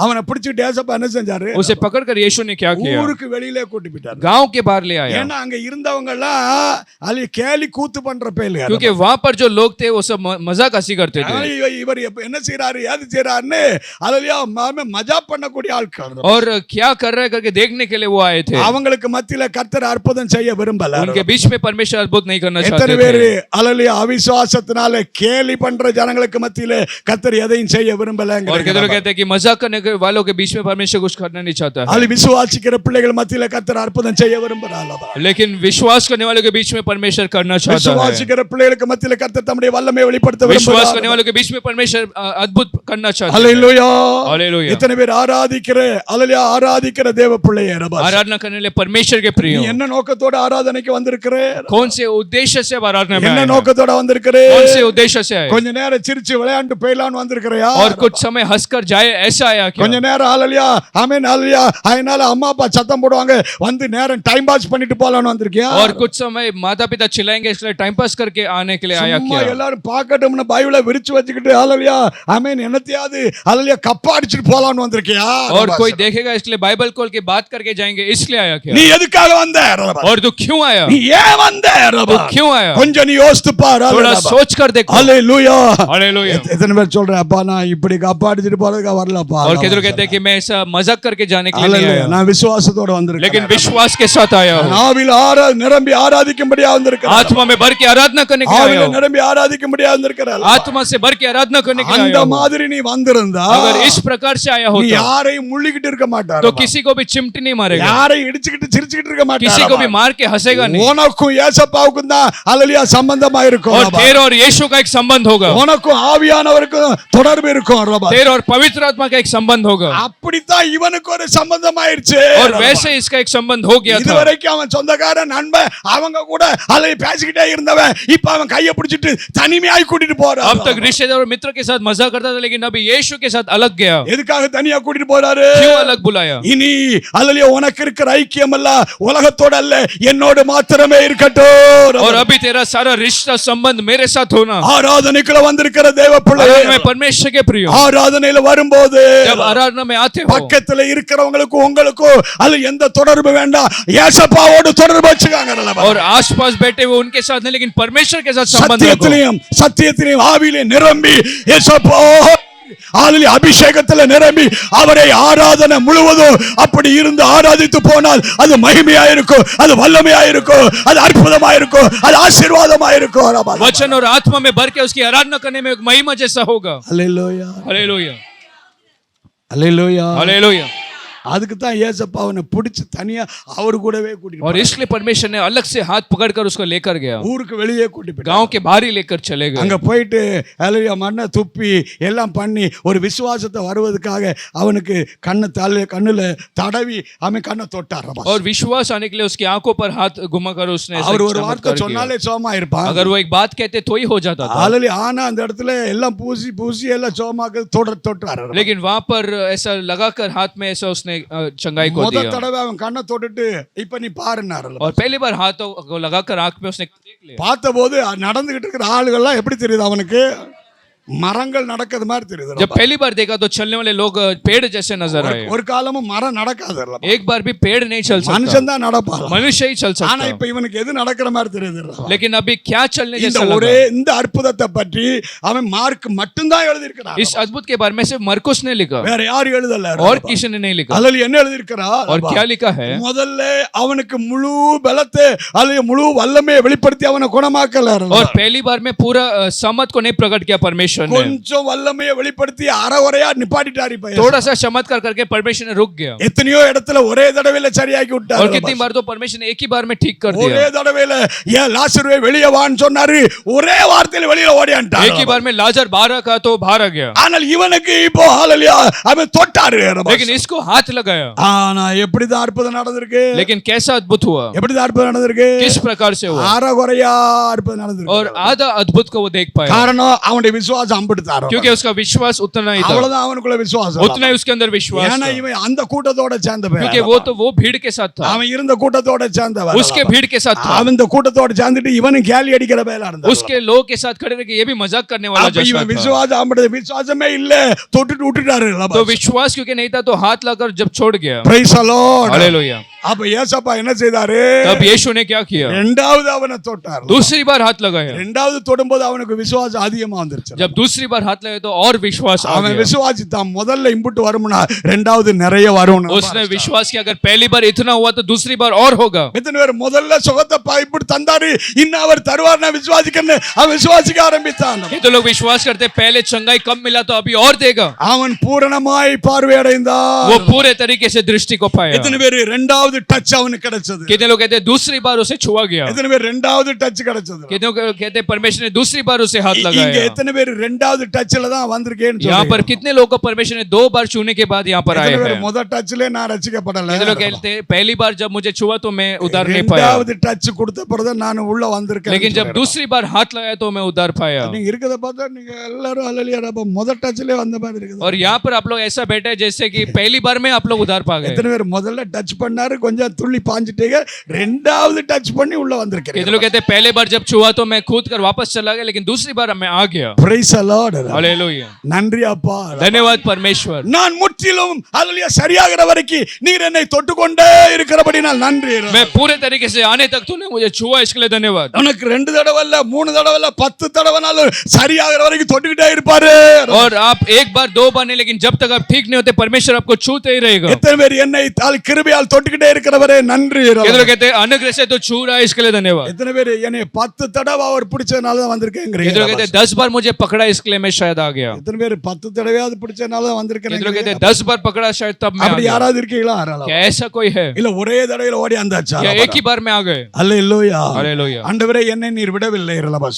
அவனை பிடிச்சிட்டு ஏசப்பா என்ன செஞ்சாரு? उसे पकड़कर यीशु ने क्या किया? ஊருக்கு வெளியிலே கூட்டி போயிட்டாரு. गांव के बाहर ले आया, ஏன்னா அங்க இருந்தவங்க எல்லாம் அலி கேலி கூத்து பண்ற பேலு. क्योंकि वहां पर जो लोग थे वो सब मजाक हंसी करते थे இவர் என்ன செய்யறாரு ஏது செய்யறாருன்னு அலலியா மஜா பண்ணக்கூடிய ஆட்கள். और क्या कर रहा है करके देखने के लिए वो आए थे। அவங்களுக்கு மத்தியில கர்த்தர் அற்புதம் செய்ய விரும்பல. उनके बीच में परमेश्वर अद्भुत नहीं करना எத்தனை चाहते பேர் थे। அலலியா அவிசுவாசத்தினால கேலி பண்ற ஜனங்களுக்கு மத்தியில கர்த்தர் எதையும் செய்ய விரும்பல. और कितने लोग कहते हैं कि मजाक करने वालों के बीच में परमेश्वर कुछ करना नहीं चाहता है, அலி விசுவாசிக்கிற பிள்ளைகள் மத்தியில கர்த்தர் அற்புதம் செய்ய விரும்புறார். लेकिन विश्वास करने वालों के बीच में परमेश्वर करना चाहता है। விசுவாசிக்கிற பிள்ளைகளுக்கு மத்தியில கர்த்தர் தம்முடைய வல்லமையை வெளிப்படுத்த विश्वास விரும்புறார். करने वालों के बीच में परमेश्वर अद्भुत करना चाहता है। ஹalleluya. हालेलुया। எத்தனை பேர் ஆராதிக்கிற அலலியா ஆராதிக்கிற தேவ பிள்ளையே ரபா. आराधना करने लिए परमेश्वर के प्रिय, நீ என்ன நோக்கத்தோட ஆராதனைக்கு வந்திருக்கிற? कौन से उद्देश्य से आराधना में என்ன आए हैं? நோக்கத்தோட வந்திருக்கிற? कौन से उद्देश्य से आए? கொஞ்ச நேரம் சிரிச்சு விளையாண்டு போயிடலாம்னு வந்திருக்கிறையா? और कुछ समय हंसकर जाए ऐसा आया क्या? கொஞ்ச நேரம் ஹalleluya ஆமென் ஹalleluya அதனால அம்மா அப்பா சத்தம் போடுவாங்க வந்து நேரம் டைம் பாஸ் பண்ணிட்டு போலாம்னு வந்திருக்கியா? और कुछ समय माता पिता चिल्लाएंगे इसलिए टाइम पास करके आने के लिए आया சும்மா क्या? எல்லாரும் பார்க்கட்டும்னு பைபிளை விரிச்சு வச்சுக்கிட்டு ஹalleluya ஆமென் என்னத்தையாவது ஹalleluya கப்பா அடிச்சிட்டு போலாம்னு வந்திருக்கியா? और कोई देखेगा इसलिए बाइबल खोल के बात करके जाएंगे इसलिए आया क्या? நீ எதுக்காக வந்த? और तू क्यों आया? நீ ஏன் வந்த? तू क्यों आया? கொஞ்சம் நீ யோசித்து பாரு. थोड़ा सोच कर देखो। ஹalleluya. हालेलुया। எத்தனை பேர் சொல்றேன் அப்பா நான் இப்படி கப்பா அடிச்சிட்டு போறதுக்கு வரலப்பா. और कितने कहते हैं कि मैं ऐसा मजाक करके जाने के लिए नहीं ஹalleluya आया, நான் விசுவாசத்தோட வந்திருக்கேன். लेकिन विश्वास के साथ आया हूं। நாவில் நிரம்பி ஆராதிக்கும்படியா வந்திருக்கிறேன். आत्मा में भर के आराधना करने के लिए आया ஆவில हूं। நிரம்பி ஆராதிக்கும்படியா வந்திருக்கிறேன். आत्मा से भर के आराधना करने के लिए அந்த आया हूं। மாதிரி நீ வந்திருந்தா अगर इस प्रकार से आया நீ होता யாரையும் முள்ளிக்கிட்டு இருக்க மாட்டார். तो किसी को भी चिमटी नहीं मारेगा, யாரையும் இடிச்சுக்கிட்டு சிரிச்சுக்கிட்டு இருக்க மாட்டார். किसी को भी मार के हंसेगा नहीं। உனக்கும் ஏசப்பாவுக்கும் தான் ஹalleluya சம்பந்தமா இருக்கும். और तेरे और यीशु का एक संबंध होगा, உனக்கும் ஆவியானவருக்கும் தொடர்பு இருக்கும். तेरे और पवित्र आत्मा का एक संबंध होगा। அப்படித்தான் இவனுக்கு ஒரு சம்பந்தம் ஆயிருச்சு. और वैसे इसका एक संबंध हो गया था। இதுவரைக்கும் அவன் சொந்தக்காரன் நண்பன் அவங்க கூட ஹalleluya பேசிக்கிட்டே இருந்தவன் இப்ப அவன் கையை பிடிச்சிட்டு தனிமையாய் கூட்டிட்டு போறான். अब तक रिश्तेदार और मित्र के साथ मजाक करता था, लेकिन अभी यीशु के साथ अलग गया। எதுக்காக தனியா கூட்டிட்டு போறாரு? क्यों अलग बुलाया? இனி ஹalleluya உனக்கு இருக்கிற ஐக்கியம் எல்லாம் உலகத்தோட அல்ல என்னோட மாத்திரமே இருக்கட்டும். और अभी तेरा सारा रिश्ता संबंध मेरे साथ होना। ஆராதனைக்குள்ள வந்திருக்கிற தேவ பிள்ளையே, आराधना में परमेश्वर के प्रिय, ஆராதனையில வரும்போது जब आराधना में आते हो பக்கத்துல இருக்கிறவங்களுக்கு உங்களுக்கு அல்ல எந்த தொடர்பு வேண்டாம், ஏசப்பாவோடு தொடர்பு வச்சுக்காங்க. और आसपास बैठे हुए उनके साथ नहीं, लेकिन परमेश्वर के साथ संबंध रखो। சத்தியத்திலையும் சத்தியத்திலையும் ஆவியிலே நிரம்பி ஏசப்பா ஹalleluya அபிஷேகத்துல நிரம்பி அவரை ஆராதனை முழுவதும் அப்படி இருந்து ஆராதித்து போனால் அது மகிமையா இருக்கும், அது வல்லமையா இருக்கும், அது அற்புதமா இருக்கும், அது ஆசீர்வாதமா இருக்கும். वचन और आत्मा में भर के उसकी आराधना करने में एक महिमा जैसा होगा. ஹalleluya हालेलुया ஹalleluya. हालेलुया. அதுக்கு தான் ஏசப்பா அவனை பிடிச்சு தனியா அவர் கூடவே கூட்டிட்டு और इसलिए परमेश्वर ने अलग से हाथ पकड़कर उसको लेकर गया, ஊருக்கு வெளியே கூட்டிட்டு போய் गांव के बाहर ही लेकर चले गए. அங்க போயிட்டு ஹalleluya மண்ணை துப்பி எல்லாம் பண்ணி ஒரு விசுவாசத்தை வருவதற்காக அவனுக்கு கண்ணுல தடவி அவன் கண்ணை தொட்டார். और विश्वास आने के लिए उसकी आंखों पर हाथ घुमाकर उसने அவர் ஒரு வார்த்தை சொன்னாலே சோமா இருப்பான். अगर वो एक बात कहते तो ही हो जाता था. ஹalleluya ஆனா அந்த இடத்துல எல்லாம் பூசி எல்லாம் சோமாக்கு தொட்டார். लेकिन वहां पर ऐसा लगाकर हाथ में ऐसा उसने चंगाई को முதல் दिया. தடவை அவன் கண்ணை தொட்டுட்டு இப்ப நீ பாருன்னாரு. और पहली बार हाथों को लगाकर आंख में उसने देख लिया. பார்த்தபோது நடந்துகிட்டு இருக்கிற ஆளுகள்லாம் எப்படி தெரியுது அவனுக்கு? மரங்கள் நடக்கிறது மாதிரி தெரியுது. जब पहली बार देखा तो चलने वाले लोग पेड़ जैसे नजर आए. ஒரு காலமும் மரம் நடக்காது. एक बार भी पेड़ नहीं चल सकता, மனுஷன் தான் நடப்பான், मनुष्य ही चल ஆனா सकता. இப்ப இவனுக்கு எது நடக்கிற மாதிரி தெரியுது? लेकिन अभी क्या चलने இந்த जैसा ஒரே लगा. இந்த அற்புதத்தை பற்றி அவன் மார்க் மட்டும் தான் எழுதி இருக்கிறான். इस अद्भुत के बारे में सिर्फ मरकुस ने लिखा வேற யாரும் எழுதல. और किसी ने नहीं लिखा. அதுல என்ன எழுதி இருக்கிறான்? और क्या लिखा है? முதல்ல அவனுக்கு முழு பலத்தை அல்லது முழு வல்லமையை வெளிப்படுத்தி அவனை குணமாக்கல. और पहली बार में पूरा समत को नहीं प्रकट किया परमेश्वर ने, கொஞ்சம் வல்லமையை வெளிப்படுத்தி அறகுறையா நிப்பாட்டிட்டார். இப்ப थोड़ा सा चमत्कार करके परमेश्वर ने रुक गया. எத்தனையோ இடத்துல ஒரே தடவையில சரியாக்கி விட்டார். और कितनी बार तो परमेश्वर ने एक ही बार में ठीक कर ஒரே दिया. தடவையில ஏன் லாசருவே வெளியே வான்னு சொன்னாரு, ஒரே வார்த்தையில வெளியில ஓடியான்ட்டார். एक ही बार में लाजर बाहर का तो बाहर आ गया. ஆனால் இவனுக்கு இப்போ ஹalleluya அவன் தொட்டாரு. लेकिन इसको हाथ लगाया. ஆனா எப்படி தான் அற்புதம் நடந்திருக்கு? लेकिन कैसा अद्भुत हुआ? எப்படி தான் அற்புதம் நடந்திருக்கு? किस प्रकार से हुआ? அறகுறையா அற்புதம் நடந்திருக்கு. और आधा अद्भुत को वो देख पाया, காரணம் அவனுடைய விசுவாசம் அம்பிடுதாரு. क्योंकि उसका विश्वास उतना ही था. அவ்வளவுதான் அவனுக்குள்ள விசுவாசம். उतना ही उसके अंदर विश्वास ஏன்னா था, இவன் அந்த கூட்டத்தோட சேர்ந்தவன். क्योंकि वो तो वो भीड़ के साथ था, அவன் இருந்த கூட்டத்தோட சேர்ந்தவன். उसके भीड़ के साथ था. அவன் இந்த கூட்டத்தோட சேர்ந்துட்டு இவனும் கேலி அடிக்கிற வேலை இருந்தான். उसके लोग के साथ खड़े रह के ये भी मजाक करने वाला அப்ப जैसा இவன் था. விசுவாசம் அம்பிடுது. விசுவாசமே இல்ல, தொட்டுட்டு விட்டுட்டாரு. तो विश्वास क्योंकि नहीं था तो हाथ लगाकर जब छोड़ गया. Praise the Lord. हालेलुया. அப்ப ஏசப்பா என்ன செய்தாரு? तब यीशु ने क्या किया? இரண்டாவது அவனை தொட்டார். दूसरी बार हाथ लगाया. இரண்டாவது தொடும்போது அவனுக்கு விசுவாசம் அதிகமா வந்துருச்சு. जब दूसरी बार हाथ लगाया तो और विश्वास आ அவன் गया. விசுவாசித்தான் முதல்ல இம்புட்டு வரும்னா இரண்டாவது நிறைய வரும். उसने विश्वास किया अगर पहली बार इतना हुआ तो दूसरी बार और होगा. எத்தனை பேர் முதல்ல சுகத்தை இப்படி தந்தாரு, இன்னும் அவர் தருவார் நான் விசுவாசிக்கிறேன், அவன் விசுவாசிக்க ஆரம்பித்தான். ये तो लोग विश्वास करते पहले चंगाई कम मिला तो अभी और देगा. அவன் பூரணமாய் பார்வையடைந்தான். वो पूरे तरीके से दृष्टि को पाया. எத்தனை பேர் இரண்டாவது டச் அவனுக்கு கிடைச்சது? कितने लोग कहते दूसरी बार उसे छुआ गया. எத்தனை பேர் இரண்டாவது டச் கிடைச்சது? कितने लोग कहते परमेश्वर ने दूसरी बार उसे हाथ இங்க लगाया. எத்தனை பேர் இரண்டாவது டச்ல தான் வந்திருக்கேன்னு यहाँ சொல்றீங்க? पर कितने लोग को परमेश्वर ने दो बार छूने के बाद यहाँ पर आए எத்தனை பேர் हैं? முதல் டச்ல நான் ரட்சிக்கப்படல? कितने लोग कहते पहली बार जब मुझे छुआ तो मैं उधार नहीं पाया, இரண்டாவது டச் கொடுத்த பிறகு நான் உள்ள வந்திருக்கேன். लेकिन जब दूसरी बार हाथ लगाया तो मैं उधार पाया. நீங்க இருக்கத பார்த்தா நீங்க எல்லாரும் ஹalleluya அப்ப முதல் டச்லயே வந்த மாதிரி இருக்குது. और यहाँ पर आप लोग ऐसा बैठे हैं जैसे कि पहली बार में आप लोग उधार पा गए. எத்தனை பேர் முதல்ல டச் பண்ணாரு, கொஞ்சம் துள்ளி பாஞ்சிட்டீங்க, இரண்டாவது டச் பண்ணி உள்ள வந்திருக்கீங்க. कितने लोग कहते पहले बार जब छुआ तो मैं कूद कर वापस चला गया, लेकिन दूसरी बार मैं आ गया. Praise the Lord. हालेलुया. நன்றி அப்பா. धन्यवाद परमेश्वर. நான் முற்றிலும் ஹalleluya சரியாகிற வரைக்கும் நீர் என்னை தொட்டுக்கொண்டே இருக்கிறபடியால் நன்றி. मैं पूरे तरीके से आने तक तूने मुझे छुआ, इसके लिए धन्यवाद. உனக்கு 2 தடவை இல்ல 3 தடவை இல்ல 10 தடவைனாலும் சரியாகிற வரைக்கும் தொட்டுக்கிட்டே இருப்பாரு. और आप एक बार दो बार नहीं, लेकिन जब तक आप ठीक नहीं होते परमेश्वर आपको छूते ही रहेगा. எத்தனை பேர் என்னை கிருபையால் தொட்டுக்கிட்டே இருக்கிறவரே நன்றி. कितने लोग कहते अनुग्रह से तो छू रहा है, इसके लिए धन्यवाद. எத்தனை பேர் என்னை 10 தடவை அவர் பிடிச்சனால தான் வந்திருக்கேங்கறீங்க? कितने लोग कहते 10 बार मुझे पकड़ा इसके लिए मैं शायद आ गया. எத்தனை பேர் 10 தடவையாவது பிடிச்சனால தான் வந்திருக்கேன்? कितने लोग कहते 10 बार पकड़ा शायद तब मैं आ அப்படி गया. யாராவது இருக்கீங்களா? क्या ऐसा कोई है? இல்ல ஒரே தடவையில ஓடி வந்தாச்சா? क्या एक ही बार में आ गए? ஹalleluya. हालेलुया. ஆண்டவரே என்னை நீர் விடவில்லை.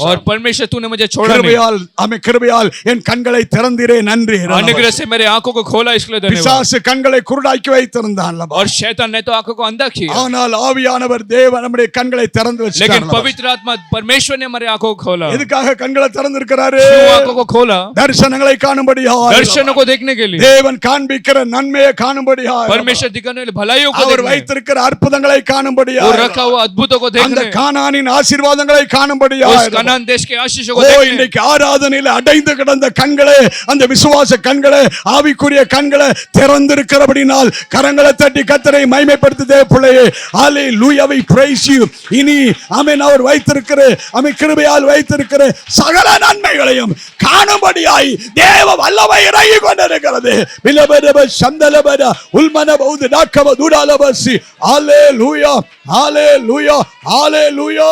और परमेश्वर तूने मुझे छोड़ा नहीं. கிருபையால் கிருபையால் என் கண்களை திறந்தீரே நன்றி. अनुग्रह से मेरे आंखों को खोला, इसके लिए धन्यवाद. பிசாசு கண்களை குருடாக்கி வைத்திருந்தான். और शैतान ने तो आंखों को अंधा किया, ஆனால் ஆவியானவர் தேவன் நம்முடைய கண்களை திறந்து लेकिन வச்சிட்டார். पवित्र आत्मा परमेश्वर ने हमारे आंखों को खोला. எதுக்காக கண்களை திறந்திருக்கிறாரு? क्यों आंखों को खोला? தரிசனங்களை காணும்படியாக, दर्शनों को देखने के लिए. தேவன் காண்பிக்கிற நன்மையை காணும்படியாக, परमेश्वर दिखाने वाली भलाइयों को அவர் देखने, வைத்திருக்கிற அற்புதங்களை वो காணும்படியாக, रखा हुआ अद्भुतों को அந்த देखने, கானானின் ஆசீர்வாதங்களை उस காணும்படியாக. कनान देश के आशीषों ஓ को देखने. இன்றைக்கு ஆராதனையில் அடைந்து கிடந்த கண்களே, அந்த விசுவாச கண்களே, ஆவிக்குரிய கண்களே திறந்திருக்கிறபடினால் கரங்களை தட்டி கர்த்தரை மகிமைப்படுத்துங்கள். மகிமைப்படுத்து தேவ பிள்ளையே. ஹalleluya, we praise you. இனி ஆமென் அவர் வைத்திருக்கிற ஆமென் கிருபையால் வைத்திருக்கிற சகல நன்மைகளையும் காணும்படியாய் தேவ வல்லமை இறங்கி கொண்டிருக்கிறது. பிலபரப சந்தலபர உல்மனபௌது நாக்கம துடாலபசி. ஹalleluya, ஹalleluya, ஹalleluya.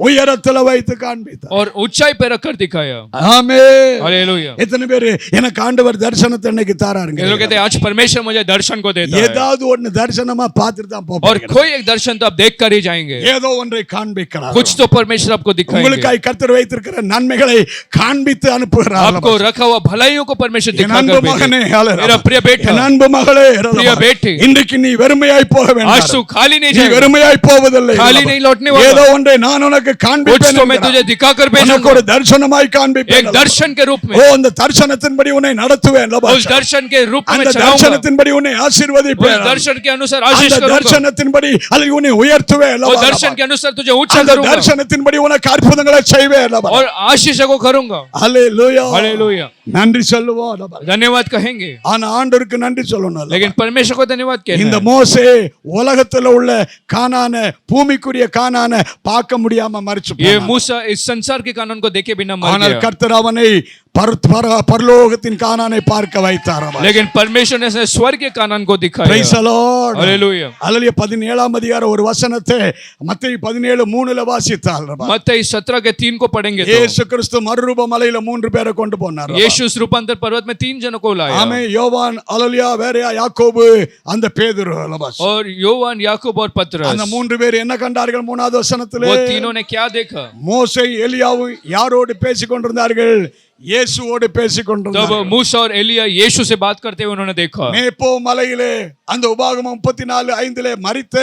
உயரத்துல வைத்து காண்பித்தார் और ऊंचाई पे रखकर दिखाया. ஆமென். हालेलुया. எத்தனை பேர் எனக்கு ஆண்டவர் தரிசனத்தை இன்னைக்கு தாராருங்க? ये लोग कहते हैं आज परमेश्वर मुझे दर्शन को देता है. ஏதாவது ஒன்னு தரிசனமா பார்த்துட்டு தான் और போறீங்க. कोई एक दर्शन तो आप देख कर ही जाएंगे. ஏதோ ஒன்றை காண்பிக்கிறார். कुछ तो परमेश्वर आपको दिखाएंगे. உங்களுக்காய் கர்த்தர் வைத்திருக்கிற நன்மைகளை காண்பித்து அனுப்புகிறார். आपको रखा हुआ भलाइयों को परमेश्वर என் அன்பு दिखाकर மகனே, भेजेगा. ஹalleluya. मेरा प्रिय बेटा, என் அன்பு மகளே, प्रिय बेटी, இன்றைக்கு நீ வெறுமையாய் போக आज வேண்டாம். तू खाली नहीं நீ जाएगा. வெறுமையாய் போவதில்லை. खाली नहीं लौटने वाला. ஏதோ ஒன்றை நான் உனக்கு कुछ காண்பிப்பேன். तो मैं तुझे दिखाकर உனக்கு भेजूंगा. ஒரு தரிசனமாய் காண்பிப்பேன். एक दर्शन के रूप में. ஓ, அந்த தரிசனத்தின்படி உன்னை நடத்துவேன். उस दर्शन के रूप में அந்த चलाऊंगा. தரிசனத்தின்படி உன்னை उस ஆசீர்வதிப்பேன். दर्शन के अनुसार आशीष அந்த करूंगा. தரிசனத்தின்படி அல்லது உன்னை உயர்த்துவேன். उस दर्शन के अनुसार तुझे ऊंचा அந்த करूंगा. தரிசனத்தின்படி உனக்கு அற்புதங்களை செய்வேன். और आशीष को करूंगा. ஹalleluya. हालेलुया. நன்றி சொல்லுவோம். धन्यवाद कहेंगे. ஆனா ஆண்டவருக்கு நன்றி சொல்லணும். लेकिन परमेश्वर को धन्यवाद இந்த कहना है. மோசே உலகத்துல உள்ள கானான பூமிக்குரிய கானான பார்க்க முடியாம மரிச்சு ये போனான். मूसा इस संसार के कानून को देखे बिना मर ஆனால் गया. கர்த்தர் அவனை பரலோகத்தின் கானானை பார்க்க வைத்தார். लेकिन परमेश्वर ने स्वर्ग के कानून को दिखाया. Praise the Lord. हालेलुया. அல்லேலூயா. 17ஆம் அதிகாரம் ஒரு வசனத்தை மத்தேயு 17:3 வாசித்தால் मत्ती 17:3 को पढ़ेंगे तो இயேசு கிறிஸ்து மறுரூப மலையில 3 பேரை கொண்டு போனார். यीशु उस रूपांतर पर्वत में 3 जनों को लाया. ஆமென். யோவான், அல்லேலூயா, வேற யாக்கோபு, அந்த பேதுரு. और योवान, याकूब और पतरस. அந்த 3 பேர் என்ன கண்டார்கள்? 3வது வசனத்திலே वो तीनों ने क्या देखा? மோசே எலியாவு யாரோடு பேசிக் கொண்டிருந்தார்கள்? இயேசுவோடு பேசிக் तब கொண்டிருந்தார்கள். मूसा और एलिया यीशु से बात करते हुए उन्होंने देखा. மேப்போ மலையிலே அந்த உபாகமம் 34:5 மரித்த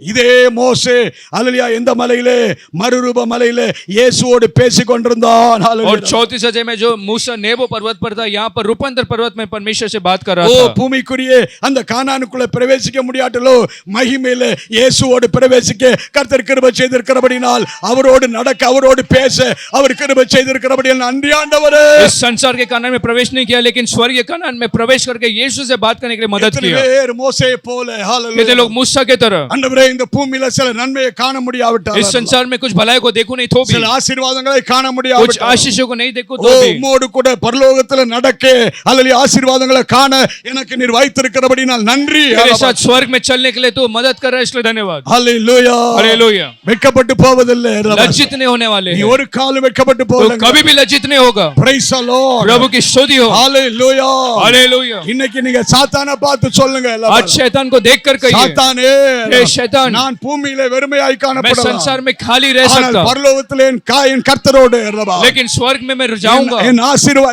இதே மோசே அல்லேலூயா எந்த மலையிலே? மறுரூப மலையிலே இயேசுவோடு பேசிக் கொண்டிருந்தான். और ஹalleluya. 34 अध्याय में जो मूसा नेबो पर्वत पर था, यहाँ पर रूपांतर पर्वत में परमेश्वर से बात कर रहा ஓ, था. பூமிக்குரிய அந்த கானானுக்குள்ள பிரவேசிக்க முடியாட்டலோ மகிமையிலே இயேசுவோடு பிரவேசிக்க கர்த்தர் கிருபை செய்திருக்கிறபடினால் அவரோடு நடக்க, அவரோடு பேச அவர் கிருபை செய்திருக்கிறபடியால் நன்றி ஆண்டவரே. इस संसार के कानून में प्रवेश नहीं किया, लेकिन स्वर्ग के कानून में प्रवेश करके यीशु से बात करने के लिए मदद எத்தனை किया. பேர் மோசே போல ஹalleluya. कितने लोग मूसा के तरह ஆண்டவரே, இந்த பூமியில சில நன்மையை காண முடியாவிட்டால், इस संसार में कुछ भलाई को देखो नहीं तो भी, சில ஆசீர்வாதங்களை காண कुछ முடியாவிட்டால், आशीषों को नहीं देखो ஓ, तो भी, உம்மோடு கூட பரலோகத்துல நடக்க அல்லேலூயா ஆசீர்வாதங்களை காண எனக்கு நீர் வைத்திருக்கிறபடினால் நன்றி. मेरे साथ स्वर्ग में चलने के लिए तो मदद कर रहा है, इसलिए धन्यवाद. ஹalleluya. हालेलुया. வெட்கப்பட்டு போவதில்லை. लज्जित नहीं होने वाले நீ हैं. ஒரு காலம் வெட்கப்பட்டு तो போவதில்லை. कभी भी लज्जित नहीं होगा. Praise the Lord. प्रभु की स्तुति हो. ஹalleluya. हालेलुया. இன்னைக்கு நீங்க சாத்தானை பார்த்து சொல்லுங்க எல்லாரும். आज शैतान को देखकर कहिए, சாத்தானே, हे शैतान, நான் பூமியிலே வெறுமையாய் मैं காணப்படுவேன். संसार में खाली रह ஆனால் सकता, பரலோகத்திலே என் கர்த்தரோடு அல்லவா, लेकिन स्वर्ग में मैं जाऊंगा என்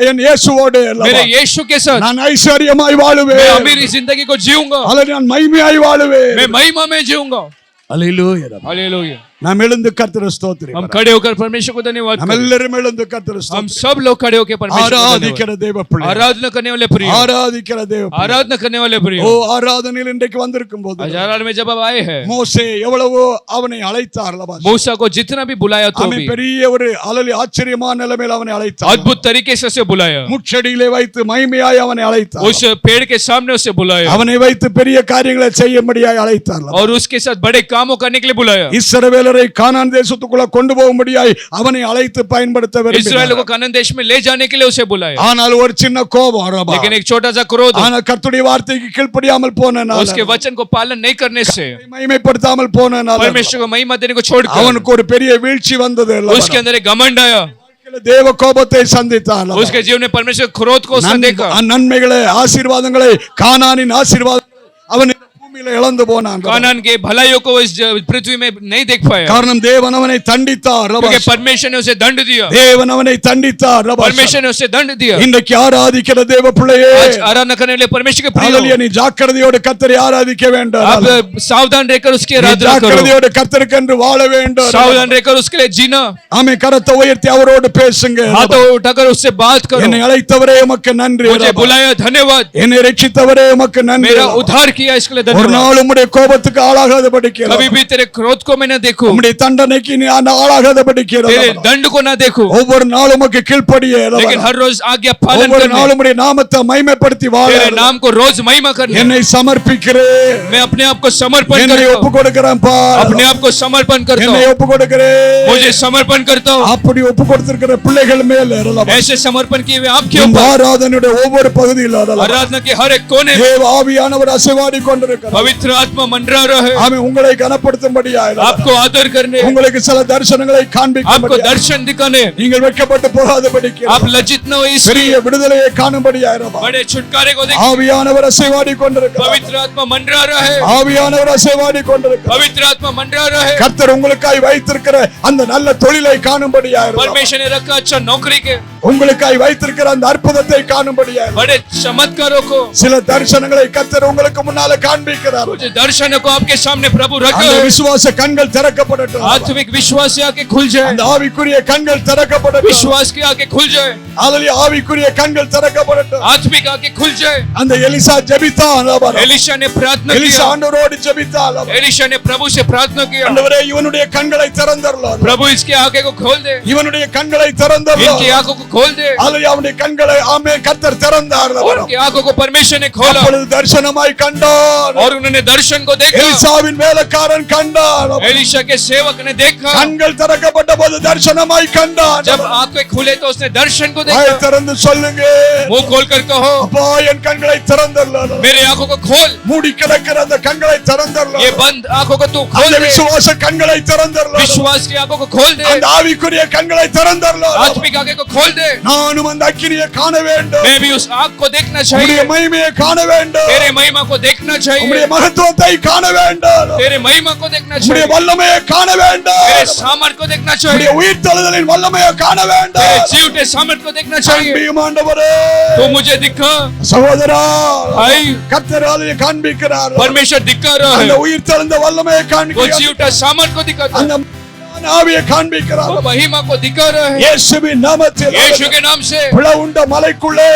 என் இயேசுவோடு அல்லவா, मेरे यीशु के साथ. நான் ஐஸ்வரியமாய் मैं வாழுவேன். अमीरी जिंदगी को जीऊंगा, அல்லது நான் மகிமையாய் வாழுவேன். मैं महिमा में जीऊंगा. ஹalleluya. हालेलुया. நாம் எழுந்து கர்த்தரை ஸ்தோத்திரம். हम खड़े होकर परमेश्वर को धन्यवाद நாம் करें. எல்லாரும் எழுந்து கர்த்தரை हम ஸ்தோத்திரம். सब लोग खड़े होकर परमेश्वर को ஆராதிக்கிற धन्यवाद. தேவ பிள்ளை, आराधना करने वाले प्रिय, ஆராதிக்கிற தேவ பிள்ளை. आराधना करने वाले प्रिय, ஓ, ஆராதனையில் இன்றைக்கு வந்திருக்கும் போது आज आराधना में जब आप आए हैं, மோசே எவ்வளவோ அவனை அழைத்தார் அல்லவா. मूसा को जितना भी बुलाया तो அவன் भी பெரிய ஒரு ஆச்சரியமான நிலைமையில் அவனை அழைத்தார். अद्भुत तरीके से उसे बुलाया. முச்செடியிலே வைத்து மகிமையாய் அவனை அழைத்தார். उस पेड़ के सामने उसे बुलाया அவனை வைத்து பெரிய காரியங்களை செய்யும்படியாய் அழைத்தார். और उसके साथ बड़े कामों करने के लिए बुलाया. இஸ்ரவேலரை கானான் தேசத்துக்குள்ள கொண்டு போகும்படியாய் அவனை அழைத்து பயன்படுத்த इस्राएल को விரும்பினார். कनान देश में ले जाने के लिए उसे बुलाया. ஆனால் ஒரு சின்ன கோபம் ரபா. लेकिन एक छोटा सा क्रोध, ஆனால் கர்த்தருடைய வார்த்தைக்கு கீழ்ப்படியாமல் போனனால, उसके वचन को पालन नहीं करने से, மகிமைப்படுத்தாமல் போனனால परमेश्वर को महिमा देने को छोड़कर அவனுக்கு ஒரு பெரிய வீழ்ச்சி வந்தது அல்லவா. उसके अंदर एक घमंड आया. தேவ கோபத்தை சந்தித்தான். उसके जीवन में परमेश्वर क्रोध को उसने देखा. நன்மைகளை, ஆசீர்வாதங்களை, கானானின் ஆசீர்வாதம் அவன் பூமியில இழந்து போனான். कानान के भलाइयों को इस पृथ्वी में नहीं देख पाया, காரணம் தேவன் அவனை தண்டித்தார். क्योंकि परमेश्वर ने उसे दंड दिया. தேவன் அவனை தண்டித்தார். परमेश्वर ने उसे दंड दिया. இன்றைக்கு ஆராதிக்கிற தேவ பிள்ளையே, आज आराधना करने के लिए परमेश्वर के प्रिय, ஹalleluya, நீ ஜாக்கிரதையோடு கர்த்தரை ஆராதிக்க வேண்டும். आप सावधान रहकर उसकी आराधना करो, ஜாக்கிரதையோடு கர்த்தருக்கென்று வாழ வேண்டும். सावधान रहकर उसके लिए जीना. ஆமென். கரத்தை உயர்த்தி அவரோடு பேசுங்க. हाथों उठाकर उससे बात करो. என்னை அழைத்தவரே உமக்கு நன்றி. मुझे बुलाया, धन्यवाद. என்னை ரட்சித்தவரே உமக்கு நன்றி. मेरा उद्धार किया, इसके लिए धन्यवाद. ஒரு நாள் உம்முடைய கோபத்துக்கு ஆளாகாதபடிக்கு कभी भी तेरे क्रोध को मैं न देखूं, உம்முடைய தண்டனைக்கு நீ ஆளாகாதபடிக்கு तेरे दंड को न देखूं, ஒவ்வொரு நாளும் உமக்கு கீழ்ப்படிய लेकिन हर रोज आज्ञा पालन ஒவ்வொரு करने, நாளும் உம்முடைய நாமத்தை மகிமைப்படுத்தி வாழ तेरे नाम को रोज महिमा करने என்னை சமர்ப்பிக்கிறேன் मैं अपने आप को समर्पण என்னை करता ஒப்பு हूं, கொடுக்கிறேன் பா अपने आप को समर्पण करता என்னை हूं, ஒப்பு கொடுக்கிறேன் मुझे समर्पण करता हूं। அப்படி ஒப்பு கொடுத்திருக்கிற பிள்ளைகள் மேல ऐसे समर्पण किए हुए आपके இந்த ऊपर ஆராதனையுடைய ஒவ்வொரு பகுதியில் आराधना के हर एक कोने में தேவ ஆவியானவர் அசைவாடி கொண்டிருக்கிறார் पवित्र आत्मा मंडरा रहा है, ஆமென் உங்களை கனப்படுத்தும்படியாய் आपको आदर करने, உங்களுக்கு சில தரிசனங்களை आपको காண்பிக்கும்படியாய் दर्शन दिखाने, நீங்கள் வெட்கப்பட்டு போகாதபடிக்கு आप लज्जित न हो इसलिए, பெரிய விடுதலையை காணும்படியாய் बड़े छुटकारे को देख, ஆவியானவர் அசைவாடி கொண்டிருக்கிறார் पवित्र आत्मा मंडरा रहा है, ஆவியானவர் அசைவாடி கொண்டிருக்கிறார் पवित्र आत्मा मंडरा रहा है। கர்த்தர் உங்களுக்காய் வைத்திருக்கிற அந்த நல்ல தொழிலை காணும்படியாய் परमेश्वर ने रखा अच्छा नौकरी के, உங்களுக்காய் வைத்திருக்கிற அந்த அற்புதத்தை காணும்படியாய் बड़े चमत्कारों को, சில தரிசனங்களை கர்த்தர் உங்களுக்கு முன்னால காண்பிக்கிறார் कुछ दर्शनों को आपके सामने प्रभु रखा அந்த है। விசுவாச கண்கள் திறக்கப்படட்டும் आत्मिक विश्वास से आके खुल जाए, அந்த ஆவிக்குரிய கண்கள் திறக்கப்படட்டும் विश्वास की आके खुल जाए, அல்லேலூயா ஆவிக்குரிய கண்கள் திறக்கப்படட்டும் आत्मिक आके खुल जाए। அந்த எலிசா ஜெபித்தான் एलिशा ने प्रार्थना எலிசா किया, ஆண்டவரோடு ஜெபித்தான் एलिशा ने प्रभु से प्रार्थना किया, ஆண்டவரே இவனுடைய கண்களை திறந்தருளும் प्रभु इसकी आंखें को खोल दे, இவனுடைய கண்களை திறந்தருளும் इनकी आंखों को खोल दे, அல்லேலூயா அவனுடைய கண்களை ஆமென் கர்த்தர் திறந்தார் उनकी आंखों को परमेश्वर ने खोला அப்பொழுது தரிசனமாய் கண்டான் और उन्होंने दर्शन को देखा। எலிசாவின் வேலைக்காரன் கண்டான் एलिशा के सेवक ने देखा, கண்கள் திறக்கப்பட்ட போது தரிசனமாய் கண்டான் जब आंखें खुले तो उसने दर्शन को வாய் देखा। திறந்து சொல்லுங்க मुंह खोलकर कहो, அப்பா என் கண்களை திறந்தருளும் मेरे आंखों को खोल, மூடி கிடக்கிற அந்த கண்களை திறந்தருளும் ये बंद आंखों को तू खोल அந்த दे, விசுவாச கண்களை திறந்தருளும் विश्वास की आंखों को खोल दे, அந்த ஆவிக்குரிய கண்களை திறந்தருளும் आत्मिक आंखें को खोल दे। நானும் அந்த அக்கினியை காண வேண்டும் मैं भी उस आग को देखना உம்முடைய चाहिए, மகிமையை காண வேண்டும் तेरे महिमा को देखना உம்முடைய चाहिए, மகத்துவத்தை காண வேண்டும் तेरे महिमा को देखना உம்முடைய चाहिए, வல்லமையை காண வேண்டும் तेरे सामर्थ को देखना உம்முடைய चाहिए, உயிர்த்தெழுதலின் வல்லமையை காண तेरे வேண்டும் जीवटे सामर्थ को देखना चाहिए। அன்பியும் ஆண்டவரே तू मुझे दिखा, சகோதரா भाई கர்த்தராலே காண்பிக்கிறார் परमेश्वर दिखा रहा அந்த है, உயிர்த்தெழுந்த வல்லமையை वो காண்பிக்கிறார் जीवटा सामर्थ को दिखाता है, அந்த ஆவியை காண்பிக்கிறார் वो महिमा को दिखा रहा है। இயேசுவின் நாமத்தில் यीशु के नाम से பிளவுண்ட மலைக்குள்ளே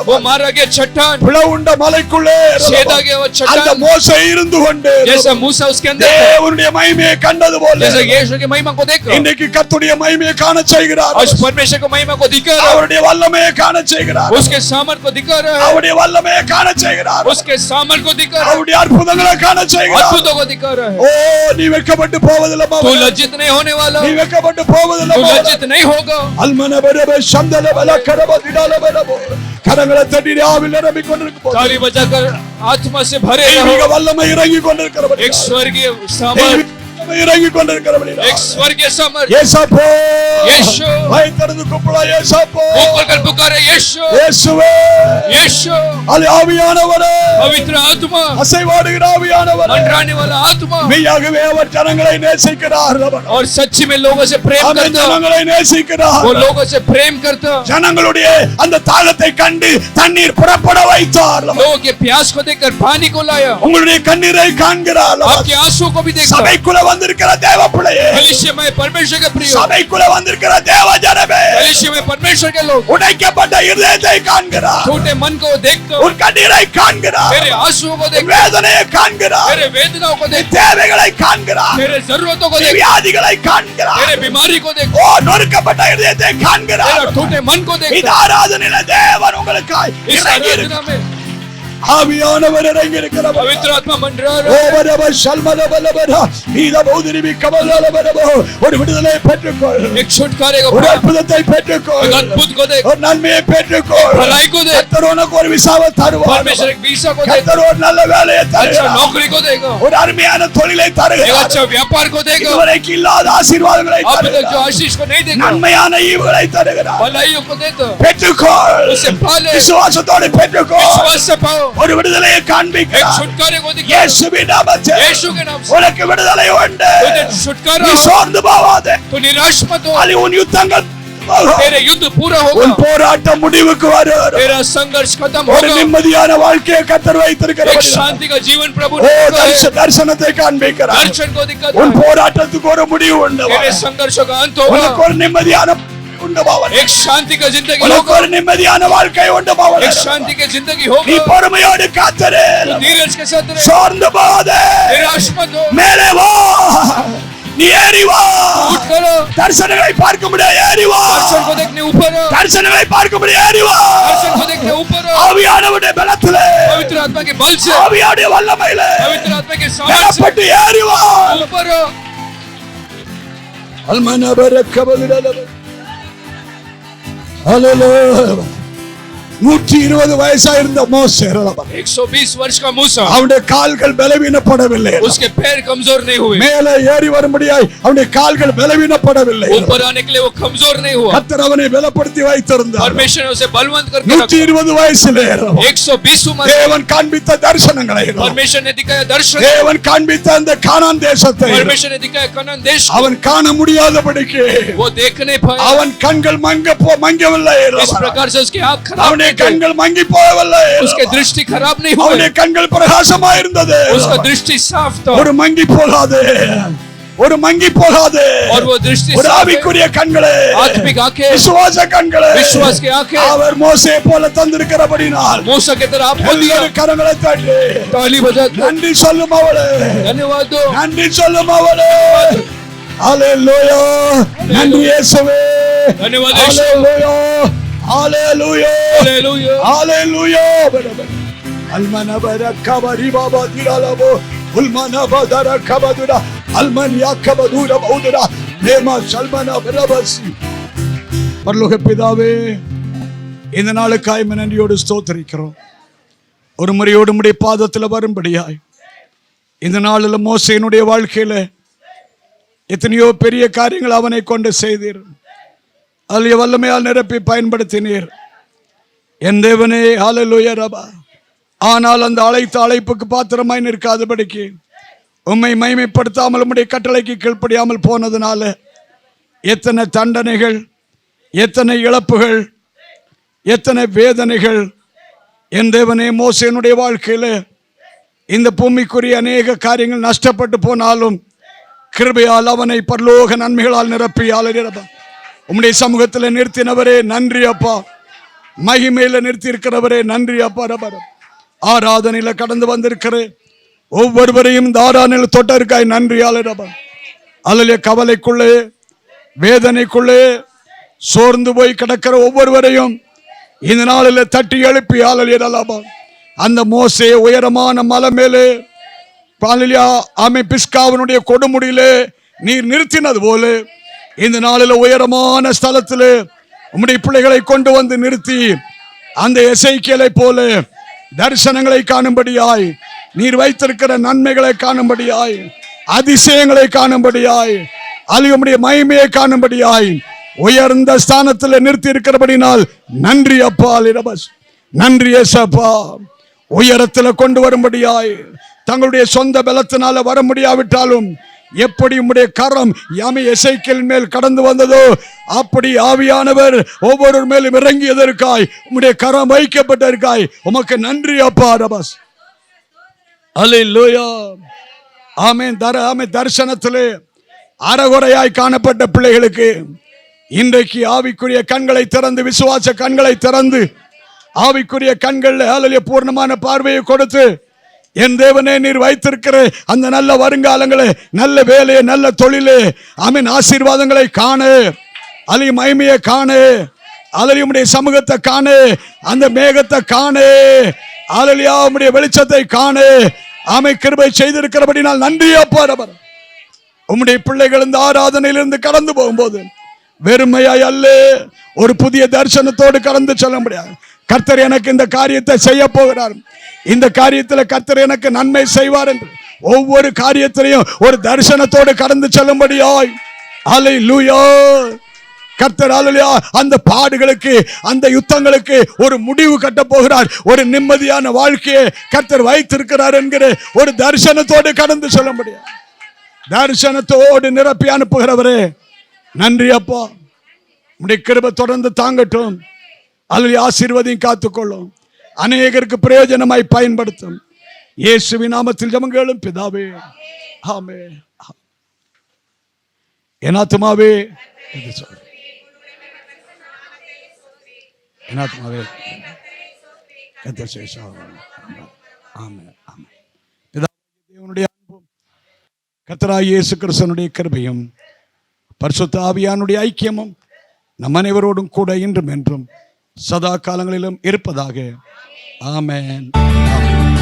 वो मारा गया चट्टान, பிளவுண்ட மலைக்குள்ளே छेदा गया वो அந்த चट्टान, மோசே இருந்து கொண்டு जैसा मूसा उसके अंदर था, தேவனுடைய மகிமையை கண்டது போல जैसे यीशु की महिमा को देखा, இன்னைக்கு கர்த்தருடைய மகிமையை காண செய்கிறார் आज परमेश्वर को महिमा को दिखा रहा है, அவருடைய வல்லமையை காண செய்கிறார் उसके सामर्थ को दिखा रहा है, அவருடைய வல்லமையை காண செய்கிறார் उसके सामर्थ को दिखा रहा है, அவருடைய அற்புதங்களை காண செய்கிறார் अद्भुतों को दिखा रहा है। ஓ நீ வெட்கப்பட்டு போவதில்லை तू மகனே. लज्जित नहीं होने वाला, நீ வெட்கப்பட்டு போவதில்லை तू மகனே. लज्जित नहीं होगा। அல்மனபரப சந்தலபல கரபதிடாலபரபோ கரங்களை தட்டி ஆவில நிரம்பிக் கொண்டிருக்கும் ताली बजाकर आत्मा से भरे தெய்வீக रहो, வல்லமை இறங்கி கொண்டிருக்கிறபடி एक स्वर्गीय सामर्थ, இறங்கி கொண்டிருக்கிறபடி एक स्वर्गीय सामर्थ, இயேசுவே यीशु, வாய் திறந்து கூப்பிடு இயேசுவே ऊपर कर पुकारे यीशु, இயேசுவே यीशु, அலே ஆவியானவரே पवित्र आत्मा, அசைவாடுகிற ஆவியானவரே मंडराने वाला आत्मा, மெய்யாகவே அவர் ஜனங்களை நேசிக்கிறார் அவர் और सच्ची में लोगों से प्रेम அவர் करता, ஜனங்களை நேசிக்கிறார் वो लोगों से प्रेम करता, ஜனங்களுடைய அந்த தாகத்தை கண்டு தண்ணீர் புறப்பட வைத்தார் लोगों के प्यास को देखकर पानी को लाया, உங்களுடைய கண்ணீரை காண்கிறார் आपके आंसू को भी देखा। சபைக்குள்ள வந்திருக்கிற தேவ பிள்ளையே कलीसिया में परमेश्वर के प्रिय, சபைக்குள்ள வந்திருக்கிற தேவ ஜனமே कलीसिया में परमेश्वर के लोग, உடைக்கப்பட்ட இருதயத்தை காண்கிறார் छोटे मन को देखता, உன் கண்ணீரை காண்கிறார் तेरे आंसुओं को உன் देखता, வேதனையை காண்கிறார் तेरे वेदनाओं को உன் देखता, தேவைகளை காண்கிறார் तेरे जरूरतों को உன் देखता, வியாதிகளை காண்கிறார் तेरे बीमारी को ஓ देखता, நொறுக்கப்பட்ட இருதயத்தை காண்கிறார் तेरे टूटे मन को இந்த देखता। ஆராதனையில தேவன் உங்களுக்காய் इस இறங்கி आराधना में ஆவியானவர் இறங்கி இருக்கிறவர் पवित्र आत्मा मंडरा ஓ रहा है, வரவ சல்மலவலவர நீத பௌதிரிவி கமலவலவர ஒரு விடுதலை பெற்றுக்கொள் एक छुटकारे को ஒரு पा, அற்புதத்தை பெற்றுக்கொள் एक अद्भुत को देख, ஒரு நன்மையை பெற்றுக்கொள் भलाई को देख, கர்த்தர் உனக்கு ஒரு விசாவை தருவார் परमेश्वर एक वीसा को देख, கர்த்தர் ஒரு நல்ல வேலையை अच्छा தருவார் नौकरी को देगा, ஒரு அருமையான தொழிலை एक தருகிறார் अच्छा व्यापार को देगा, இதுவரைக்கும் இல்லாத ஆசீர்வாதங்களை अब तक जो தருகிறார் आशीष को नहीं देखा, நன்மையான ஈவுகளை தருகிறார் भलाइयों को देता, பெற்றுக்கொள் उसे पाले, விசுவாசத்தோடு பெற்றுக்கொள் विश्वास से पाओ, ஒரு விடுதலையை एक காண்பிக்கிறார் छुटकारे को दिखा, இயேசுவின் நாமத்தில் यीशु के नाम से உனக்கு விடுதலை உண்டு तुझे छुटकारा நீ हो, சோர்ந்து போவாதே तो निराश मत हो, அலி உன் யுத்தங்கள் போகும். तेरे युद्ध पूरा உன் होगा, போராட்டம் முடிவுக்கு வரும் तेरा संघर्ष खत्म ஒரு होगा, நிம்மதியான வாழ்க்கையை கர்த்தர் एक வைத்திருக்கிறார் शांति का जीवन प्रभु ஓ ने दिया है, தரிசனத்தை காண்பிக்கிறார் दर्शन को दिखाता உன் है, போராட்டத்துக்கு ஒரு முடிவு உண்டு तेरे संघर्षों का अंत होगा, உனக்கு ஒரு நிம்மதியான உண்டு போவதாக. एक शांति का जिंदगी உனக்கு होगा, ஒரு நிம்மதியான வாழ்க்கை உண்டு போவதாக. एक शांति की जिंदगी நீ होगा। பொறுமையோடு காத்திரு. तो धीरज के साथ रहे, சோர்ந்து போகாதே. निराश मत हो, மேலே வா, நீ ஏறி வா. उठ करो, தரிசனங்களை பார்க்க முடியாது, ஏறி வா. दर्शन को देखने ऊपर हो, தரிசனங்களை பார்க்க முடியாது, ஏறி வா. दर्शन को देखने ऊपर हो, ஆவியானவருடைய பலத்திலே, पवित्र आत्मा के बल से, ஆவியானுடைய வல்லமையிலே पवित्र आत्मा के सामर्थ्य से பலப்பட்டு ஏறி வா. ऊपर हो। அல்மனபரக்கபதுரலப. ஹalleluya. 120 வயசா இருந்த மோசே 120 वर्ष का मूसा, அவனுடைய கால்கள் பலவீனப்படவில்லை. उसके पैर कमजोर नहीं हुए, மேலே ஏறி வரும்படியாய் அவனுடைய கால்கள் பலவீனப்படவில்லை. ऊपर आने के लिए वो कमजोर नहीं हुआ। கர்த்தர் அவனை பலப்படுத்தி வைத்திருந்தார். परमेश्वर ने उसे बलवंत करके रखा। 120 வயசிலே 120 उम्र में தேவன் காண்பித்த தரிசனங்களை, परमेश्वर ने दिखाया दर्शन, தேவன் காண்பித்த அந்த கானான் தேசத்தை परमेश्वर ने दिखाया कनान देश, அவன் காண முடியாதபடிக்கு वो देख नहीं पाया। அவன் கண்கள் மங்கவில்லை. इस प्रकार से उसकी आंख खराब அவனுடைய नहीं हुई, கண்கள் மங்கி போகவில்லை. उसके दृष्टि खराब नहीं हुई, அவனுடைய கண்கள் பிரகாசமாக இருந்தது. उसका दृष्टि साफ था, ஒரு மங்கி போகாது, ஒரு மங்கி போகாது. और वो दृष्टि ஒரு साफ है। ஆவிக்குரிய கண்களே, आत्मिक आंखें, விசுவாச கண்களே, विश्वास की आंखें அவர் மோசே போல தந்திருக்கிறபடினால் मूसा की तरह आपको दिया। எல்லாரும் கரங்களை தட்டி ताली बजाते நன்றி சொல்லும் அவளே, धन्यवाद दो, நன்றி சொல்லும் அவளே. ஹalleluya. நன்றி இயேசுவே. धन्यवाद यीशु, ஹalleluya. ஹalleluya. हालेलुया, ஹalleluya. அல்மனபரக்கபரி பாபா திரலபோ உல்மனபதரக்கபதுரா அல்மன்யாக்கபதுரா பௌதுரா நேமா சல்மனபரபசி. பரலோக பிதாவே, இந்த நாளுக்காய் நன்றியோடு ஸ்தோத்திரிக்கிறோம். ஒரு முறையோடு உம்முடைய பாதத்தில் வரும்படியாய் இந்த நாளில் மோசேனுடைய வாழ்க்கையில எத்தனையோ பெரிய காரியங்கள் அவனை கொண்டு செய்தீர். அதில் வல்லமையால் நிரப்பி பயன்படுத்தினீர். என் தேவனே, ஹalleluya ரபா. ஆனால் அந்த அழைத்த அழைப்புக்கு பாத்திரமாய் நிற்காதபடிக்கு உம்மை மகிமைப்படுத்தாமல் உம்முடைய கட்டளைக்கு கீழ்ப்படியாமல் போனதுனால எத்தனை தண்டனைகள், எத்தனை இழப்புகள், எத்தனை வேதனைகள் என் தேவனே மோசேனுடைய வாழ்க்கையில இந்த பூமிக்குரிய அநேக காரியங்கள் நஷ்டப்பட்டு போனாலும் கிருபையால் அவனை பரலோக நன்மைகளால் நிரப்பியால் உம்முடைய சமூகத்தில் நிறுத்தினவரே நன்றி அப்பா. மகிமையில நிறுத்தி இருக்கிறவரே நன்றி அப்பா. ரபரம் ஆராதனையில கடந்து வந்திருக்கிற ஒவ்வொருவரையும் இந்த ஆராதனையில் தொட்டருக்காய் நன்றி ஆளரபம். அல்ல கவலைக்குள்ளே, வேதனைக்குள்ளே சோர்ந்து போய் கிடக்கிற ஒவ்வொருவரையும் இந்த நாளில் தட்டி எழுப்பி ஆளலியலாபம். அந்த மோசே உயரமான மலை மேலே பிஸ்காவினுடைய கொடுமுடியிலே நீர் நிறுத்தினது போல இந்த நாளில் உயரமான ஸ்தலத்தில் உம்முடைய பிள்ளைகளை கொண்டு வந்து நிறுத்தி அந்த எசேக்கியேலை போல தரிசனங்களை காணும்படியாய், நீர் வைத்திருக்கிற நன்மைகளை காணும்படியாய், அதிசயங்களை காணும்படியாய், உம்முடைய மகிமையை காணும்படியாய் உயர்ந்த ஸ்தானத்தில் நிறுத்தி இருக்கிறபடினால் நன்றி அப்பா. நன்றி ஏசப்பா. உயரத்தில் கொண்டு வரும்படியாய் தங்களுடைய சொந்த பலத்தினால வர முடியாவிட்டாலும் எப்படி உம்முடைய கரம் யாமை எசேக்கியேல் மேல் கடந்து வந்ததோ அப்படி ஆவியானவர் ஒவ்வொரு மேலும் இறங்கியதற்காய் உம்முடைய கரம் வைக்கப்பட்டிருக்காய் உமக்கு நன்றி அப்பா. ரபஸ் அல்லேலூயா. ஆமென். தரிசனத்திலே அறகுறையாய் காணப்பட்ட பிள்ளைகளுக்கு இன்றைக்கு ஆவிக்குரிய கண்களை திறந்து, விசுவாச கண்களை திறந்து, ஆவிக்குரிய கண்கள் பூர்ணமான பார்வையை கொடுத்து என் தேவனே நீர் வைத்திருக்கிற அந்த நல்ல வருங்காலங்களே, நல்ல வேலையை, நல்ல தொழிலே, ஆமென், ஆசீர்வாதங்களை காணு, அலையும் மகிமையை காணு, அலையும் உம்முடைய சமூகத்தை காணு, அந்த மேகத்தை காணு, அலையா உம்முடைய வெளிச்சத்தை காணு. ஆமை கிருபை செய்திருக்கிறபடினால் நன்றி அப்பா. உம்முடைய பிள்ளைகள் இந்த ஆராதனையிலிருந்து கடந்து போகும்போது வெறுமையாய் அல்ல, ஒரு புதிய தரிசனத்தோடு கடந்து சொல்ல முடியாது. கர்த்தர் எனக்கு இந்த காரியத்தை செய்ய போகிறார், இந்த காரியத்தில் கர்த்தர் எனக்கு நன்மை செய்வார் என்று ஒவ்வொரு காரியத்திலையும் ஒரு தரிசனத்தோடு கடந்து செல்லும்படியாய் அல்லேலூயா. கர்த்தர் அல்லேலூயா அந்த பாடுகளுக்கு, அந்த யுத்தங்களுக்கு ஒரு முடிவு கட்ட போகிறார். ஒரு நிம்மதியான வாழ்க்கையை கர்த்தர் வைத்திருக்கிறார் என்கிற ஒரு தரிசனத்தோடு கடந்து சொல்ல முடியாது. தரிசனத்தோடு நிரப்பி அனுப்புகிறவரே நன்றி அப்பா. உம்முடைய கிருபை தொடர்ந்து தாங்கட்டும். அல்லேலூயா. ஆசீர்வாதம் காத்துக்கொள்ளும், அநேகருக்கு பிரயோஜனமாய் பயன்படுத்தும். இயேசுவின் நாமத்தில் ஜெபம் கேளும் பிதாவே, ஆமென். என் ஆத்துமாவே என் ஆத்மாவே கர்த்தர் சேஷம். ஆமென் ஆமென். தேவனுடைய அன்பும் கர்த்தராகிய இயேசு கிறிஸ்துவினுடைய கிருபையும் பரிசுத்த ஆவியானுடைய ஐக்கியமும் நம் அனைவரோடும் கூட இன்றும் என்றும் சதா காலங்களிலும் இருப்பதாக. ஆமென் ஆமென்.